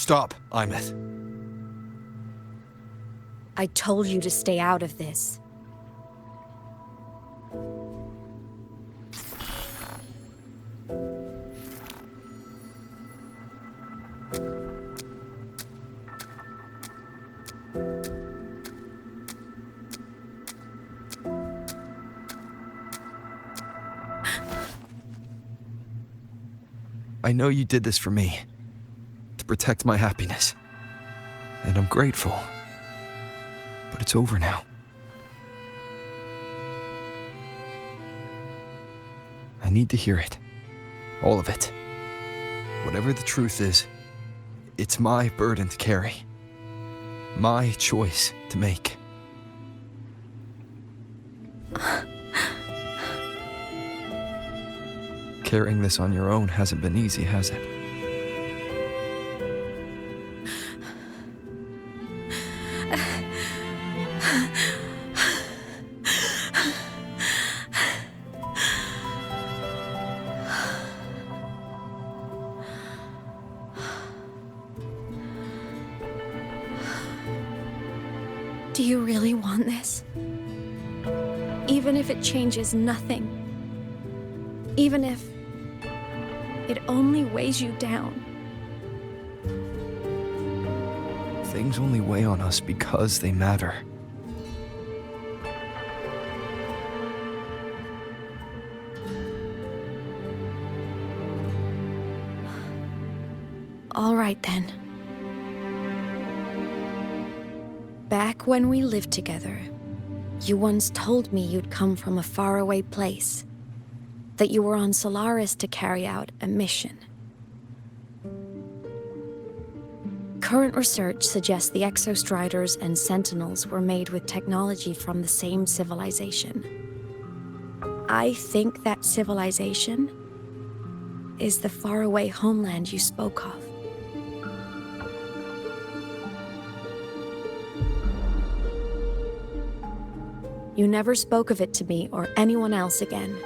Stop, aemeath. I told you to stay out of this. I know you did this for me, to protect my happiness. And I'm grateful. But it's over now. I need to hear it. All of it. Whatever the truth is, it's my burden to carry. My choice to make. Carrying this on your own hasn't been easy, has it? Do you really want this? Even if it changes nothing? Even if it only weighs you down? Things only weigh on us because they matter. All right then. Back when we lived together, you once told me you'd come from a faraway place, that you were on Solaris to carry out a mission. Current research suggests the Exostriders and Sentinels were made with technology from the same civilization. I think that civilization is the faraway homeland you spoke of. You never spoke of it to me or anyone else again,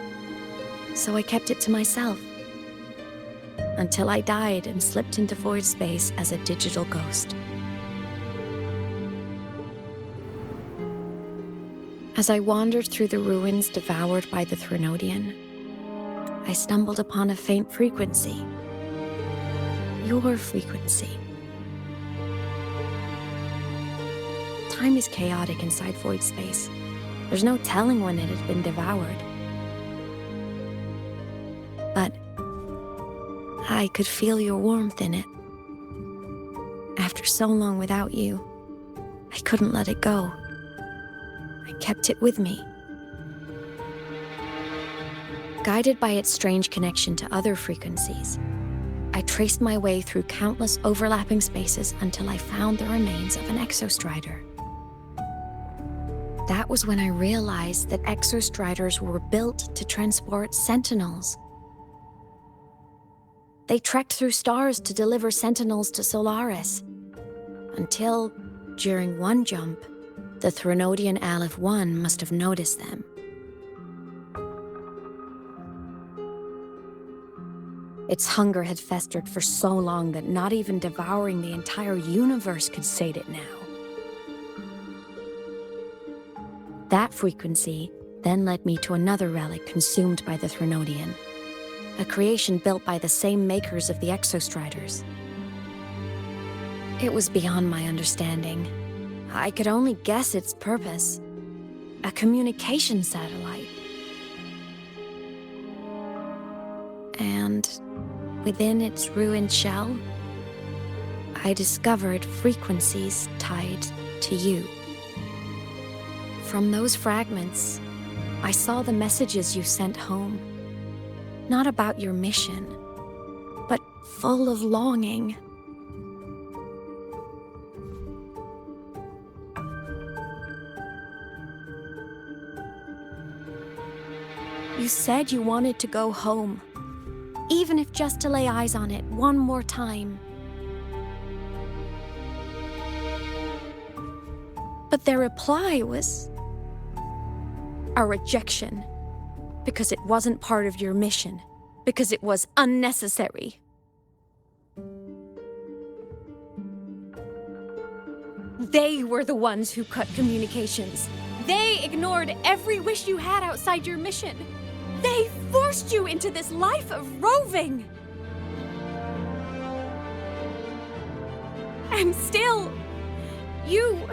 so I kept it to myself. Until I died and slipped into void space as a digital ghost. As I wandered through the ruins devoured by the Threnodian, I stumbled upon a faint frequency. Your frequency. Time is chaotic inside void space. There's no telling when it had been devoured. But I could feel your warmth in it. After so long without you, I couldn't let it go. I kept it with me. Guided by its strange connection to other frequencies, I traced my way through countless overlapping spaces until I found the remains of an Exostrider. That was when I realized that Exostriders were built to transport Sentinels. They trekked through stars to deliver Sentinels to Solaris, until, during one jump, the Threnodian Aleph 1 must have noticed them. Its hunger had festered for so long that not even devouring the entire universe could sate it now. That frequency then led me to another relic consumed by the Threnodian, a creation built by the same makers of the Exostriders. It was beyond my understanding. I could only guess its purpose. A communication satellite. And within its ruined shell, I discovered frequencies tied to you. From those fragments, I saw the messages you sent home. Not about your mission, but full of longing. You said you wanted to go home, even if just to lay eyes on it one more time. But their reply was a rejection, because it wasn't part of your mission, because it was unnecessary. They were the ones who cut communications. They ignored every wish you had outside your mission. They forced you into this life of roving. And still, you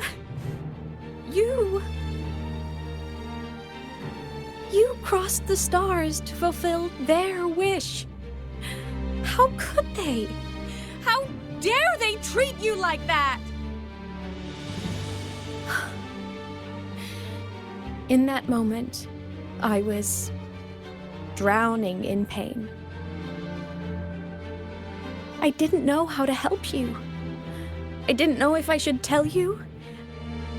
crossed the stars to fulfill their wish. How could they? How dare they treat you like that? In that moment, I was drowning in pain. I didn't know how to help you. I didn't know if I should tell you.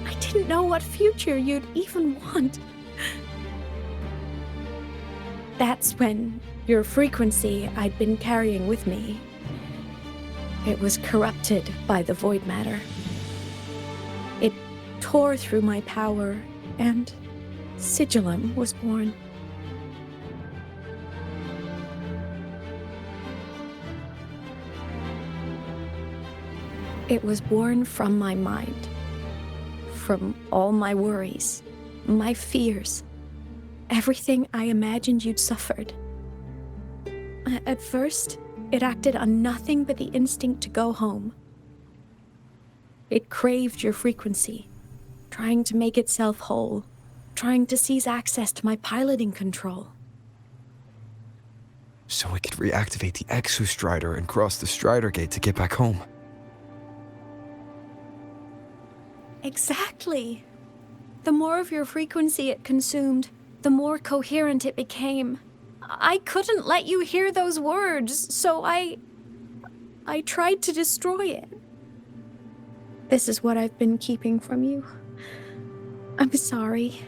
I didn't know what future you'd even want. That's when your frequency I'd been carrying with me, it was corrupted by the void matter. It tore through my power, and Sigillum was born. It was born from my mind, from all my worries, my fears, everything I imagined you'd suffered. At first, it acted on nothing but the instinct to go home. It craved your frequency, trying to make itself whole, trying to seize access to my piloting control. So it could reactivate the Exostrider and cross the Strider Gate to get back home. Exactly. The more of your frequency it consumed, the more coherent it became. I couldn't let you hear those words, so I tried to destroy it. This is what I've been keeping from you. I'm sorry.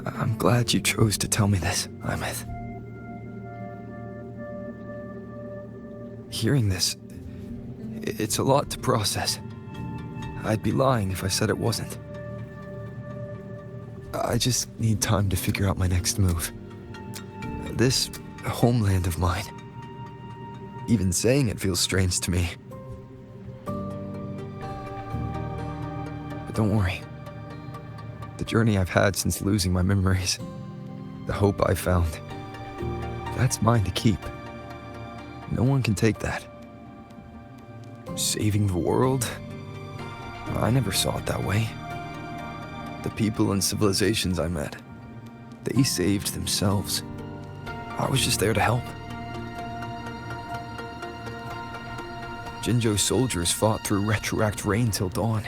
I'm glad you chose to tell me this, aemeath. Hearing this, it's a lot to process. I'd be lying if I said it wasn't. I just need time to figure out my next move. This homeland of mine, even saying it feels strange to me. But don't worry. The journey I've had since losing my memories, the hope I found, that's mine to keep. No one can take that. Saving the world? I never saw it that way. The people and civilizations I met, they saved themselves. I was just there to help. Jinjo's soldiers fought through retroact rain till dawn.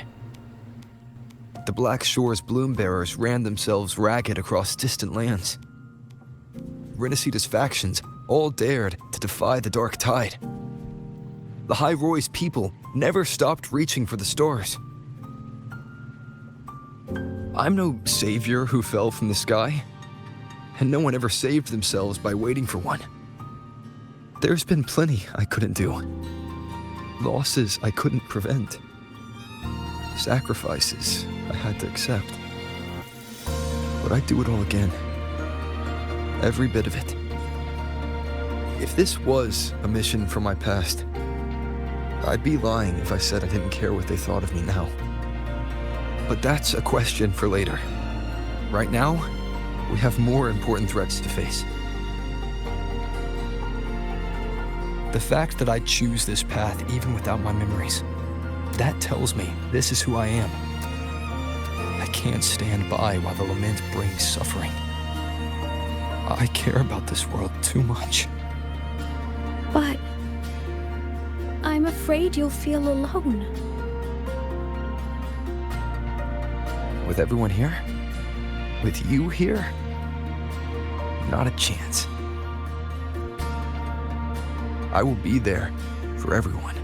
The Black Shore's bloom-bearers ran themselves ragged across distant lands. Rinasita's factions all dared to defy the dark tide. The High Roy's people never stopped reaching for the stars. I'm no savior who fell from the sky, and no one ever saved themselves by waiting for one. There's been plenty I couldn't do. Losses I couldn't prevent. Sacrifices I had to accept. But I'd do it all again. Every bit of it. If this was a mission from my past, I'd be lying if I said I didn't care what they thought of me now. But that's a question for later. Right now, we have more important threats to face. The fact that I choose this path even without my memories, that tells me this is who I am. I can't stand by while the lament brings suffering. I care about this world too much. But I'm afraid you'll feel alone. With everyone here? With you here? Not a chance. I will be there for everyone.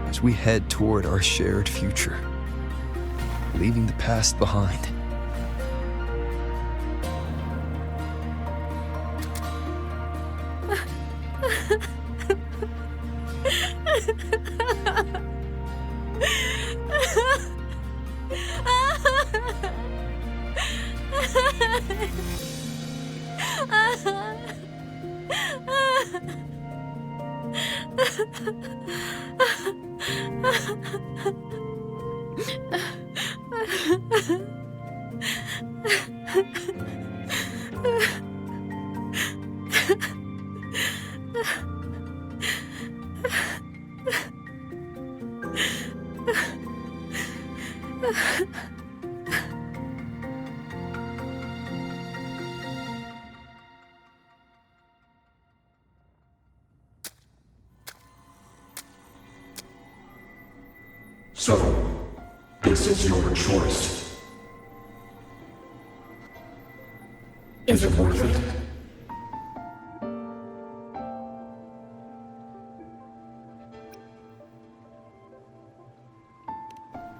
as we head toward our shared future, leaving the past behind. So, this is your choice. Is it worth it?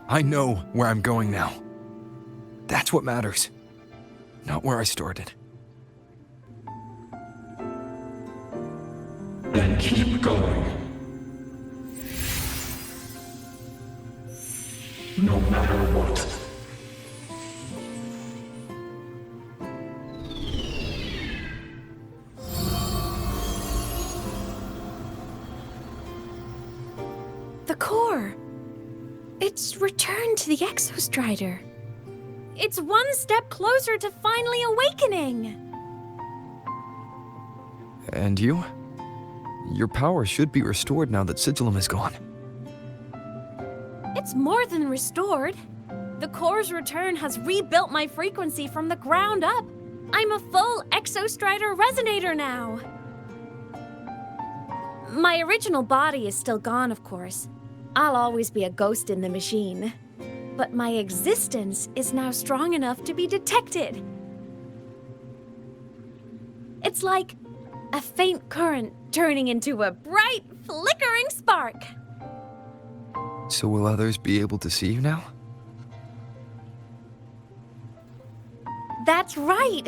I know where I'm going now. That's what matters, not where I started. Then keep going. No matter what. The core. It's returned to the Exostrider. It's one step closer to finally awakening. And you? Your power should be restored now that Sigillum is gone. It's more than restored. The core's return has rebuilt my frequency from the ground up. I'm a full Exostrider resonator now. My original body is still gone, of course. I'll always be a ghost in the machine. But my existence is now strong enough to be detected. It's like a faint current turning into a bright, flickering spark. So will others be able to see you now? That's right.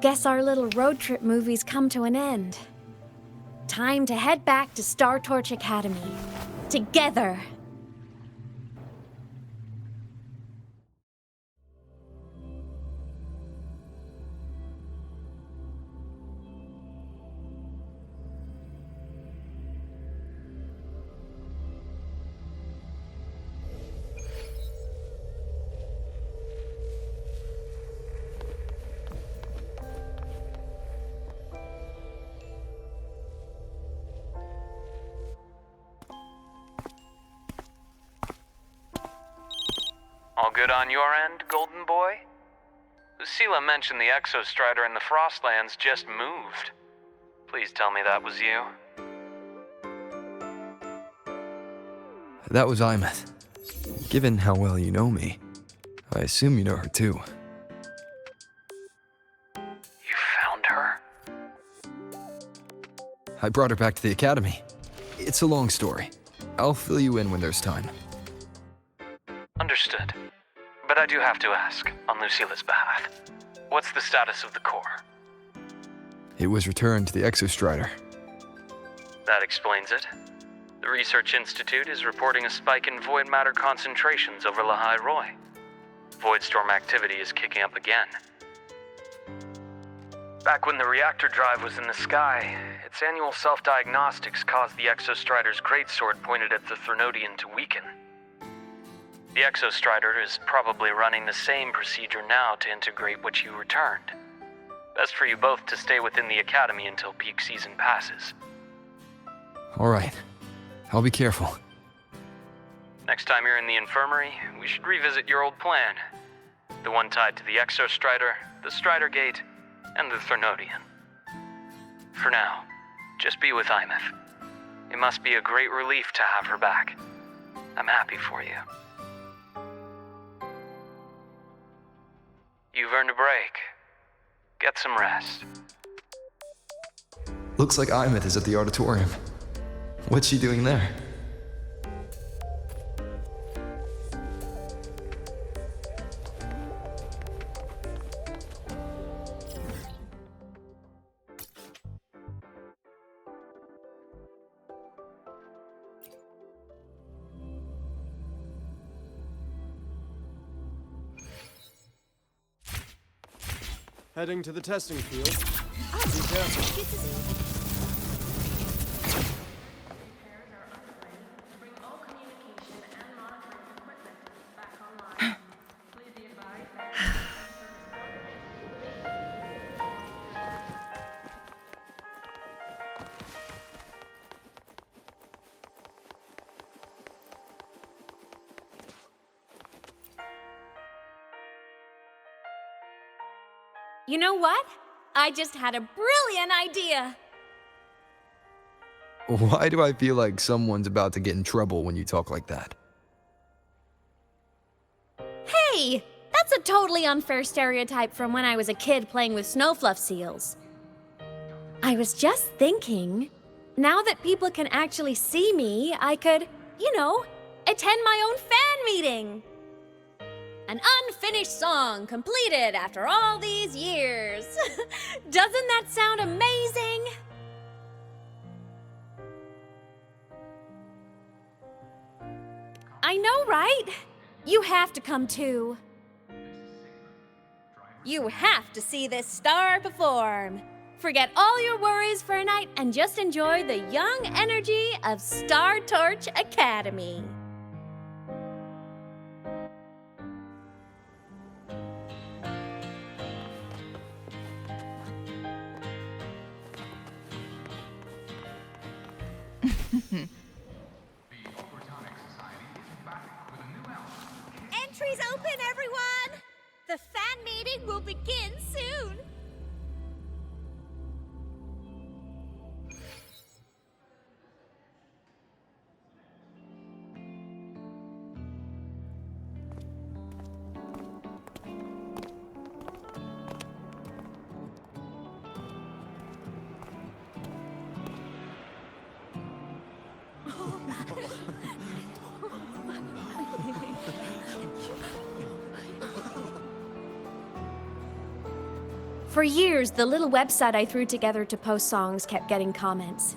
Guess our little road trip movie's come to an end. Time to head back to Star Torch Academy. Together. All good on your end, Golden Boy? Lucilla mentioned the Exostrider in the Frostlands just moved. Please tell me that was you. That was aemeath. Given how well you know me, I assume you know her too. You found her? I brought her back to the academy. It's a long story. I'll fill you in when there's time. Understood. But I do have to ask, on Lucilla's behalf, what's the status of the core? It was returned to the Exostrider. That explains it. The Research Institute is reporting a spike in void matter concentrations over Lahai Roy. Voidstorm activity is kicking up again. Back when the reactor drive was in the sky, its annual self-diagnostics caused the Exostrider's greatsword pointed at the Threnodian to weaken. The Exostrider is probably running the same procedure now to integrate what you returned. Best for you both to stay within the Academy until peak season passes. All right. I'll be careful. Next time you're in the infirmary, we should revisit your old plan. The one tied to the Exostrider, the Strider Gate, and the Threnodian. For now, just be with aemeath. It must be a great relief to have her back. I'm happy for you. You've earned a break. Get some rest. Looks like aemeath is at the auditorium. What's she doing there? Heading to the testing field. Be careful. You know what? I just had a brilliant idea. Why do I feel like someone's about to get in trouble when you talk like that? Hey, that's a totally unfair stereotype from when I was a kid playing with snowfluff seals. I was just thinking, now that people can actually see me, I could, attend my own fan meeting. An unfinished song completed after all these years. Doesn't that sound amazing? I know, right? You have to come too. You have to see this star perform. Forget all your worries for a night and just enjoy the young energy of Star Torch Academy. Entries open, everyone! The fan meeting will begin soon! For years, the little website I threw together to post songs kept getting comments.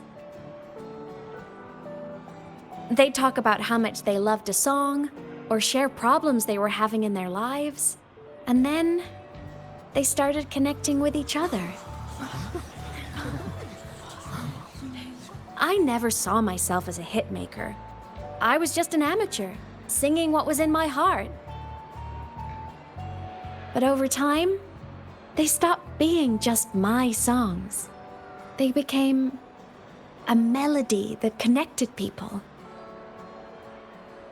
They'd talk about how much they loved a song, or share problems they were having in their lives, and then they started connecting with each other. I never saw myself as a hitmaker. I was just an amateur, singing what was in my heart. But over time, they stopped being just my songs. They became a melody that connected people.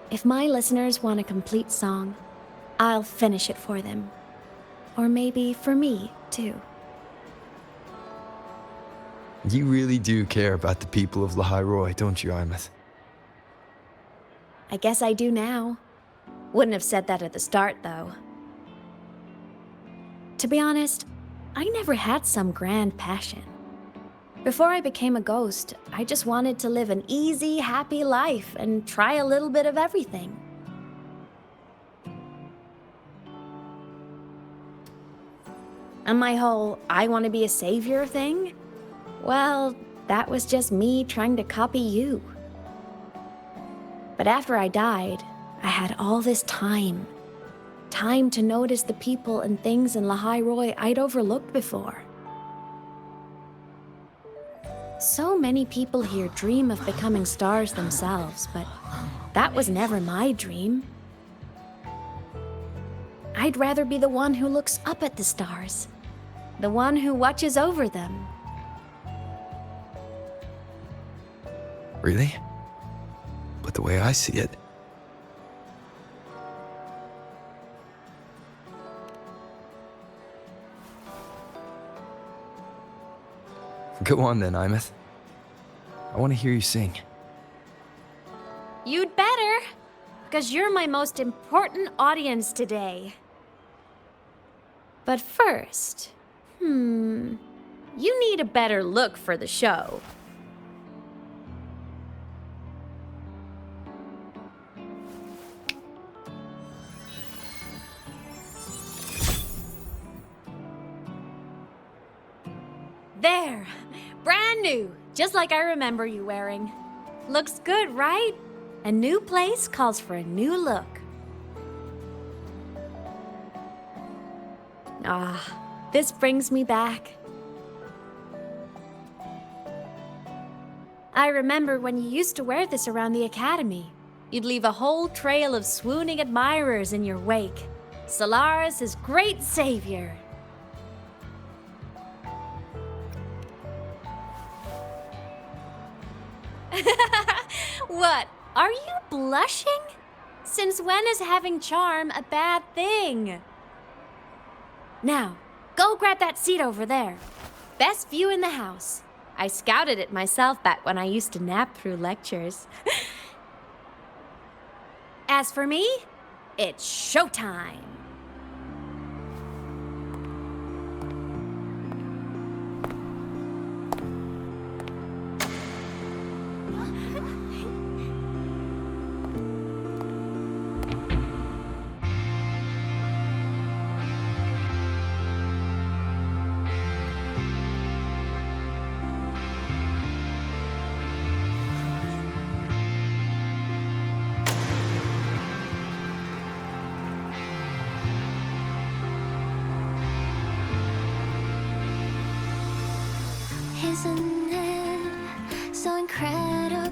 If my listeners want a complete song, I'll finish it for them. Or maybe for me, too. You really do care about the people of Lahairoi, don't you, aemeath? I guess I do now. Wouldn't have said that at the start, though. To be honest, I never had some grand passion. Before I became a ghost, I just wanted to live an easy, happy life and try a little bit of everything. And my whole I want to be a savior thing? Well, that was just me trying to copy you. But after I died, I had all this time. Time to notice the people and things in Lahairoi I'd overlooked before. So many people here dream of becoming stars themselves, but that was never my dream. I'd rather be the one who looks up at the stars, the one who watches over them. Really? But the way I see it, go on then, aemeath. I want to hear you sing. You'd better, because you're my most important audience today. But first, you need a better look for the show. There! Brand new! Just like I remember you wearing. Looks good, right? A new place calls for a new look. This brings me back. I remember when you used to wear this around the academy. You'd leave a whole trail of swooning admirers in your wake. Solaris' great savior. What? Are you blushing? Since when is having charm a bad thing? Now, go grab that seat over there. Best view in the house. I scouted it myself back when I used to nap through lectures. As for me, it's showtime. Isn't it so incredible?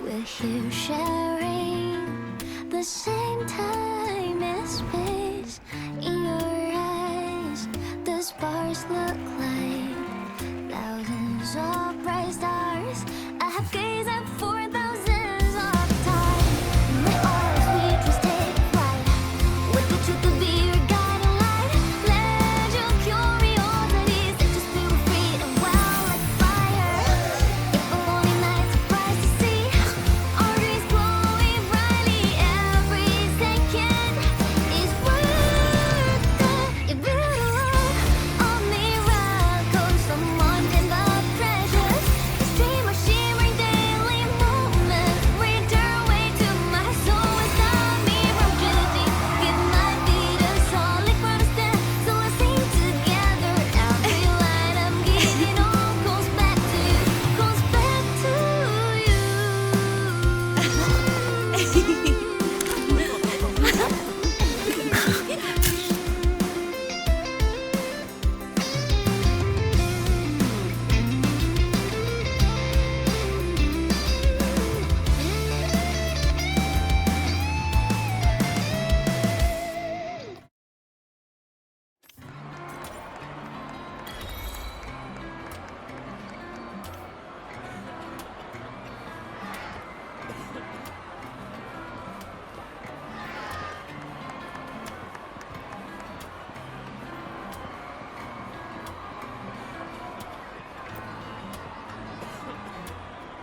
We're here sharing the same time and space. In your eyes, the stars look like thousands of bright stars. I have gazed at for thousands of times. May all sweet take flight. What the truth to be your guiding light. Let your curiosity set your spirit free and wild like fire. If a lonely night surprised to see our dreams glowing brightly, every second is worth it. If you all miracles, someone can love treasures. This dream of shimmering daily moments return way to my soul without me from Trinity. Give my feet a solid ground to stand, so let's sing together. Every line I'm giving all goes back to you, goes back to you.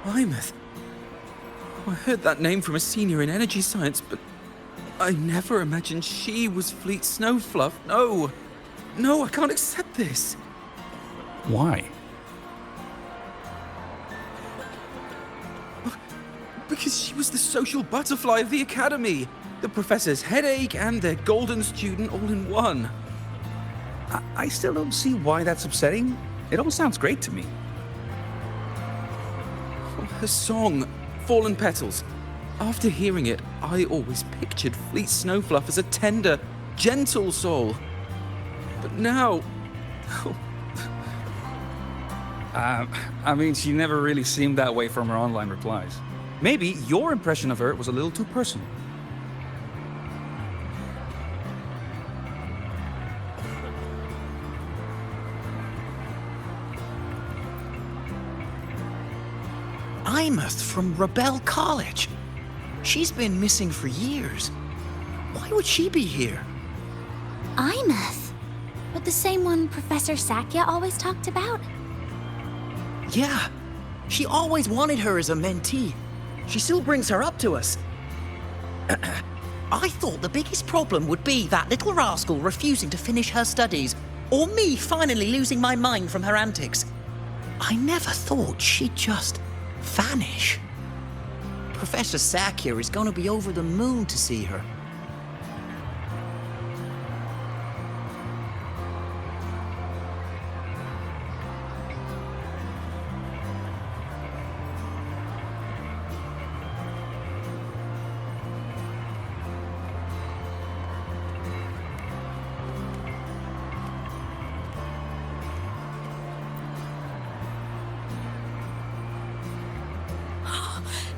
Aemeath. I heard that name from a senior in energy science, but I never imagined she was Fleet Snowfluff. No. No, I can't accept this. Why? Because she was the social butterfly of the academy. The professor's headache and their golden student all in one. I still don't see why that's upsetting. It all sounds great to me. Her song, Fallen Petals. After hearing it, I always pictured Fleet Snowfluff as a tender, gentle soul. But now... I mean, she never really seemed that way from her online replies. Maybe your impression of her was a little too personal. Aemeath from Rebel College. She's been missing for years. Why would she be here? Aemeath? But the same one Professor Sakya always talked about? Yeah. She always wanted her as a mentee. She still brings her up to us. I thought the biggest problem would be that little rascal refusing to finish her studies, or me finally losing my mind from her antics. I never thought she'd just vanish. Professor Sakya is going to be over the moon to see her.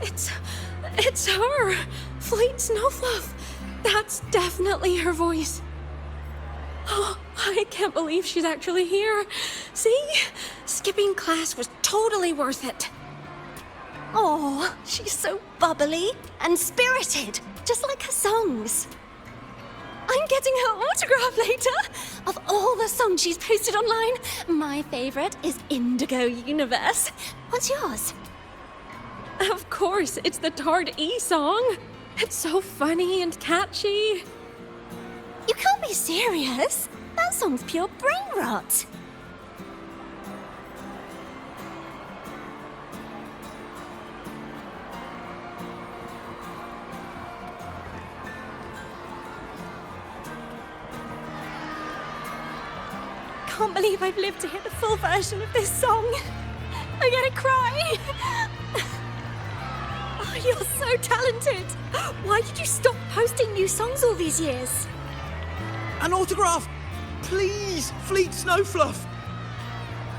It's her! Fleet Snowfluff! That's definitely her voice. Oh, I can't believe she's actually here. See? Skipping class was totally worth it. Oh, she's so bubbly and spirited, just like her songs. I'm getting her autograph later. Of all the songs she's posted online, my favorite is Indigo Universe. What's yours? Of course, it's the Tard E song. It's so funny and catchy. You can't be serious. That song's pure brain rot. Can't believe I've lived to hear the full version of this song. I'm gonna cry. Oh, you're so talented. Why did you stop posting new songs all these years? An autograph! Please, Fleet Snowfluff!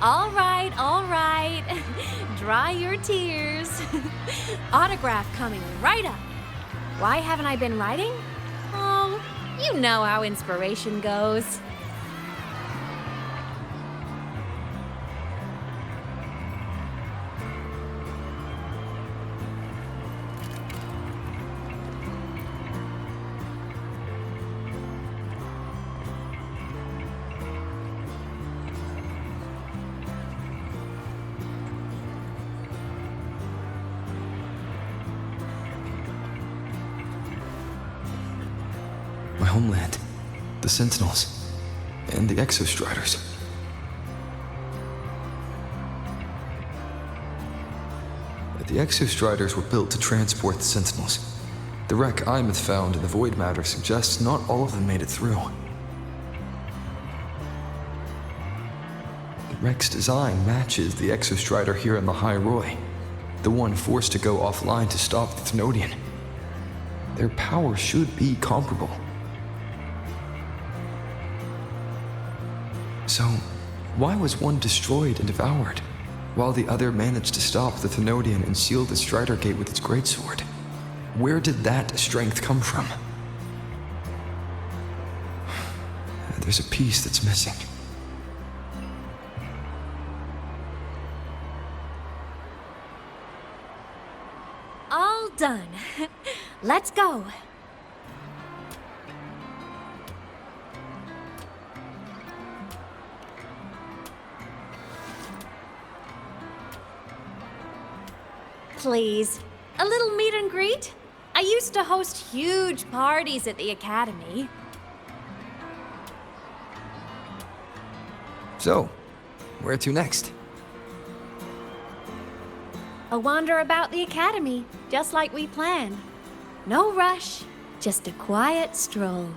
All right. Dry your tears. Autograph coming right up. Why haven't I been writing? Oh, you know how inspiration goes. My homeland, the Sentinels, and the Exostriders. The Exostriders were built to transport the Sentinels. The wreck aemeath found in the void matter suggests not all of them made it through. The wreck's design matches the Exostrider here in the High Roy, the one forced to go offline to stop the Thenodian. Their power should be comparable. So, why was one destroyed and devoured, while the other managed to stop the Thenodian and seal the Strider Gate with its greatsword? Where did that strength come from? There's a piece that's missing. All done. Let's go. Please, a little meet and greet? I used to host huge parties at the Academy. So, where to next? A wander about the Academy, just like we planned. No rush, just a quiet stroll.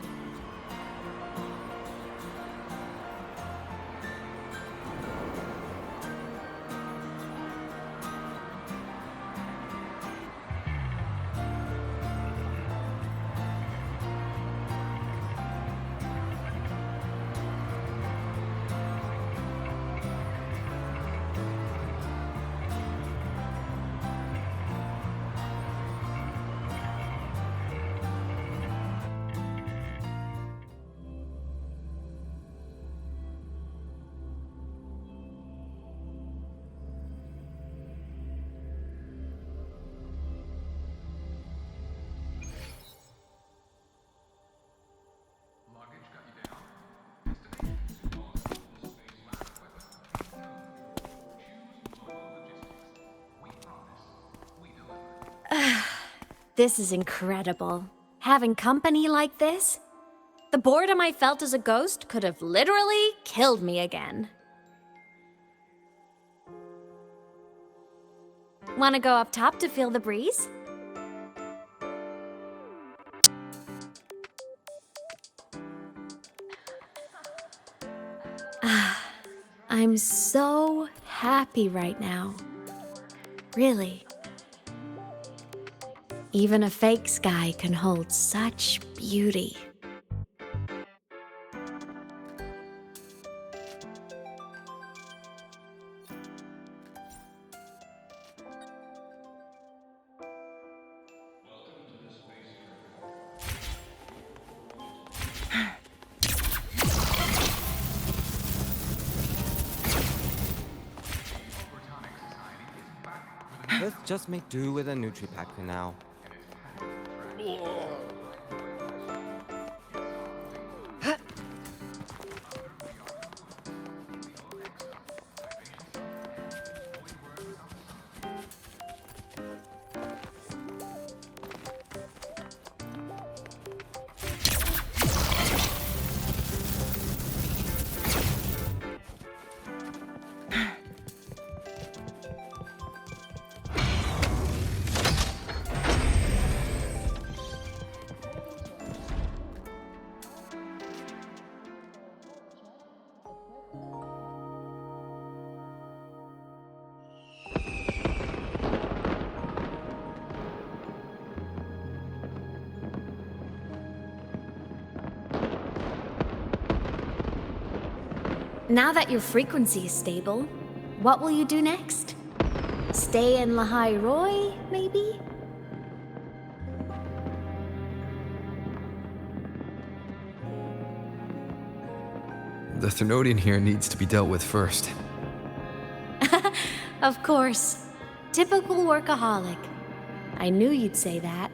This is incredible. Having company like this? The boredom I felt as a ghost could have literally killed me again. Want to go up top to feel the breeze? I'm so happy right now. Really. Even a fake sky can hold such beauty. Let's just make do with a Nutri-Pack for now. Now that your frequency is stable, what will you do next? Stay in Lahai Roy, maybe? The Thernoidian here needs to be dealt with first. Of course. Typical workaholic. I knew you'd say that.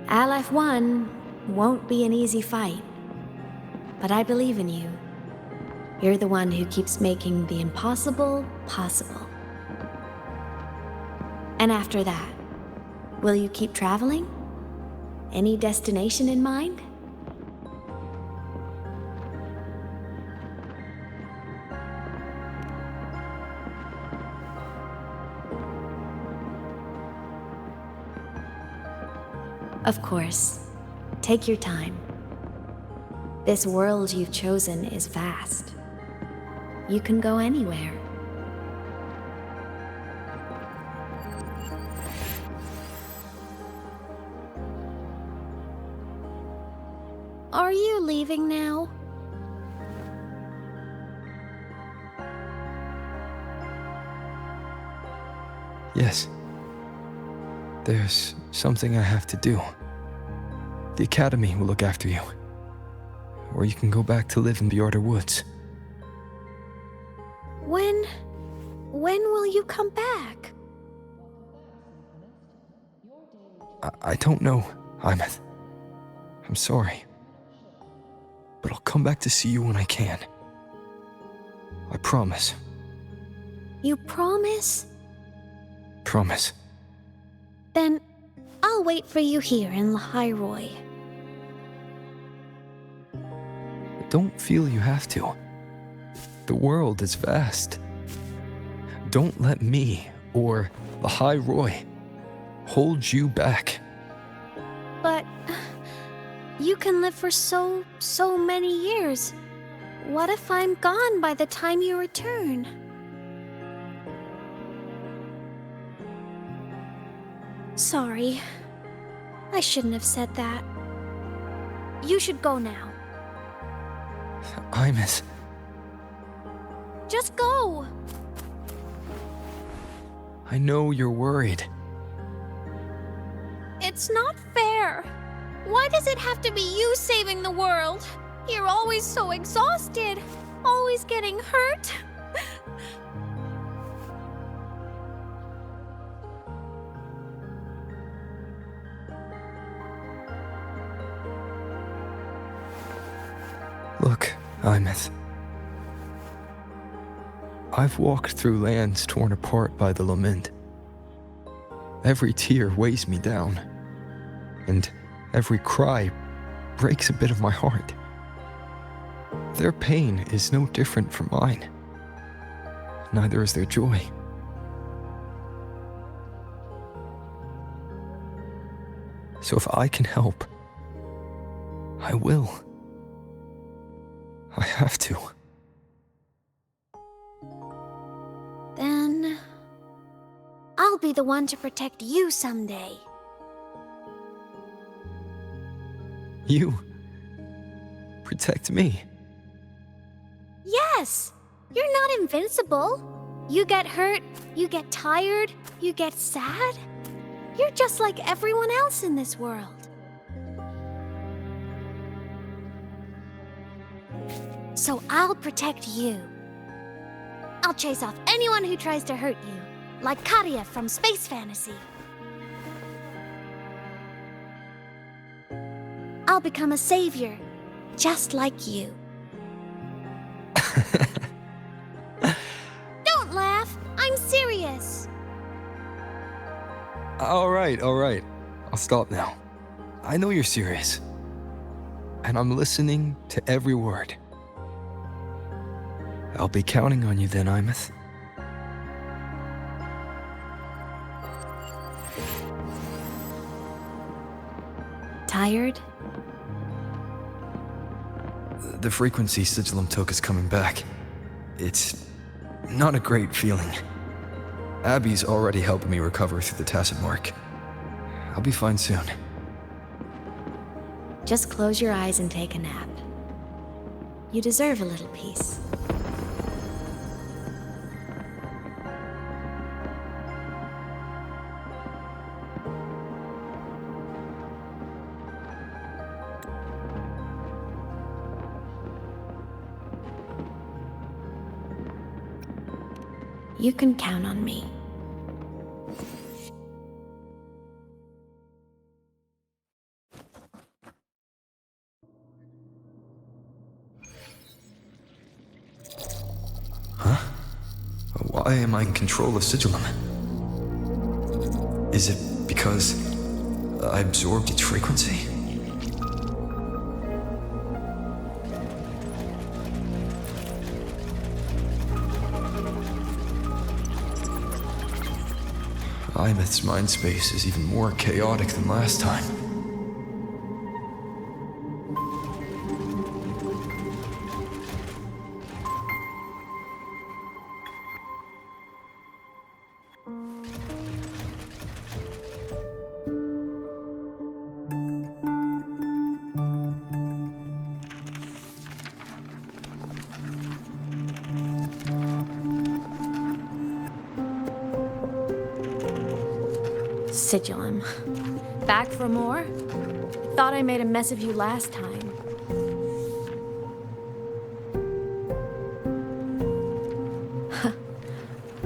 Aleph 1 won't be an easy fight. But I believe in you. You're the one who keeps making the impossible possible. And after that, will you keep traveling? Any destination in mind? Of course. Take your time. This world you've chosen is vast. You can go anywhere. Are you leaving now? Yes. There's something I have to do. The Academy will look after you. Or you can go back to live in Bjorder Woods. When will you come back? I don't know, aemeath. I'm sorry. But I'll come back to see you when I can. I promise. You promise? Promise. Then I'll wait for you here in Lahai Roy. Don't feel you have to. The world is vast. Don't let me or Lahai Roy hold you back. But you can live for so many years. What if I'm gone by the time you return? Sorry. I shouldn't have said that. You should go now. aemeath. Just go! I know you're worried. It's not fair. Why does it have to be you saving the world? You're always so exhausted. Always getting hurt. Look, aemeath. I've walked through lands torn apart by the lament. Every tear weighs me down, and every cry breaks a bit of my heart. Their pain is no different from mine. Neither is their joy. So if I can help, I will. I have to. Then I'll be the one to protect you someday. You protect me. Yes! You're not invincible. You get hurt, you get tired, you get sad. You're just like everyone else in this world. So I'll protect you. I'll chase off anyone who tries to hurt you, like Karia from Space Fantasy. I'll become a savior, just like you. Don't laugh! I'm serious! All right. I'll stop now. I know you're serious. And I'm listening to every word. I'll be counting on you then, aemeath. Tired? The frequency Sigillum took is coming back. It's not a great feeling. Abby's already helping me recover through the tacit mark. I'll be fine soon. Just close your eyes and take a nap. You deserve a little peace. You can count on me. Why am I in control of Sigillum? Is it because I absorbed its frequency? Aemeath's mind space is even more chaotic than last time. Sigillum. Back for more? Thought I made a mess of you last time.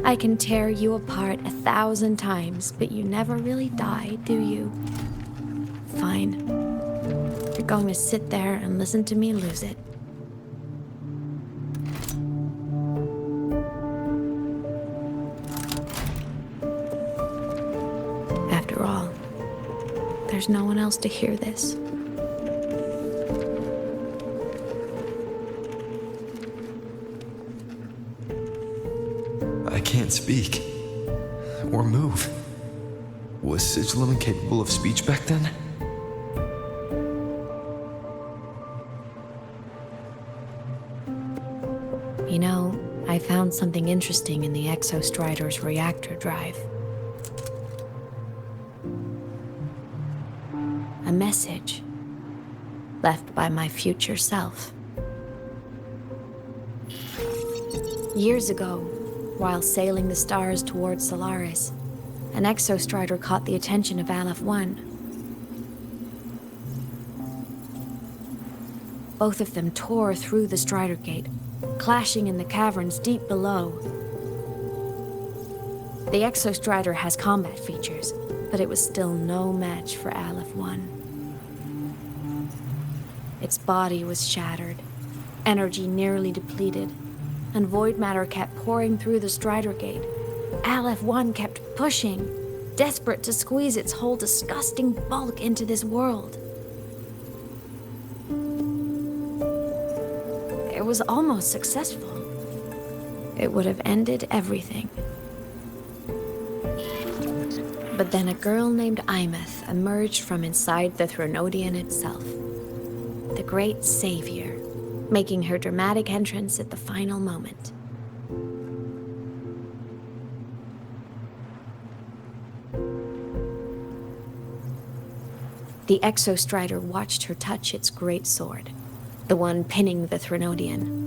I can tear you apart 1,000 times, but you never really die, do you? Fine. You're going to sit there and listen to me lose it. After all, there's no one else to hear this. I can't speak. Or move. Was Sigillum incapable of speech back then? You know, I found something interesting in the Exostrider's reactor drive. A message left by my future self. Years ago, while sailing the stars towards Solaris, an Exostrider caught the attention of Aleph 1. Both of them tore through the Strider Gate, clashing in the caverns deep below. The Exostrider has combat features, but it was still no match for Aleph 1. Its body was shattered, energy nearly depleted, and void matter kept pouring through the Strider Gate. Aleph 1 kept pushing, desperate to squeeze its whole disgusting bulk into this world. It was almost successful. It would have ended everything. But then a girl named Aemeath emerged from inside the Threnodian itself. The great savior, making her dramatic entrance at the final moment. The Exostrider watched her touch its great sword, the one pinning the Threnodian.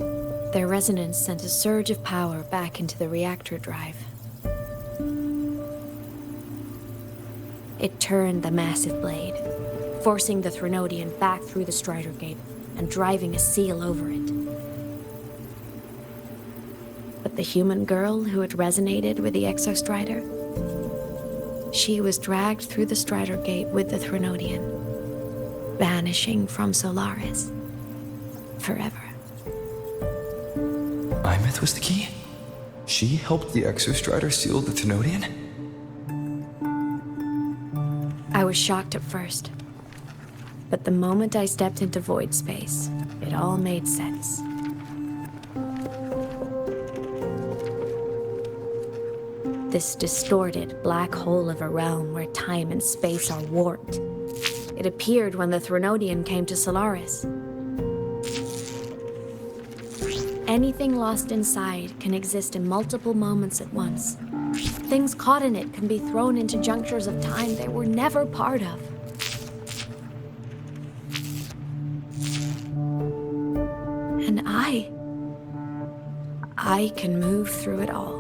Their resonance sent a surge of power back into the reactor drive. It turned the massive blade, forcing the Threnodian back through the Strider Gate and driving a seal over it. But the human girl who had resonated with the Exostrider, she was dragged through the Strider Gate with the Threnodian, vanishing from Solaris forever. Aemeath was the key? She helped the Exostrider seal the Threnodian? I was shocked at first, but the moment I stepped into void space, it all made sense. This distorted black hole of a realm where time and space are warped. It appeared when the Threnodian came to Solaris. Anything lost inside can exist in multiple moments at once. Things caught in it can be thrown into junctures of time they were never part of. And I can move through it all.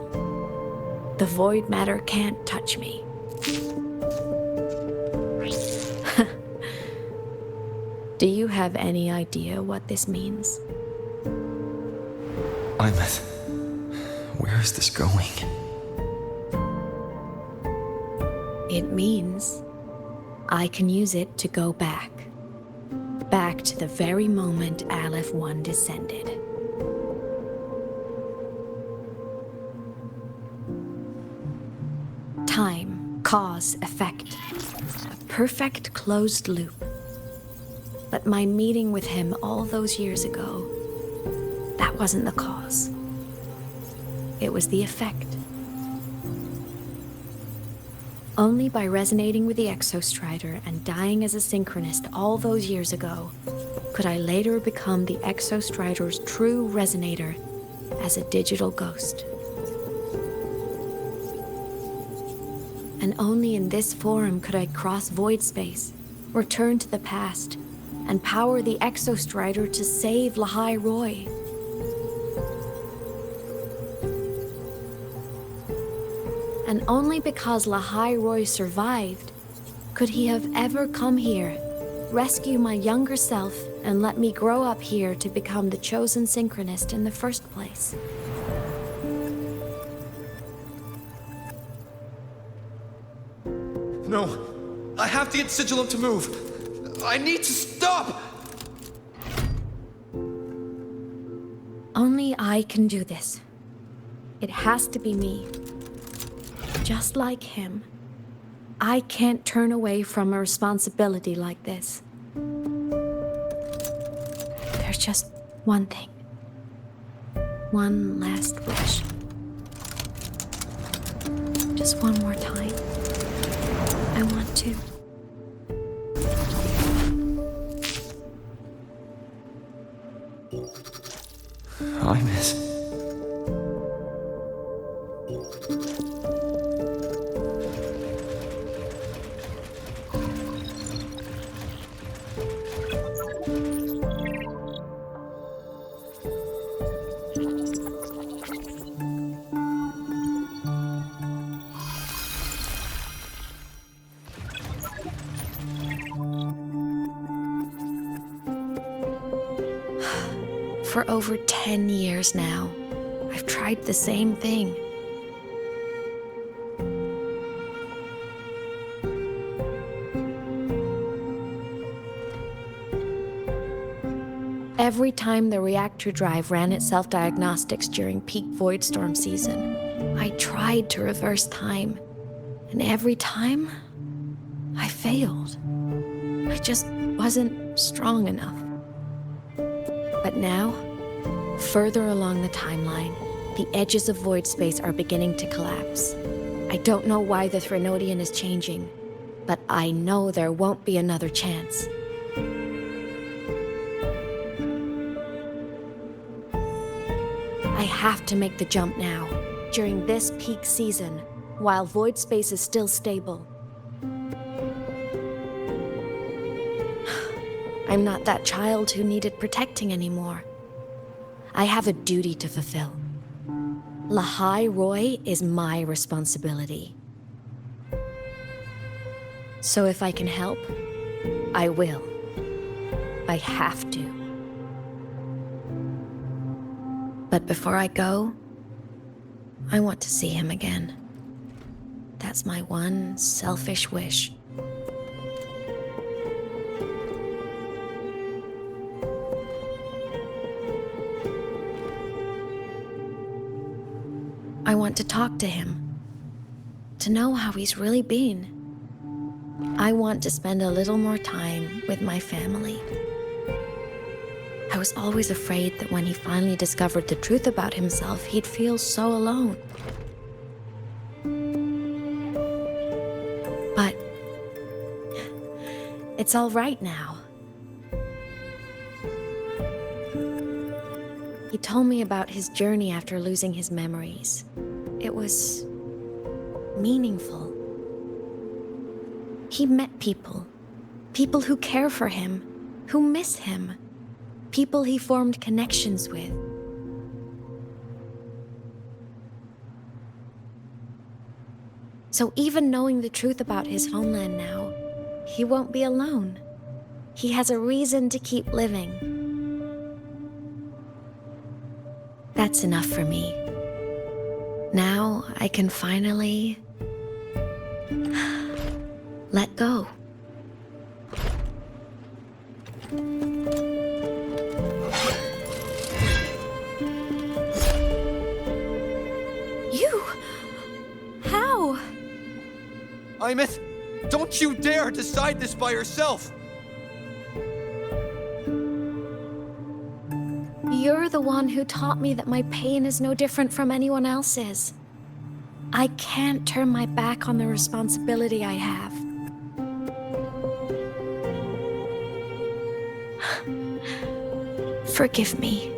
The void matter can't touch me. Do you have any idea what this means? Aemeath, where is this going? It means I can use it to go back. Back to the very moment Aleph 1 descended. Time, cause, effect. A perfect closed loop. But my meeting with him all those years ago, that wasn't the cause. It was the effect. Only by resonating with the Exostrider and dying as a synchronist all those years ago could I later become the Exostrider's true resonator as a digital ghost. And only in this form could I cross void space, return to the past, and power the Exostrider to save Lahai Roy. And only because Lahai Roy survived could he have ever come here, rescue my younger self, and let me grow up here to become the chosen synchronist in the first place. No, I have to get Sigilum to move. I need to stop! Only I can do this. It has to be me. Just like him, I can't turn away from a responsibility like this. There's just one thing. One last wish. Just one more time. I want to. Aemeath. For over 10 years now, I've tried the same thing. Every time the reactor drive ran its self-diagnostics during peak Voidstorm season, I tried to reverse time. And every time, I failed. I just wasn't strong enough. But now, further along the timeline, the edges of void space are beginning to collapse. I don't know why the Threnodian is changing, but I know there won't be another chance. I have to make the jump now, during this peak season, while void space is still stable. I'm not that child who needed protecting anymore. I have a duty to fulfill. Lahai Roy is my responsibility. So if I can help, I will. I have to. But before I go, I want to see him again. That's my one selfish wish. I want to talk to him, to know how he's really been. I want to spend a little more time with my family. I was always afraid that when he finally discovered the truth about himself, he'd feel so alone. But it's all right now. He told me about his journey after losing his memories. It was meaningful. He met people who care for him, who miss him, people he formed connections with. So even knowing the truth about his homeland now, he won't be alone. He has a reason to keep living. That's enough for me. Now I can finally let go. You? How? Aemeath, don't you dare decide this by yourself! You're the one who taught me that my pain is no different from anyone else's. I can't turn my back on the responsibility I have. Forgive me.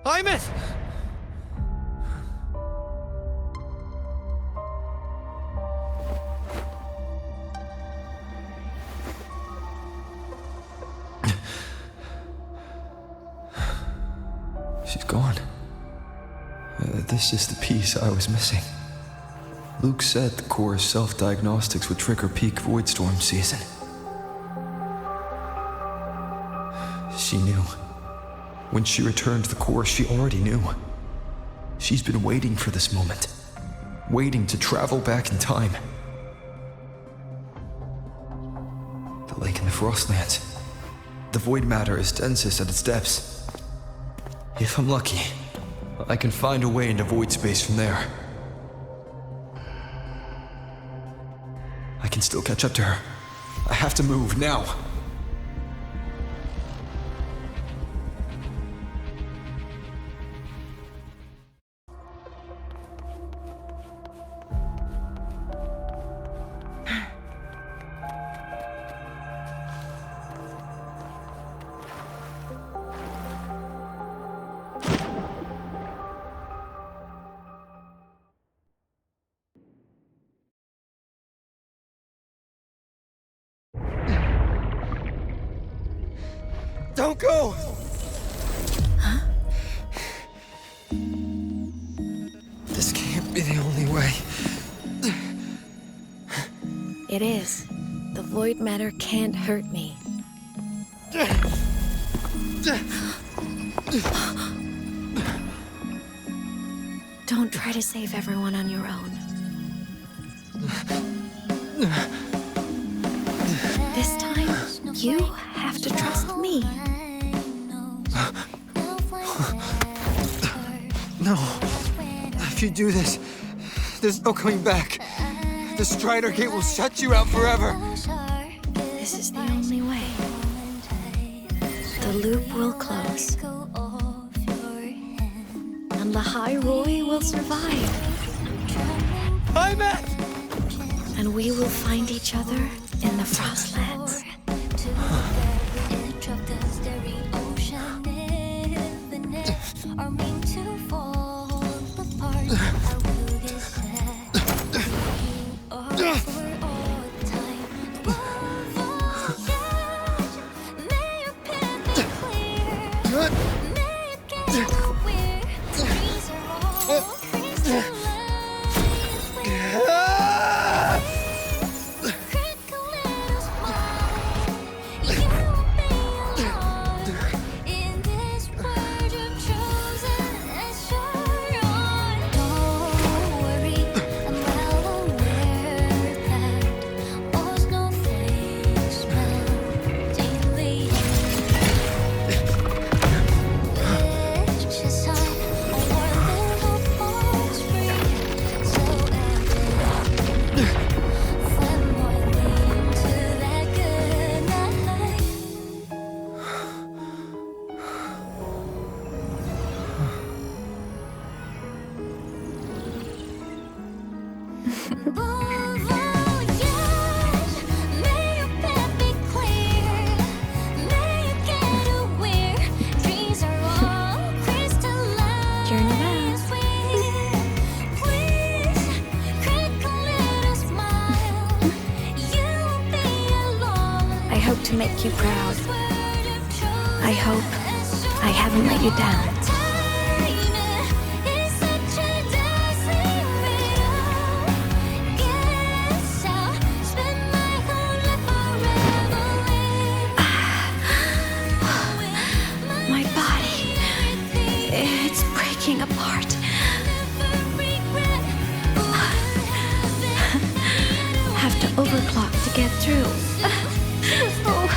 Aemeath! She's gone. This is the piece I was missing. Luke said the core's self-diagnostics would trigger peak voidstorm season. She knew. When she returned to the core, she already knew. She's been waiting for this moment. Waiting to travel back in time. The lake in the Frostlands. The void matter is densest at its depths. If I'm lucky, I can find a way into void space from there. I can still catch up to her. I have to move now. Don't go! Huh? This can't be the only way. It is. The void matter can't hurt me. Don't try to save everyone on your own. This time, you have to trust me. No. If you do this, there's no coming back. The Strider Gate will shut you out forever. This is the only way. The loop will close. and Lahai Roy will survive. aemeath! And we will find each other in the Frostlands. To make you proud. I hope I haven't let you down. My body, it's breaking apart. Have to overclock to get through. Oh,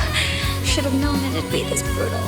should have known it'd be this brutal.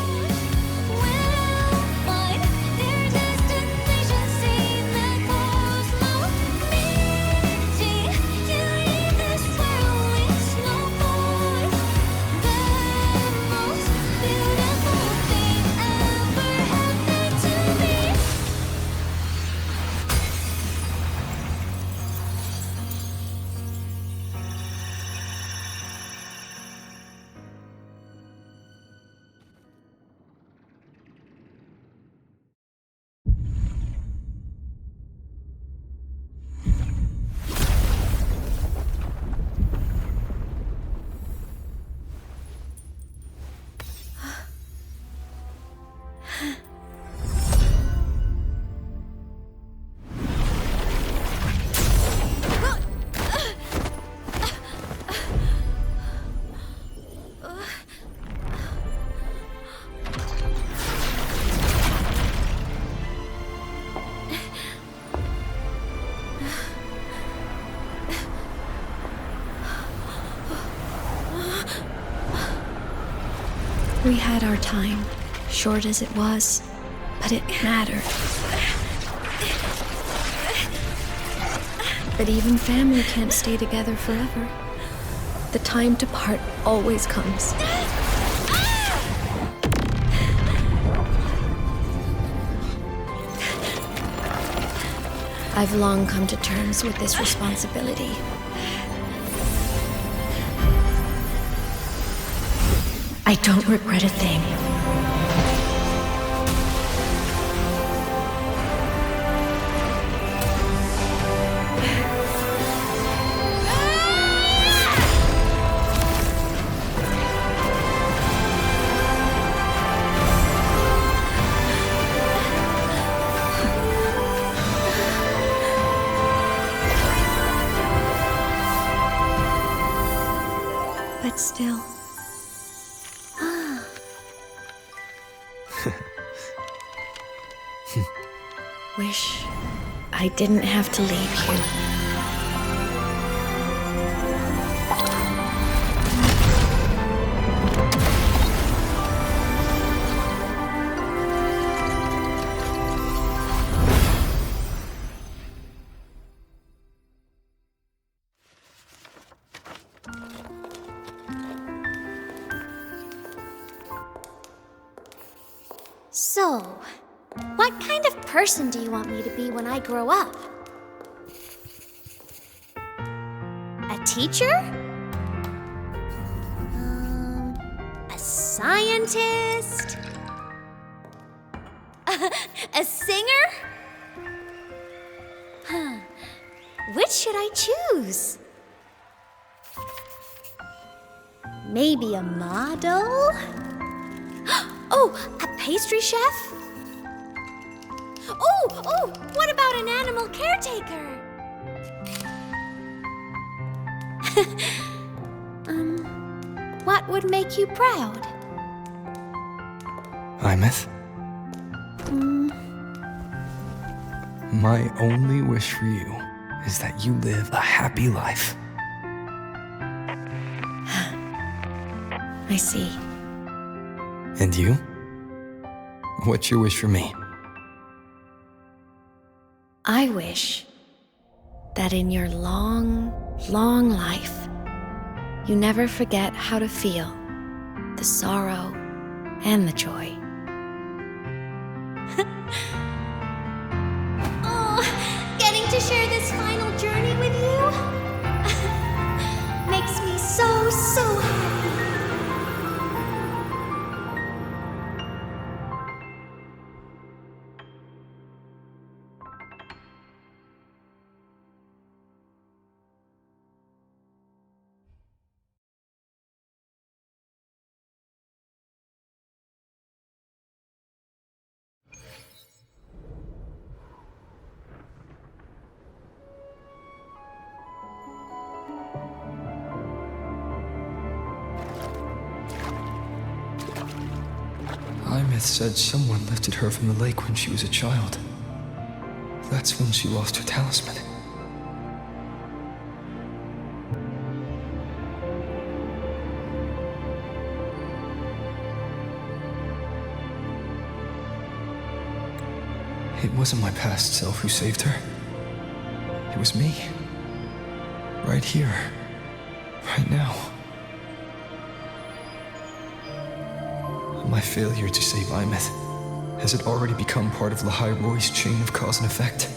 We had our time, short as it was, but it mattered. But even family can't stay together forever. The time to part always comes. I've long come to terms with this responsibility. I don't regret a thing. But still. Wish I didn't have to leave you. So, What kind of person do you want me to be when I grow up? A teacher? A scientist? A singer? Which should I choose? Maybe a model? Oh, a pastry chef? Oh, what about an animal caretaker? What would make you proud? Aemeath? My only wish for you is that you live a happy life. I see. And you? What's your wish for me? I wish that in your long, long life, you never forget how to feel the sorrow and the joy. Oh, getting to share this final journey with you makes me so happy. Aemeath said someone lifted her from the lake when she was a child. That's when she lost her talisman. It wasn't my past self who saved her. It was me. Right here. Right now. My failure to save Aemeath, has it already become part of Roy's chain of cause and effect?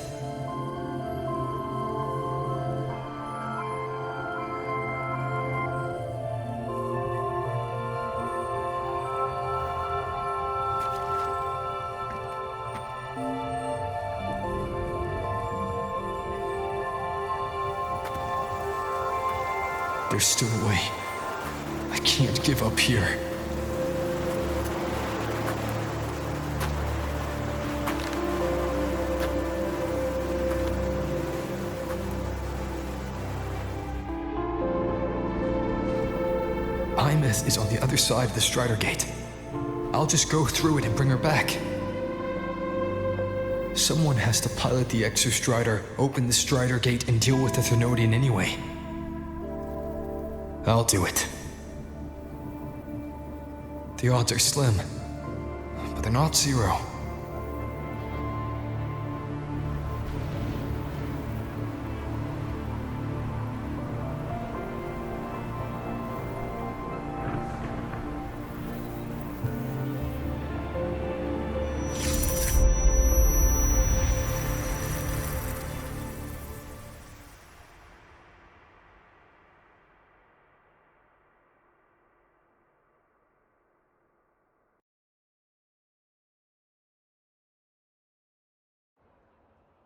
There's still a way. I can't give up here. Aemeath is on the other side of the Strider Gate. I'll just go through it and bring her back. Someone has to pilot the Exostrider, open the Strider Gate, and deal with the Thernoidian anyway. I'll do it. The odds are slim, but they're not zero.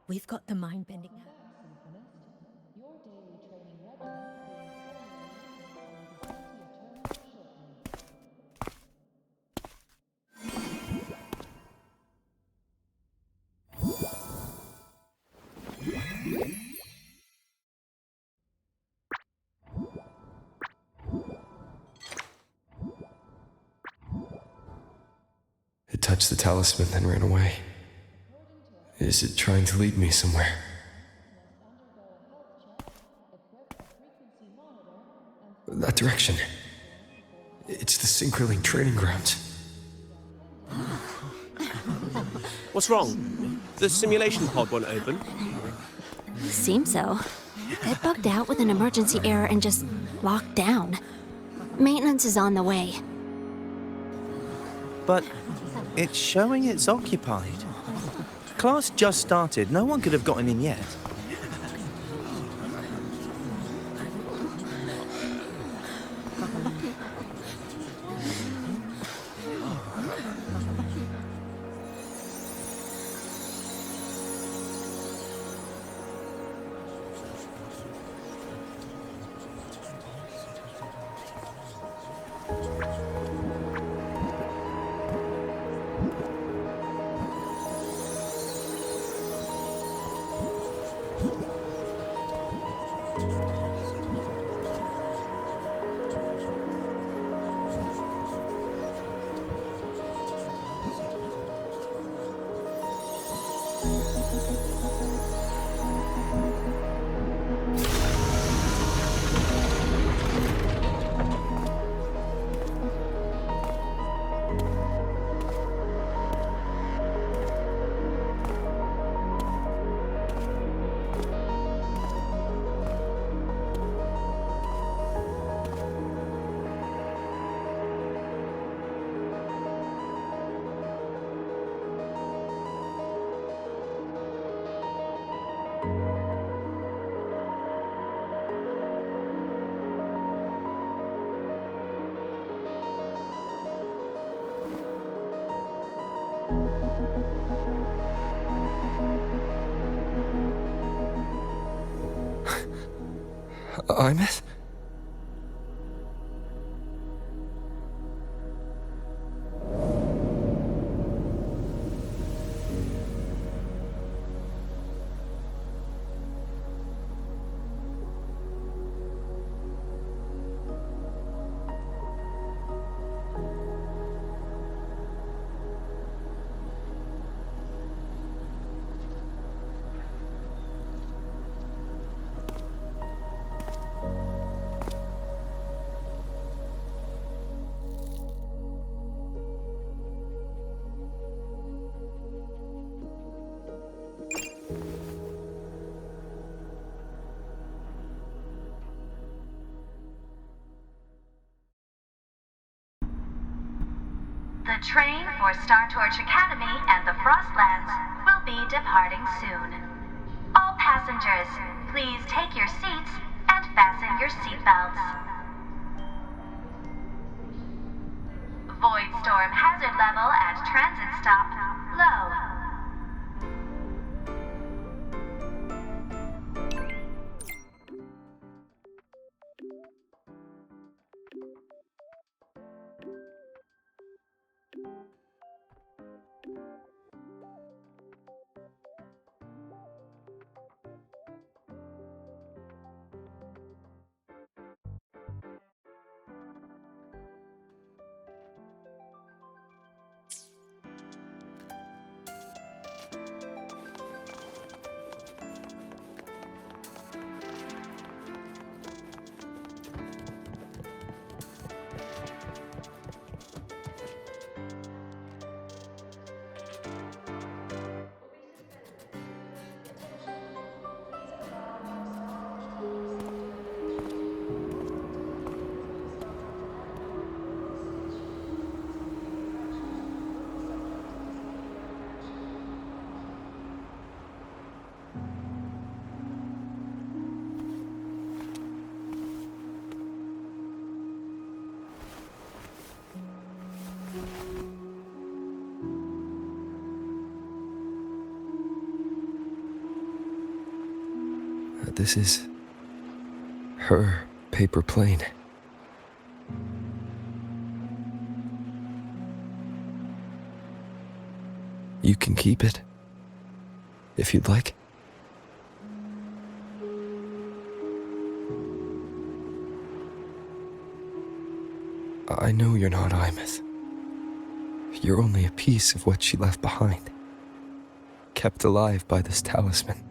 We've got the mind-bending. It touched the talisman, then ran away. Is it trying to lead me somewhere? That direction. It's the Synchroling training grounds. What's wrong? The simulation pod won't open? Seems so. It bugged out with an emergency error and just locked down. Maintenance is on the way. But it's showing it's occupied. Class just started. No one could have gotten in yet. Aemeath? The train for Star Torch Academy and the Frostlands will be departing soon. All passengers, please take your seats and fasten your seatbelts. Void storm hazard level at transit stop low. This is her paper plane. You can keep it, if you'd like. I know you're not Aemeath. You're only a piece of what she left behind, kept alive by this talisman.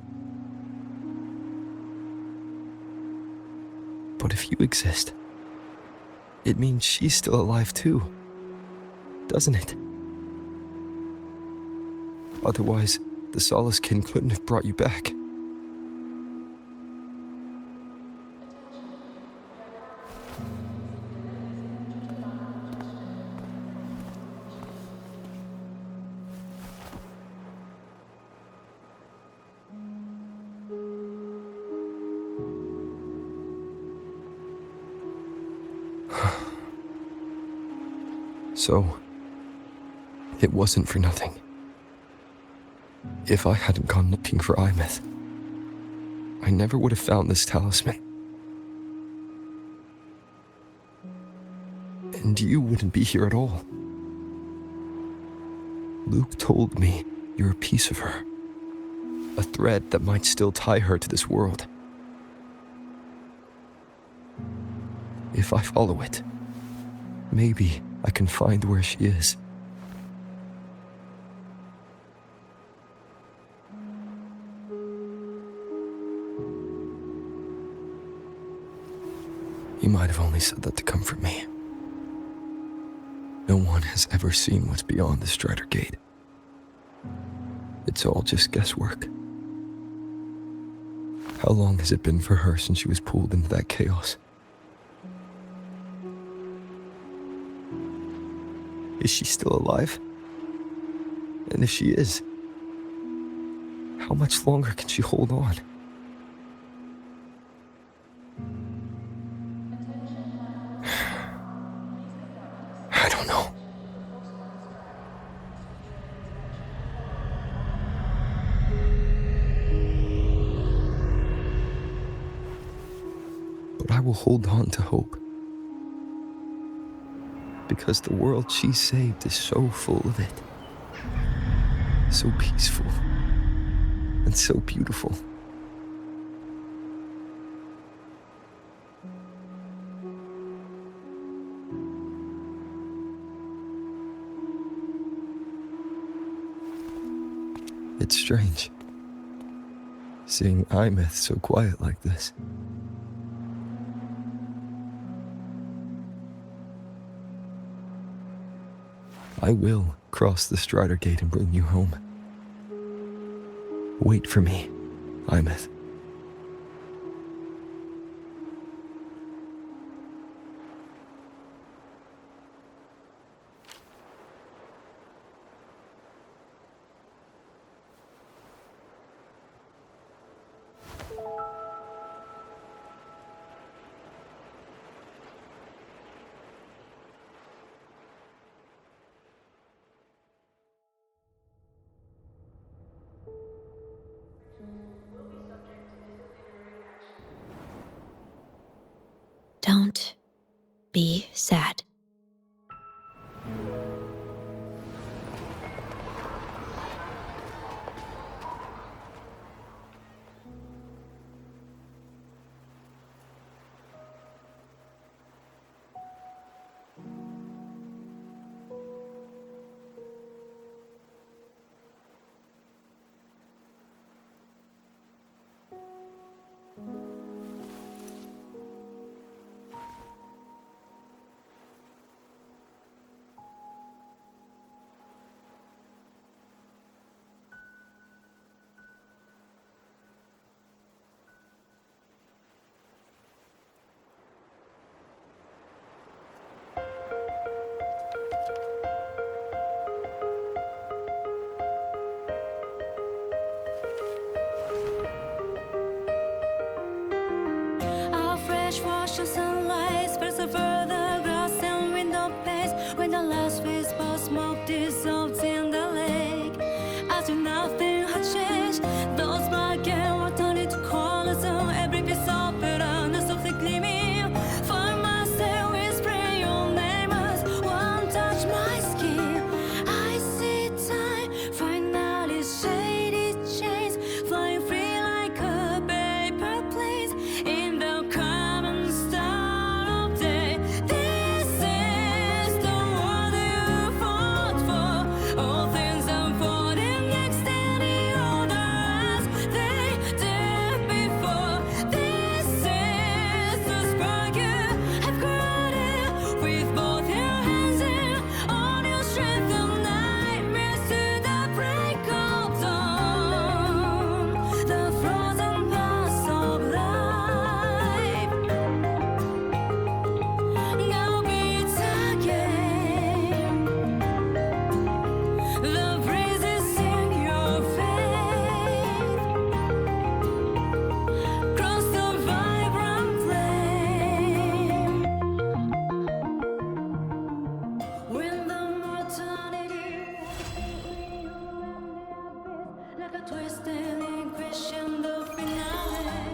But if you exist, it means she's still alive too, doesn't it? Otherwise, the Solaskin couldn't have brought you back. So, it wasn't for nothing. If I hadn't gone looking for aemeath, I never would have found this talisman. And you wouldn't be here at all. Luke told me you're a piece of her. A thread that might still tie her to this world. If I follow it, maybe I can find where she is. You might have only said that to comfort me. No one has ever seen what's beyond the Strider Gate. It's all just guesswork. How long has it been for her since she was pulled into that chaos? Is she still alive? And if she is, how much longer can she hold on? I don't know. But I will hold on to hope. Because the world she saved is so full of it. So peaceful. And so beautiful. It's strange, seeing aemeath so quiet like this. I will cross the Strider Gate and bring you home. Wait for me, aemeath. Don't be sad. Wash sunlight spreads over the grass and window panes. When the last wisp of smoke dissolves in the lake, as if nothing had changed, those black and were turned into colors on every piece of bitterness softly gleaming. For myself, we spray your name as one touch my skin. I see time finally shaded chains flying free like a paper plane in the all things unfolding next in the order like a twisted crescendo finale.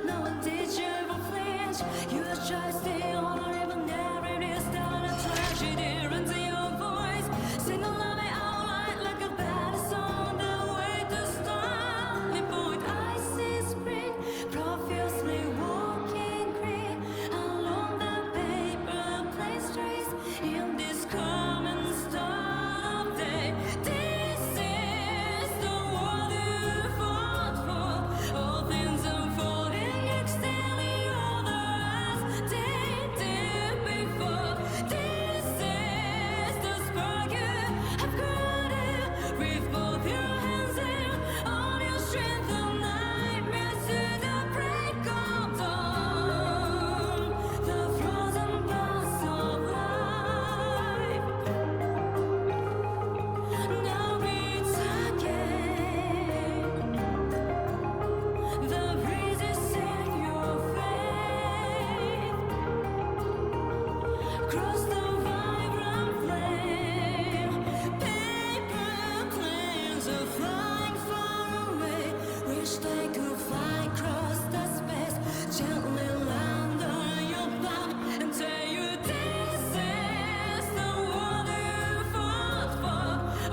No one did you ever flinch. You just try to stay on, or even never it is down a tragedy. Run to your voice, sing a love it out loud like a bad song. The way to start, live with icy spring, profusely walking green along the paper plane streets in this common start of day. This is the world you fought for. All things unfolding extending other as they did before. This is the spark you have created with both your hands and all your strength of nightmares to the break of dawn. The frozen paths of life now reads again. The breeze is in your face. Cross the vibrant flame. Paper planes are flying far away. Wish they could fly across the space. Gently land on your back and tell you this is the world you fought for.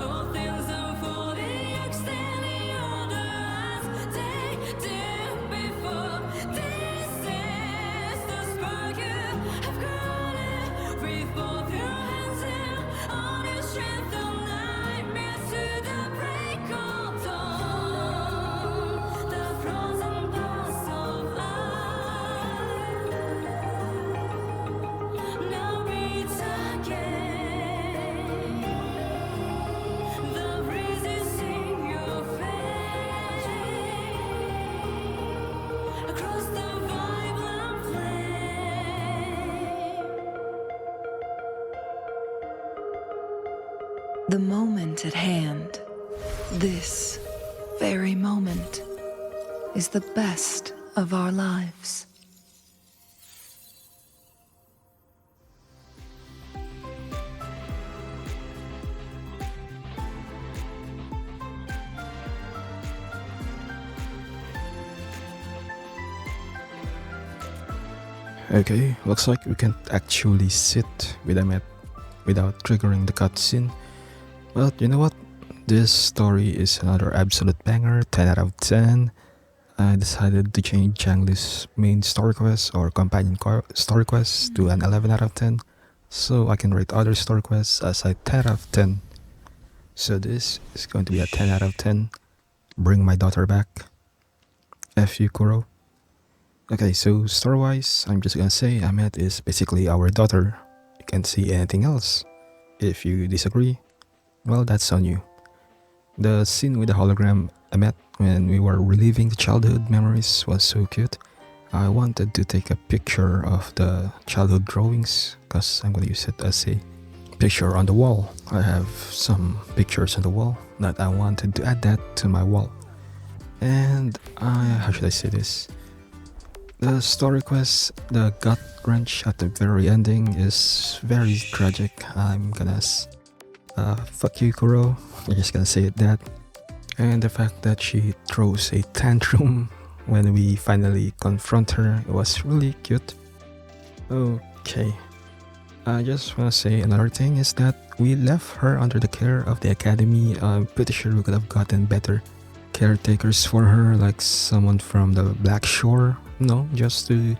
All things unfolding, extending order as they did before. This is the spark you have created with both your hands and all your strength of nightmares to the break of dawn. The frozen paths of life now reads again. The breeze is in your face. Across the vibrant flame. The moment at hand, this very moment, is the best of our lives. Okay, looks like we can't actually sit with aemeath without triggering the cutscene. But you know what? This story is another absolute banger, 10 out of 10. I decided to change Changli's main story quest or companion story quest to an 11 out of 10. So I can rate other story quests as a 10 out of 10. So this is going to be a 10 out of 10. Bring my daughter back. F you, Kuro. Okay, so story-wise, I'm just gonna say aemeath is basically our daughter. You can't see anything else. If you disagree, well, that's on you. The scene with the hologram aemeath when we were reliving the childhood memories was so cute. I wanted to take a picture of the childhood drawings because I'm gonna use it as a picture on the wall. I have some pictures on the wall that I wanted to add that to my wall. And how should I say this? The story quest, the gut wrench at the very ending is very tragic. I'm gonna fuck you, Kuro. I'm just gonna say it that. And the fact that she throws a tantrum when we finally confront her was really cute. Okay. I just wanna say another thing is that we left her under the care of the academy. I'm pretty sure we could have gotten better caretakers for her, like someone from the Black Shore. No, just to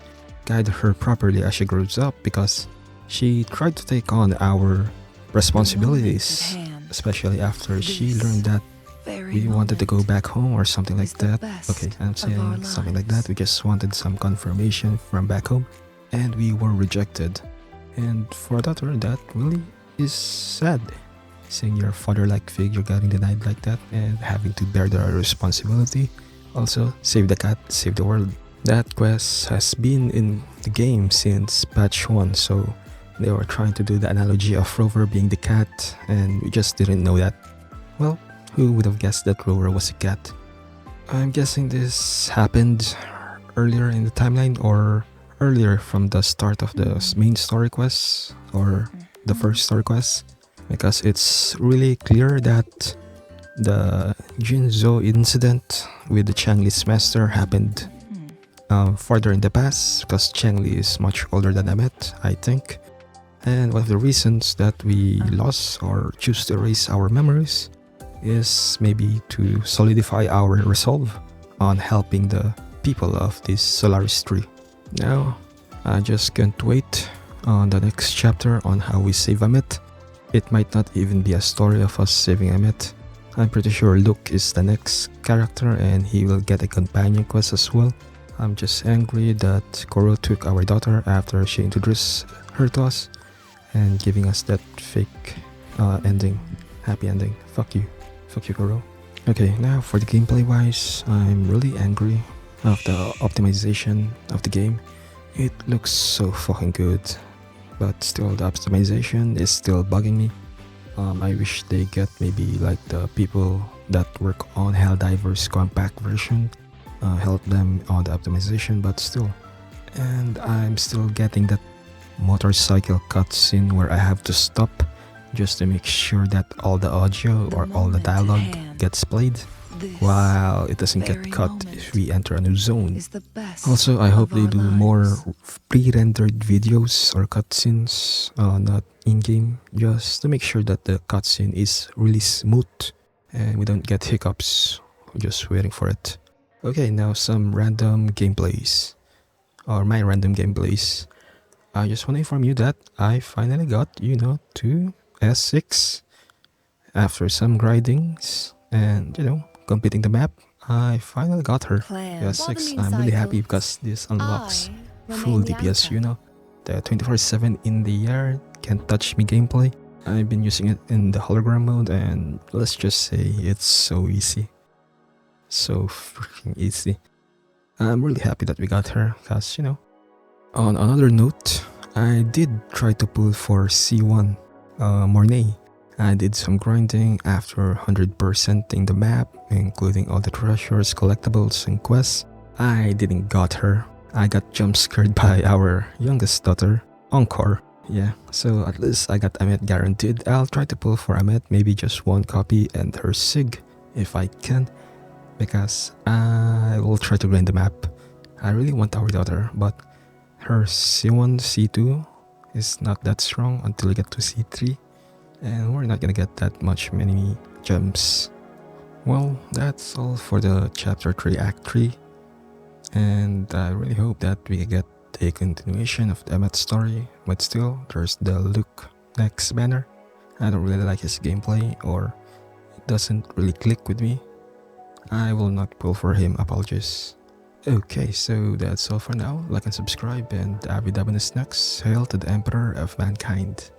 guide her properly as she grows up, because she tried to take on our responsibilities, especially after she learned that we wanted to go back home or something like that. Okay, I'm saying something like that. We just wanted some confirmation from back home and we were rejected. And for a daughter, that really is sad. Seeing your father-like figure getting denied like that and having to bear the responsibility. Also, save the cat, save the world. That quest has been in the game since patch 1, so they were trying to do the analogy of Rover being the cat, and we just didn't know that. Well, who would have guessed that Rover was a cat? I'm guessing this happened earlier in the timeline, or earlier from the start of the main story quest, or the first story quest, because it's really clear that the Junzo incident with the Changli's master happened further in the past, because Changli is much older than Aemeath, I think. And one of the reasons that we lost or choose to erase our memories is maybe to solidify our resolve on helping the people of this Solaris tree. Now, I just can't wait on the next chapter on how we save Aemeath. It might not even be a story of us saving Aemeath. I'm pretty sure Luke is the next character and he will get a companion quest as well. I'm just angry that Kuro took our daughter after she introduced her to us and giving us that fake ending, happy ending. Fuck you Kuro. Okay, now for the gameplay wise, I'm really angry of the optimization of the game. It looks so fucking good, but still the optimization is still bugging me. I wish they get maybe like the people that work on Helldivers compact version, help them on the optimization, but still. And I'm still getting that motorcycle cutscene where I have to stop just to make sure that all the audio or all the dialogue gets played, while it doesn't get cut if we enter a new zone. Also, I hope they do more pre-rendered videos or cutscenes, not in-game, just to make sure that the cutscene is really smooth and we don't get hiccups just waiting for it. Okay, now some random gameplays, or my random gameplays. I just want to inform you that I finally got, to S6 after some grindings and, completing the map. I finally got her. S6. I'm really happy because this unlocks full DPS, the 24/7 in the air, can't touch me gameplay. I've been using it in the hologram mode and let's just say it's so easy. So freaking easy. I'm really happy that we got her because, On another note, I did try to pull for C1 Mornay. I did some grinding after 100%ing the map, including all the treasures, collectibles, and quests. I didn't got her. I got jump scared by our youngest daughter, Encore. Yeah, so at least I got Aemeath guaranteed. I'll try to pull for Aemeath, maybe just one copy and her Sig if I can, because I will try to grind the map. I really want our daughter, but her C1, C2 is not that strong until we get to C3, and we're not gonna get that many gems. Well, that's all for the Chapter 3 Act 3, and I really hope that we get a continuation of the Aemeath story, but still, there's the Luke next banner. I don't really like his gameplay, or it doesn't really click with me. I will not pull for him, apologies. Okay, so that's all for now. Like and subscribe, and I'll be next. Hail to the Emperor of Mankind.